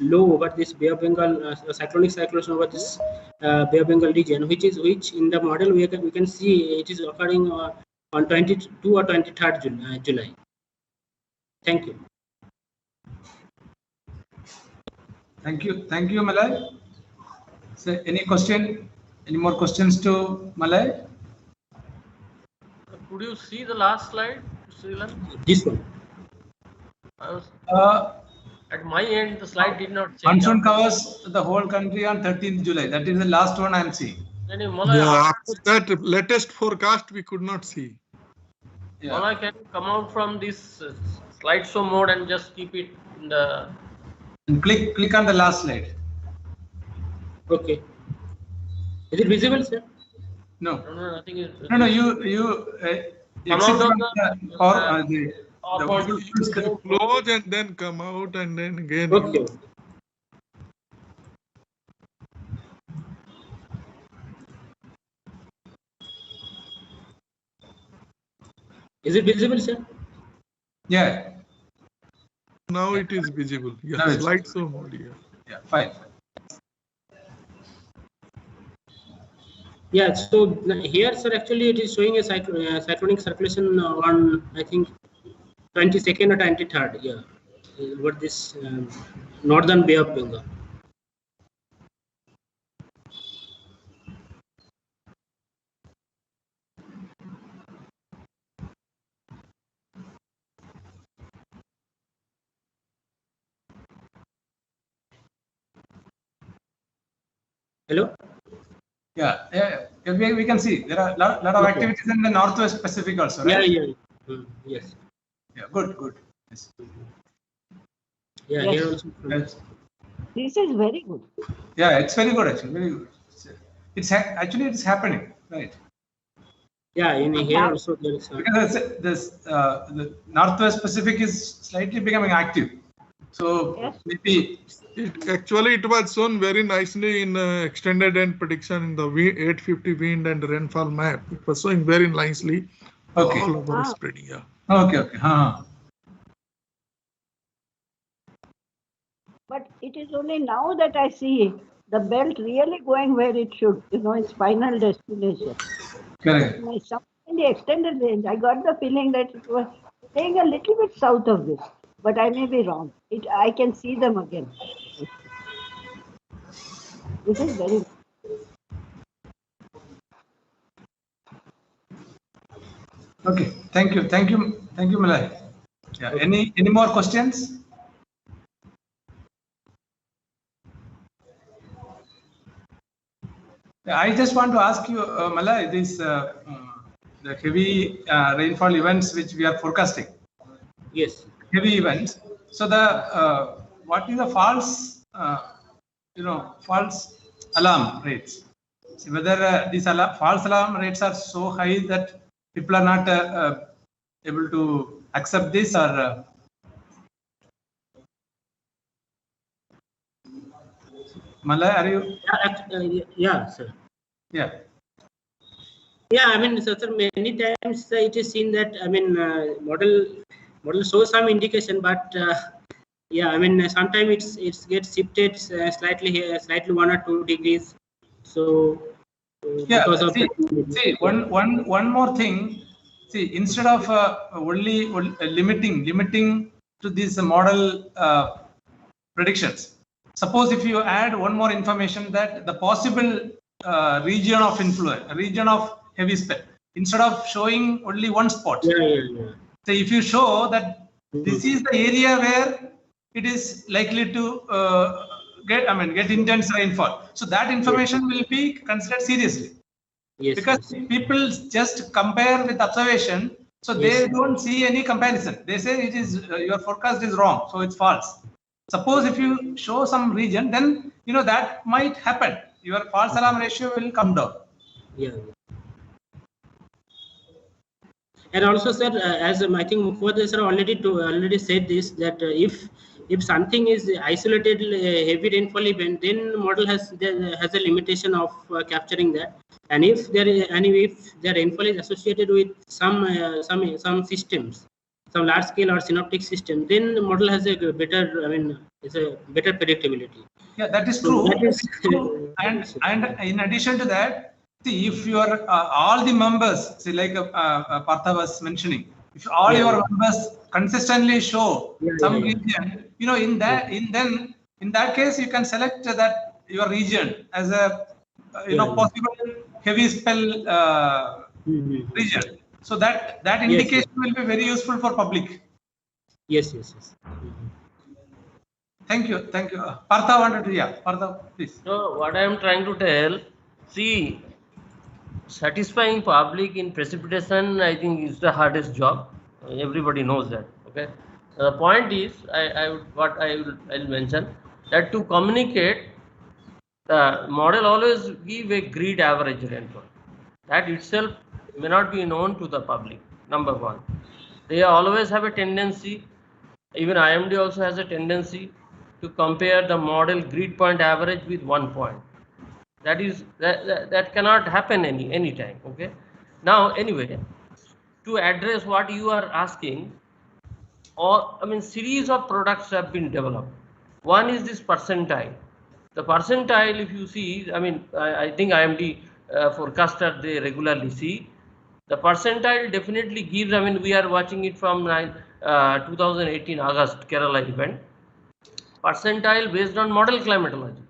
low over this Bay of Bengal cyclonic circulation over this Bay of Bengal region, which in the model we can see it is occurring on 22 or 23rd July. Thank you. Thank you, Malay. So, any more questions to Malay? Could you see the last slide, Srilan? This one. At my end, the slide did not change. Monsoon covers the whole country on 13th July. That is the last one I am seeing. Yeah, after that latest forecast we could not see. Yeah. Malay, can you come out from this slideshow mode and just keep it in the... And click on the last slide. Okay. Is it visible, sir? No. No, nothing is. No, you exit from the close and then come out and then again. Okay. Is it visible, sir? Yeah. Now it is visible. Yeah, slideshow mode. Yeah, fine. Yeah, so here, sir, actually it is showing a cyclonic circulation on, I think, 22nd or 23rd. Yeah. over this northern Bay of Bengal. Hello? Yeah, we can see there are a lot of activities in the Northwest Pacific also, right? Yes. Yeah, good. Yes. Yeah, Yes. here also. Yes. This is very good. Yeah, it's very good actually, very good. Actually it's happening, right? Yeah, in here also there is. Because the Northwest Pacific is slightly becoming active. So maybe Actually, it was shown very nicely in extended end prediction in the 850 wind and rainfall map. It was showing very nicely all over spreading. Yeah. Okay. But it is only now that I see the belt really going where it should, its final destination. Correct. In the extended range, I got the feeling that it was staying a little bit south of this, but I may be wrong. I can see them again. This is very. Okay, thank you, Malay. Yeah, any more questions? I just want to ask you, Malay, the heavy rainfall events which we are forecasting. Yes. Heavy events. So what is the false alarm rates? So whether these false alarm rates are so high that people are not able to accept this, or Malay, are you? Yeah, sir. Yeah. Yeah, I mean, sir, many times it is seen that model shows some indication, but yeah, I mean, sometimes it gets shifted slightly here, slightly 1 or 2 degrees. So yeah, because of see one more thing. See, instead of only limiting to these model predictions, suppose if you add one more information that the possible region of influence, region of heavy spell, instead of showing only one spot. Yeah. So if you show that this is the area where it is likely to get intense rainfall, so that information will be considered seriously. Yes, because people just compare with observation, so they don't see any comparison. They say it is your forecast is wrong, so it's false. Suppose if you show some region, then that might happen. Your false alarm ratio will come down. Yeah. And also, sir, as I think Mukherjee sir already said this, that if something is isolated heavy rainfall event, then model has a limitation of capturing that. And if the rainfall is associated with some systems, some large scale or synoptic system, then the model has a better, it's a better predictability. Yeah, that is true. So that is true. And in addition to that, see, if your all the members, see, like Partha was mentioning, if all your members consistently show some region, in that case, you can select that your region as a possible heavy spell region. So that indication will be very useful for public. Yes. Thank you. Partha wanted to, Partha, please. So what I am trying to tell, see, satisfying public in precipitation, I think, is the hardest job. Everybody knows that. Okay. The point is, I'll mention that to communicate, the model always give a grid average rainfall. That itself may not be known to the public. Number one, they always have a tendency. Even IMD also has a tendency to compare the model grid point average with 1 point. That cannot happen any time. Okay. Now anyway, to address what you are asking, series of products have been developed. One is this percentile. The percentile, if you see, I think IMD forecaster, they regularly see. The percentile definitely gives, we are watching it from 2018 August Kerala event, percentile based on model climatology,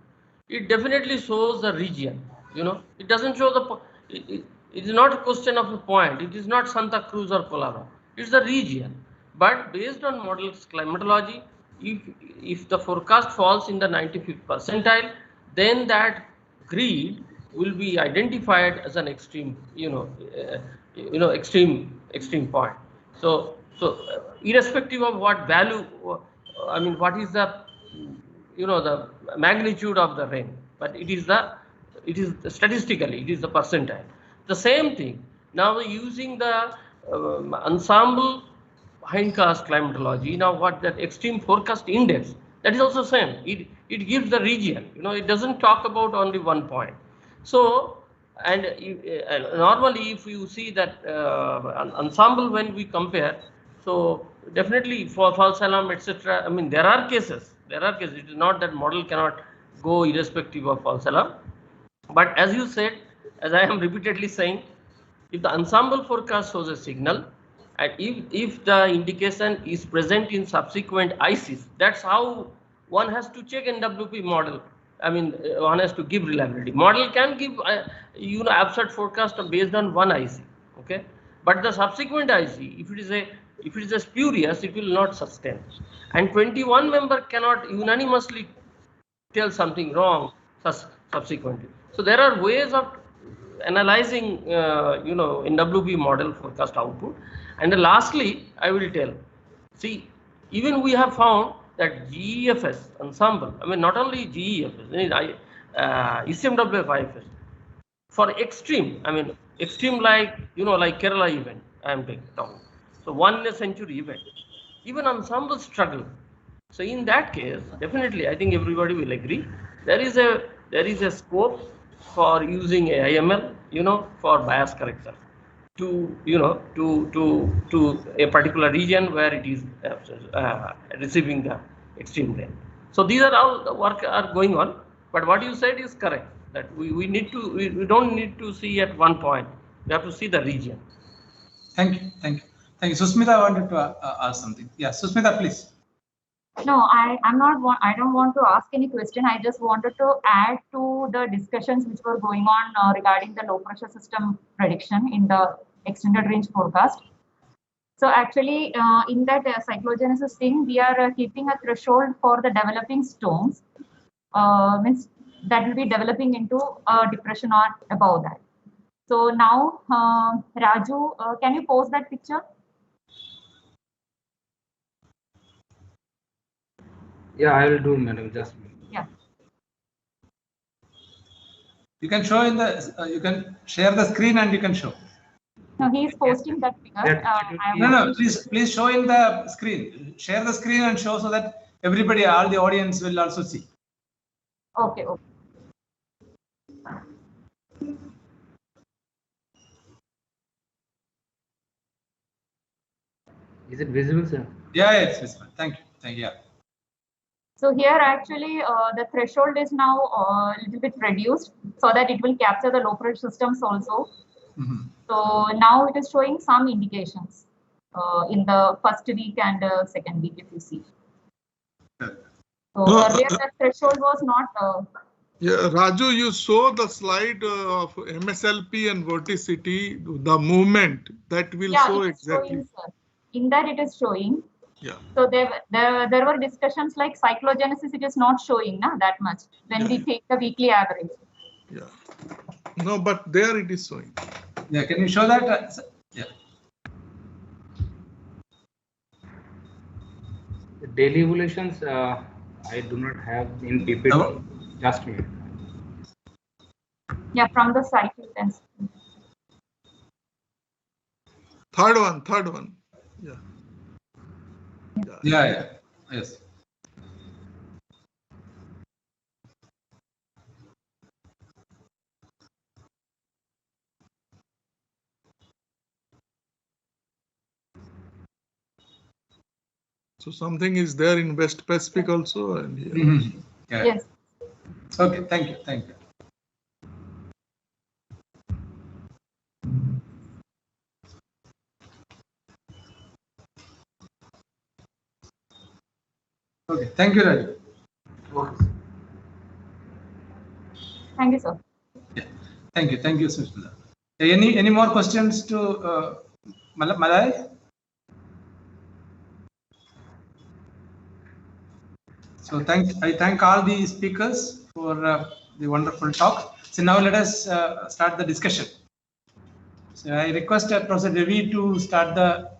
it definitely shows the region. It doesn't show it is not a question of a point. It is not Santa Cruz or Colorado. It's the region. But based on model climatology, if the forecast falls in the 95th percentile, then that grid will be identified as an extreme, extreme point. So irrespective of what value, what is the, the magnitude of the rain, but it is statistically, it is the percentile. The same thing, now using the ensemble hindcast climatology, now what that extreme forecast index, that is also same. It gives the region, it doesn't talk about only one point. So, and normally if you see that ensemble when we compare, so definitely for false alarm, etc. There are cases. It is not that model cannot go irrespective of false alarm. But as you said, as I am repeatedly saying, if the ensemble forecast shows a signal, and if the indication is present in subsequent ICs, that's how one has to check NWP model. One has to give reliability. Model can give absurd forecast based on one IC, okay? But the subsequent IC, if it is a spurious, it will not sustain. And 21 member cannot unanimously tell something wrong subsequently. So there are ways of analyzing, NWP model forecast output. And then lastly, I will tell, see, even we have found that GEFS ensemble, not only GEFS, ECMWF-IFS, for extreme, extreme like, like Kerala event, I am talking. So 1 in a century event, even ensemble struggle. So in that case, definitely, I think everybody will agree, there is a scope for using a IML, for bias correction to, to a particular region where it is receiving the extreme rain. So these are all the work are going on. But what you said is correct, that we don't need to see at one point. We have to see the region. Thank you. Susmita wanted to ask something. Yeah, Susmita, please. No, I don't want to ask any question. I just wanted to add to the discussions which were going on regarding the low pressure system prediction in the extended range forecast. So actually, in that cyclogenesis thing, we are keeping a threshold for the developing storms, means that will be developing into a depression or above that. So now, Raju, can you post that picture? Yeah, I will do, madam. Just a minute. Yeah. You can show in the. You can share the screen and you can show. No, he is posting that figure. No. Please show in the screen. Share the screen and show so that everybody, all the audience, will also see. Okay. Is it visible, sir? Yeah, it's visible. Thank you. Yeah. So here actually the threshold is now a little bit reduced so that it will capture the low pressure systems also. So now it is showing some indications in the first week and second week, if you see. So earlier the threshold was not. Yeah, Raju, you saw the slide of MSLP and vorticity, the movement that will show exactly. Showing, sir. In that it is showing. Yeah. So there were discussions like cyclogenesis. It is not showing that much when we take the weekly average. Yeah. No, but there it is showing. Yeah. Can you show that? Yeah. The daily evolutions, I do not have in PPT. No. Just a minute. Yeah, from the site you can see. Third one. Yeah. Yeah. Yes. So something is there in West Pacific also, and here. Yeah. Yes. Okay. Thank you. Okay, thank you, Raju. Thank you, sir. Thank you, Sushmita. Any more questions to Malay? So I thank all the speakers for the wonderful talk. So now let us start the discussion. So I request Professor Ravi to start the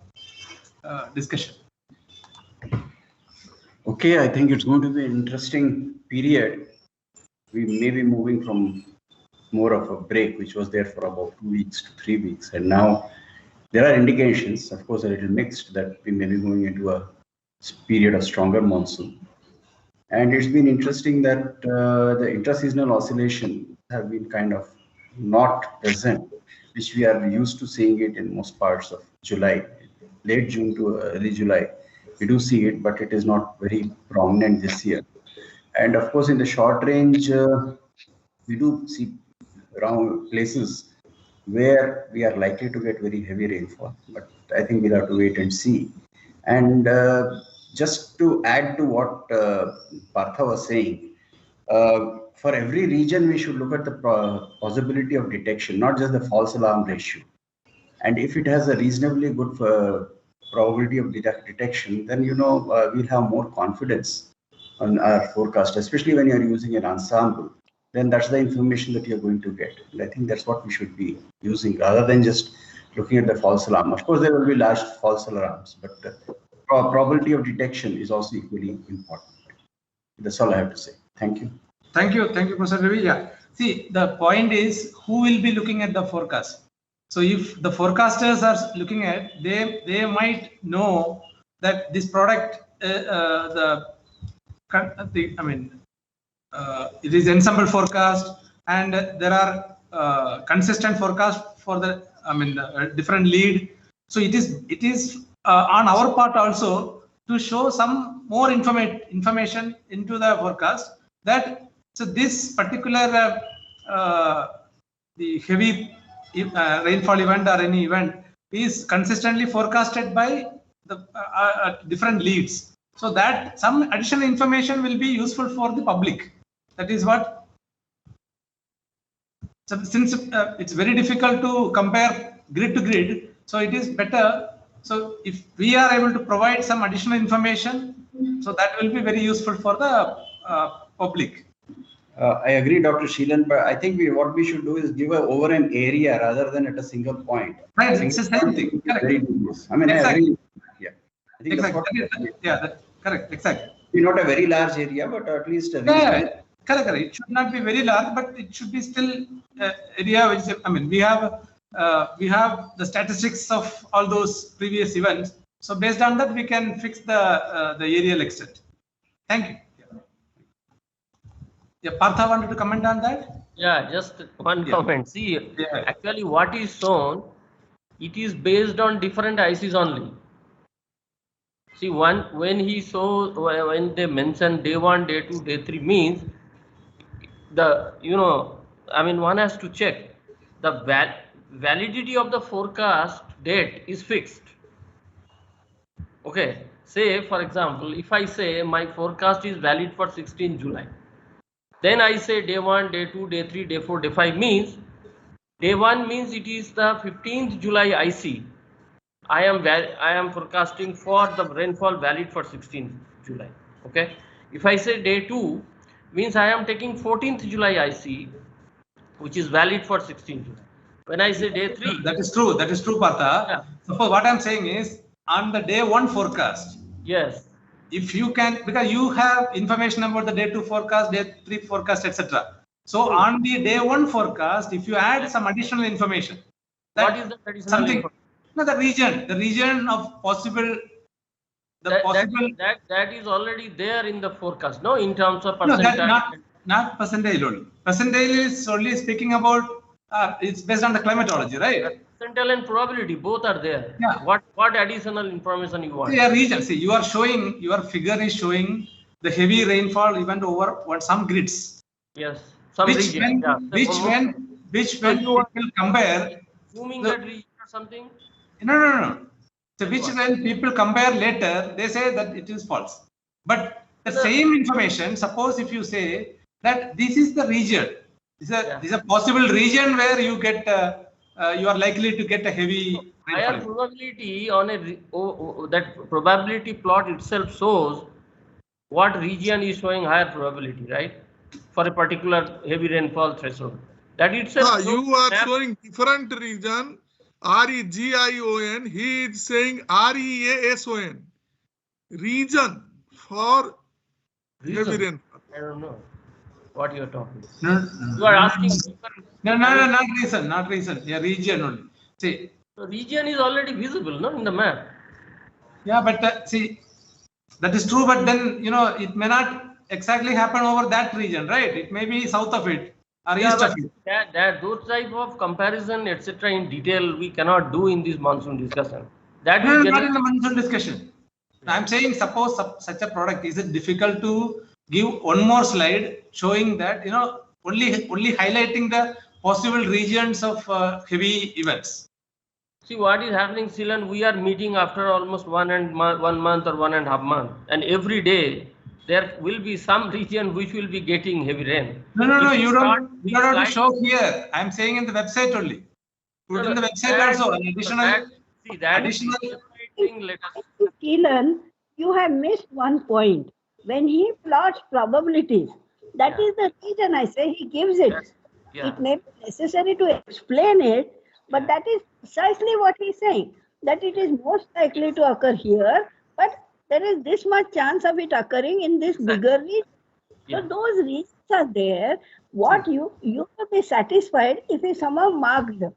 discussion. Okay, I think it's going to be an interesting period. We may be moving from more of a break, which was there for about 2 weeks to 3 weeks. And now there are indications, of course, a little mixed, that we may be going into a period of stronger monsoon. And it's been interesting that the intra-seasonal oscillations have been kind of not present, which we are used to seeing it in most parts of July, late June to early July. We do see it, but it is not very prominent this year. And of course, in the short range, we do see around places where we are likely to get very heavy rainfall, but I think we'll have to wait and see. And just to add to what Partha was saying, for every region, we should look at the possibility of detection, not just the false alarm ratio. And if it has a reasonably good probability of detection, then we'll have more confidence on our forecast, especially when you're using an ensemble. Then that's the information that you're going to get. And I think that's what we should be using rather than just looking at the false alarm. Of course, there will be large false alarms, but probability of detection is also equally important. That's all I have to say. Thank you. Thank you, Professor Ravi. Yeah. See, the point is who will be looking at the forecast. So if the forecasters are looking at, they might know that this product, it is ensemble forecast, and there are consistent forecast for the different lead. So it is on our part also to show some more information into the forecast, that so this particular the heavy rainfall event or any event is consistently forecasted by the different leads, so that some additional information will be useful for the public. That is what. So since it's very difficult to compare grid to grid, so it is better. So if we are able to provide some additional information, so that will be very useful for the public. I agree, Dr. Sheelan, but I think what we should do is give over an area rather than at a single point. Right, it's the same thing. Very dubious. I mean, exactly. I agree. Yeah. I think exactly. Correct. Exactly. Not a very large area, but at least a correct. It should not be very large, but it should be still area which we have the statistics of all those previous events. So based on that, we can fix the areal extent. Thank you. Yeah, Partha wanted to comment on that? Yeah, just one comment. See, actually what is shown, it is based on different ICs only. See, when they mention day 1, day 2, day 3 means one has to check the validity of the forecast date is fixed. Okay, say for example, if I say my forecast is valid for 16 July, then I say day 1, day 2, day 3, day 4, day 5 means day 1 means it is the 15th July IC. I am forecasting for the rainfall valid for 16th July. Okay. If I say day 2 means I am taking 14th July IC, which is valid for 16th July. When I say day 3, that is true, Partha. Yeah. Suppose what I am saying is on the day 1 forecast. Yes. If you can, because you have information about the day 2 forecast, day 3 forecast, etc. So on the day 1 forecast, if you add some additional information, what is the additional information? No, the region of possible. That is already there in the forecast, no, in terms of percentage. No, not percentage only. Percentage is only speaking about. It's based on the climatology, right? Percentile and probability both are there. Yeah. What additional information you want? Yeah, region. See, you are showing, your figure is showing the heavy rainfall event over some grids. Yes. Which when people compare. Assuming that region or something. No. So which when people compare later, they say that it is false. But the same information, suppose if you say that this is the region, this is a possible region where you get, you are likely to get a heavy rainfall. Higher probability on that probability plot itself shows what region is showing higher probability, right? For a particular heavy rainfall threshold. That itself. You are showing different region, REGION. He is saying REASON. Region for heavy rainfall. I don't know what you are talking. No, you are asking. No, not reason. Yeah, region only. See. So region is already visible, no, in the map. Yeah, but see, that is true. But then it may not exactly happen over that region, right? It may be south of it or east of it. Those type of comparison, etc., in detail, we cannot do in this monsoon discussion. Not in the monsoon discussion. I'm saying, suppose such a product, is it difficult to give one more slide showing that only highlighting the possible regions of heavy events? See what is happening, Silan. We are meeting after almost 1 month or 1.5 months, and every day there will be some region which will be getting heavy rain. No. You don't have to show here. I'm saying in the website only. Put in the website also. Keelan, you have missed one point. When he plots probabilities, that is the reason I say he gives it. It may be necessary to explain it, but that is precisely what he's saying, that it is most likely to occur here, but there is this much chance of it occurring in this bigger region. So those regions are there. What you will be satisfied if you somehow mark them.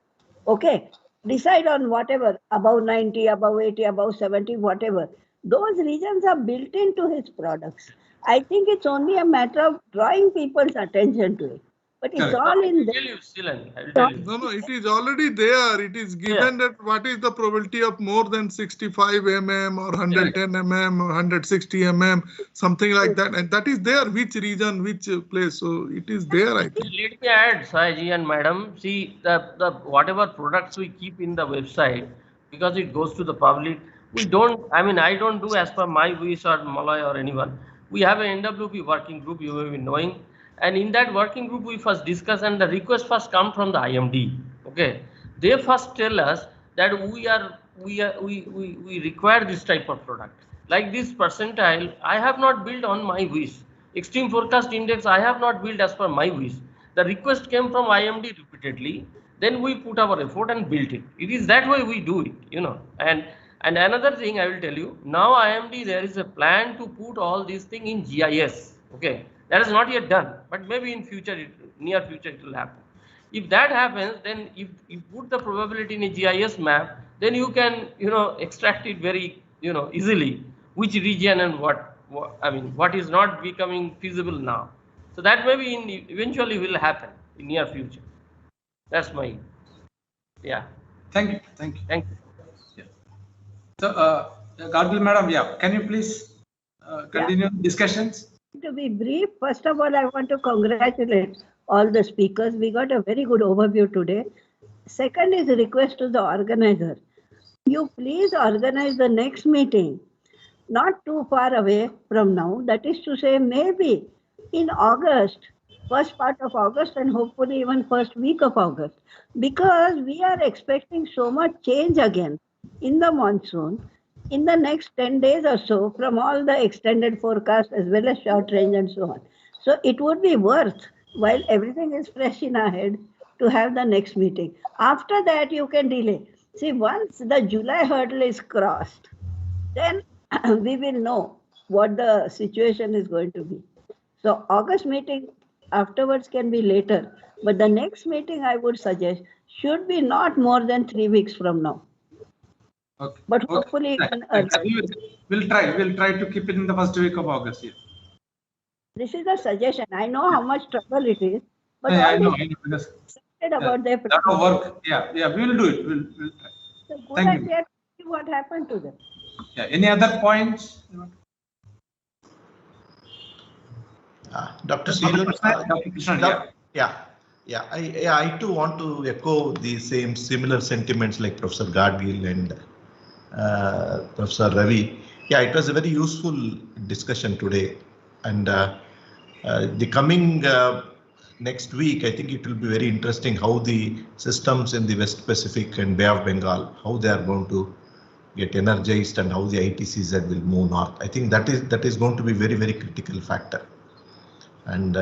Okay, decide on whatever, above 90, above 80, above 70, whatever. Those regions are built into his products. I think it's only a matter of drawing people's attention to it. But it's all in there. No, it is already there. It is given that what is the probability of more than 65 mm or 110 mm or 160 mm, something like that. And that is there, which region, which place. So it is there, I think. Let me add, Saji and Madam, see the whatever products we keep in the website, because it goes to the public, we don't, I don't do as per my wish or Malay or anyone. We have an NWP working group, you may be knowing. And in that working group, we first discuss, and the request first come from the IMD. Okay, they first tell us that we require this type of product. Like this percentile, I have not built on my wish. Extreme forecast index, I have not built as per my wish. The request came from IMD repeatedly. Then we put our effort and built it. It is that way we do it, And another thing I will tell you, now IMD, there is a plan to put all these things in GIS. Okay. That is not yet done, but maybe in future, near future, it will happen. If that happens, then if you put the probability in a GIS map, then you can, extract it very, easily, which region and what is not becoming feasible now. So that maybe eventually will happen in near future. That's my, Thank you. Yeah. So, Gargle Madam, can you please continue discussions? To be brief, first of all, I want to congratulate all the speakers. We got a very good overview today. Second is a request to the organizer. You please organize the next meeting not too far away from now. That is to say, maybe in August, first part of August, and hopefully even first week of August, because we are expecting so much change again in the monsoon in the next 10 days or so from all the extended forecast as well as short range and so on. So it would be worth, while everything is fresh in our head, to have the next meeting. After that, you can delay. See, once the July hurdle is crossed, then we will know what the situation is going to be. So August meeting afterwards can be later, but the next meeting I would suggest should be not more than 3 weeks from now. Okay. But hopefully, we'll try to keep it in the first week of August. Yes. This is a suggestion. I know how much trouble it is, but I know. Because, about their work. Yeah, we will do it. We'll try. So good idea to see what happened to them. Yeah. Any other points? Dr. Seelan, I too want to echo the similar sentiments like Professor Gadgil and Professor Ravi. Yeah, it was a very useful discussion today. And the coming next week, I think it will be very interesting how the systems in the West Pacific and Bay of Bengal, how they are going to get energized and how the ITCZ will move north. I think that is going to be very, very critical factor. And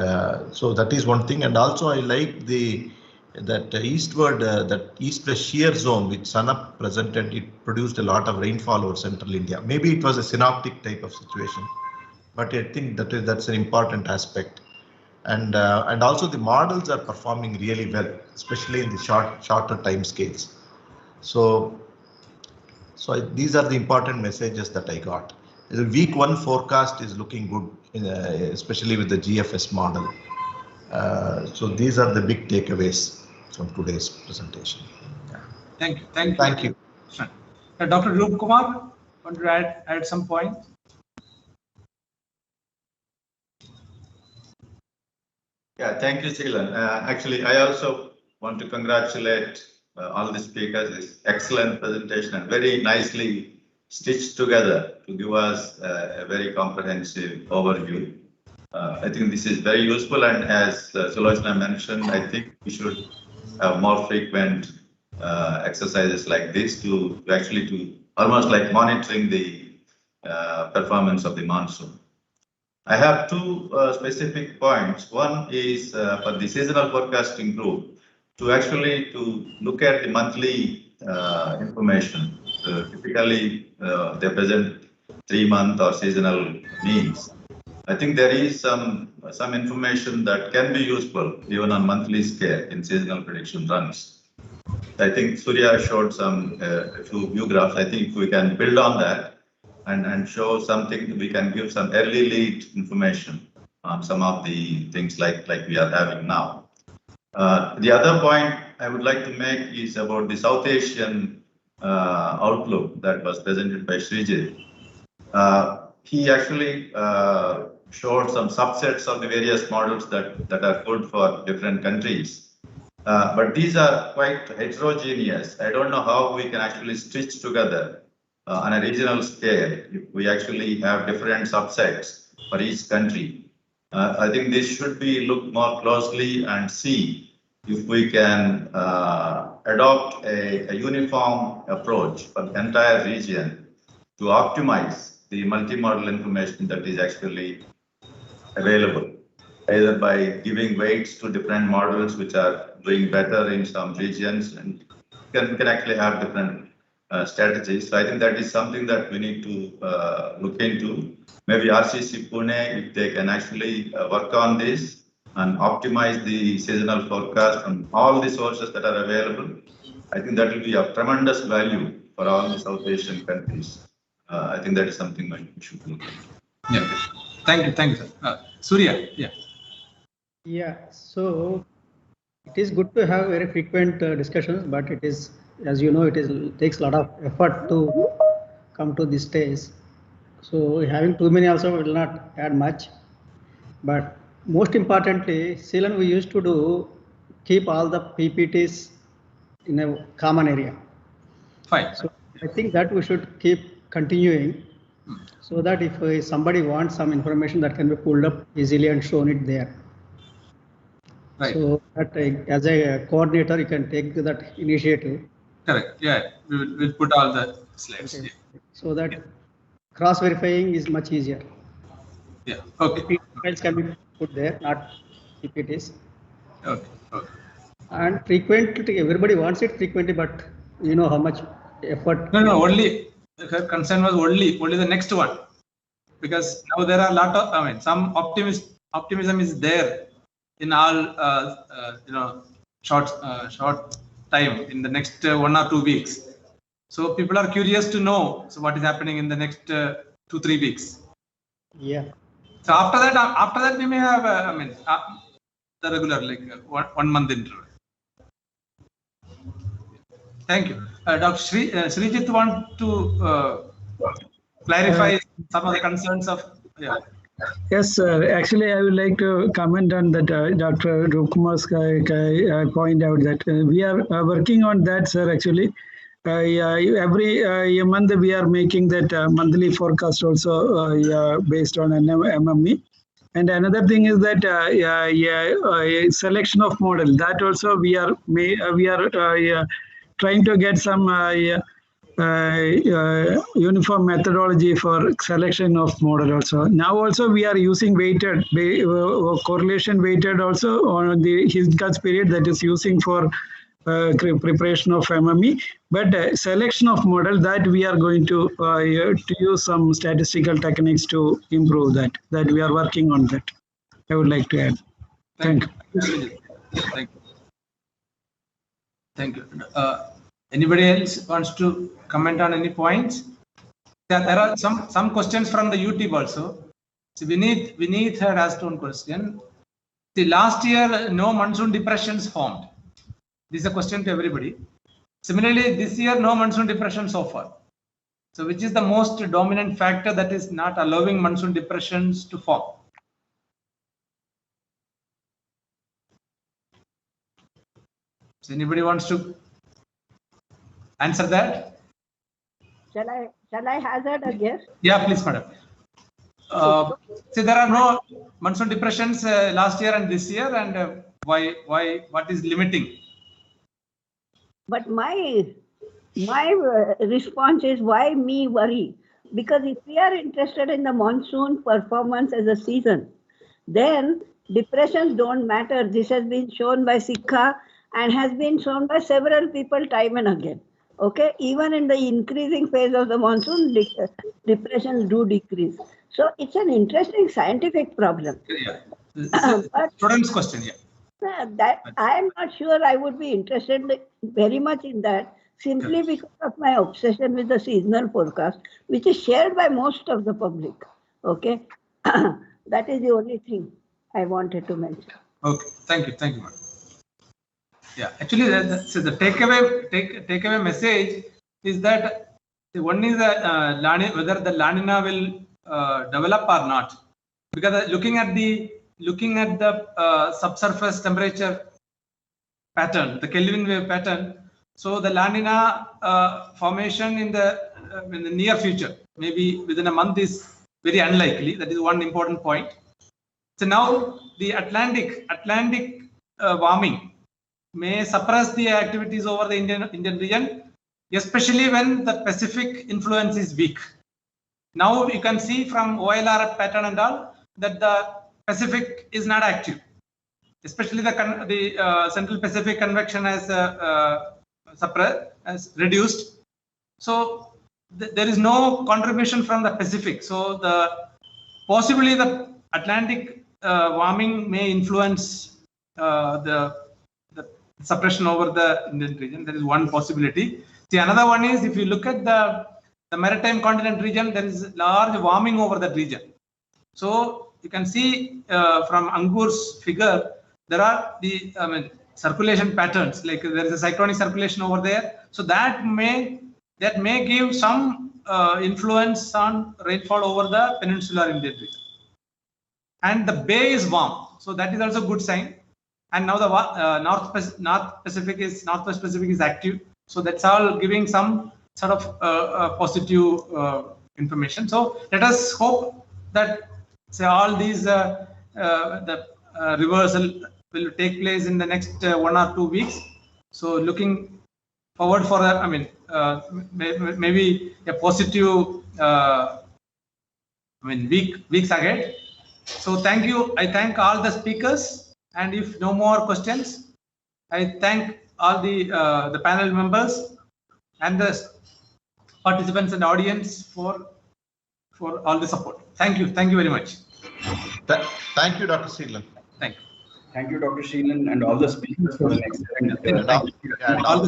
so that is one thing. And also I like that eastward, that east-west shear zone which Sanup presented. It produced a lot of rainfall over central India. Maybe it was a synoptic type of situation, but I think that's an important aspect. And also the models are performing really well, especially in the shorter time scales. So these are the important messages that I got. The week 1 forecast is looking good, especially with the GFS model. So these are the big takeaways from today's presentation. Thank you. Dr. Roop Kumar, want to add some points? Yeah, thank you, Sheelan. Actually, I also want to congratulate all the speakers. It's excellent presentation and very nicely stitched together to give us a very comprehensive overview. I think this is very useful, and as Sulochana mentioned, I think we should have more frequent exercises like this to almost like monitoring the performance of the monsoon. I have two specific points. One is for the seasonal forecasting group to look at the monthly information. Typically, they present 3-month or seasonal means. I think there is some information that can be useful even on monthly scale in seasonal prediction runs. I think Surya showed a few view graphs. I think we can build on that and show something. We can give some early lead information on some of the things like we are having now. The other point I would like to make is about the South Asian outlook that was presented by Srijit. He actually showed some subsets of the various models that are good for different countries. But these are quite heterogeneous. I don't know how we can actually stitch together on a regional scale if we actually have different subsets for each country. I think this should be looked more closely and see if we can adopt a uniform approach for the entire region to optimize the multi-model information that is actually available, either by giving weights to different models which are doing better in some regions, and can actually have different strategies. So I think that is something that we need to look into. Maybe RCC Pune, if they can actually work on this and optimize the seasonal forecast from all the sources that are available, I think that will be of tremendous value for all the South Asian countries. I think that is something we should look into. Yeah. Thank you. Surya, yeah. Yeah, so it is good to have very frequent discussions, but it is, as you know, it takes a lot of effort to come to this stage. So having too many also will not add much. But most importantly, Seelan, we used to keep all the PPTs in a common area. Fine. So I think that we should keep continuing, so that if somebody wants some information, that can be pulled up easily and shown it there. Right. So that as a coordinator, you can take that initiative. Correct. Yeah, we'll put all the slides. Okay. Yeah. So that cross-verifying is much easier. Yeah. Okay. Files can be put there, not PPTs. Okay. And frequently, everybody wants it frequently, but you know how much effort. No. Only her concern was only the next one, because now there are a lot of, some optimism is there in all short time in the next 1 or 2 weeks. So people are curious to know what is happening in the next 2-3 weeks. Yeah. So after that we may have the regular 1 month interval. Thank you. Dr. Srijit want to clarify some of the concerns of. Yeah. Yes, sir. Actually, I would like to comment on that. Dr. Rupkumar's point out that we are working on that, sir. Actually, every month we are making that monthly forecast also based on MME. And another thing is that selection of model, that also we are trying to get some uniform methodology for selection of model also. Now also we are using weighted correlation weighted also on the Hilgard's period, that is using for preparation of MME, but selection of model, that we are going to use some statistical techniques to improve that we are working on that. I would like to add. Thank you. Thank you. Anybody else wants to comment on any points? There are some questions from the YouTube also. So Vineet had asked one question. The last year no monsoon depressions formed. This is a question to everybody. Similarly, this year no monsoon depression so far. So which is the most dominant factor that is not allowing monsoon depressions to form? So anybody wants to answer that? Shall I hazard a guess? Yeah, please, madam. See, there are no monsoon depressions last year and this year, and why? What is limiting? But my response is, why me worry? Because if we are interested in the monsoon performance as a season, then depressions don't matter. This has been shown by Sikha and has been shown by several people time and again. Okay, even in the increasing phase of the monsoon, depressions do decrease. So it's an interesting scientific problem. Yeah. But student's question, yeah. That I am not sure I would be interested very much in that, simply because of my obsession with the seasonal forecast, which is shared by most of the public. Okay, that is the only thing I wanted to mention. Okay, thank you, madam. Yeah, actually, the takeaway message is that one is whether the La Nina will develop or not, because looking at the subsurface temperature pattern, the Kelvin wave pattern. So the La Nina formation in the near future, maybe within a month, is very unlikely. That is one important point. So now the Atlantic warming may suppress the activities over the Indian region, especially when the Pacific influence is weak. Now you can see from OLR pattern and all that the Pacific is not active, especially the Central Pacific convection has reduced. So there is no contribution from the Pacific. So possibly the Atlantic warming may influence the suppression over the Indian region. There is one possibility. The another one is, if you look at the maritime continent region, there is large warming over that region. So you can see from Angur's figure, there are the circulation patterns, like there is a cyclonic circulation over there. So that may give some influence on rainfall over the peninsular Indian region. And the bay is warm, so that is also a good sign. And now the Northwest Pacific is active, so that's all giving some sort of positive information. So let us hope that all these reversal will take place in the next 1 or 2 weeks. So looking forward for maybe a positive weeks ahead. So thank you. I thank all the speakers, and if no more questions, I thank all the panel members and the participants and audience for all the support. Thank you. Thank you very much. Thank you, Dr. Sheelan. Thank you. Thank you, Dr. Sheelan, and all the speakers for an excellent.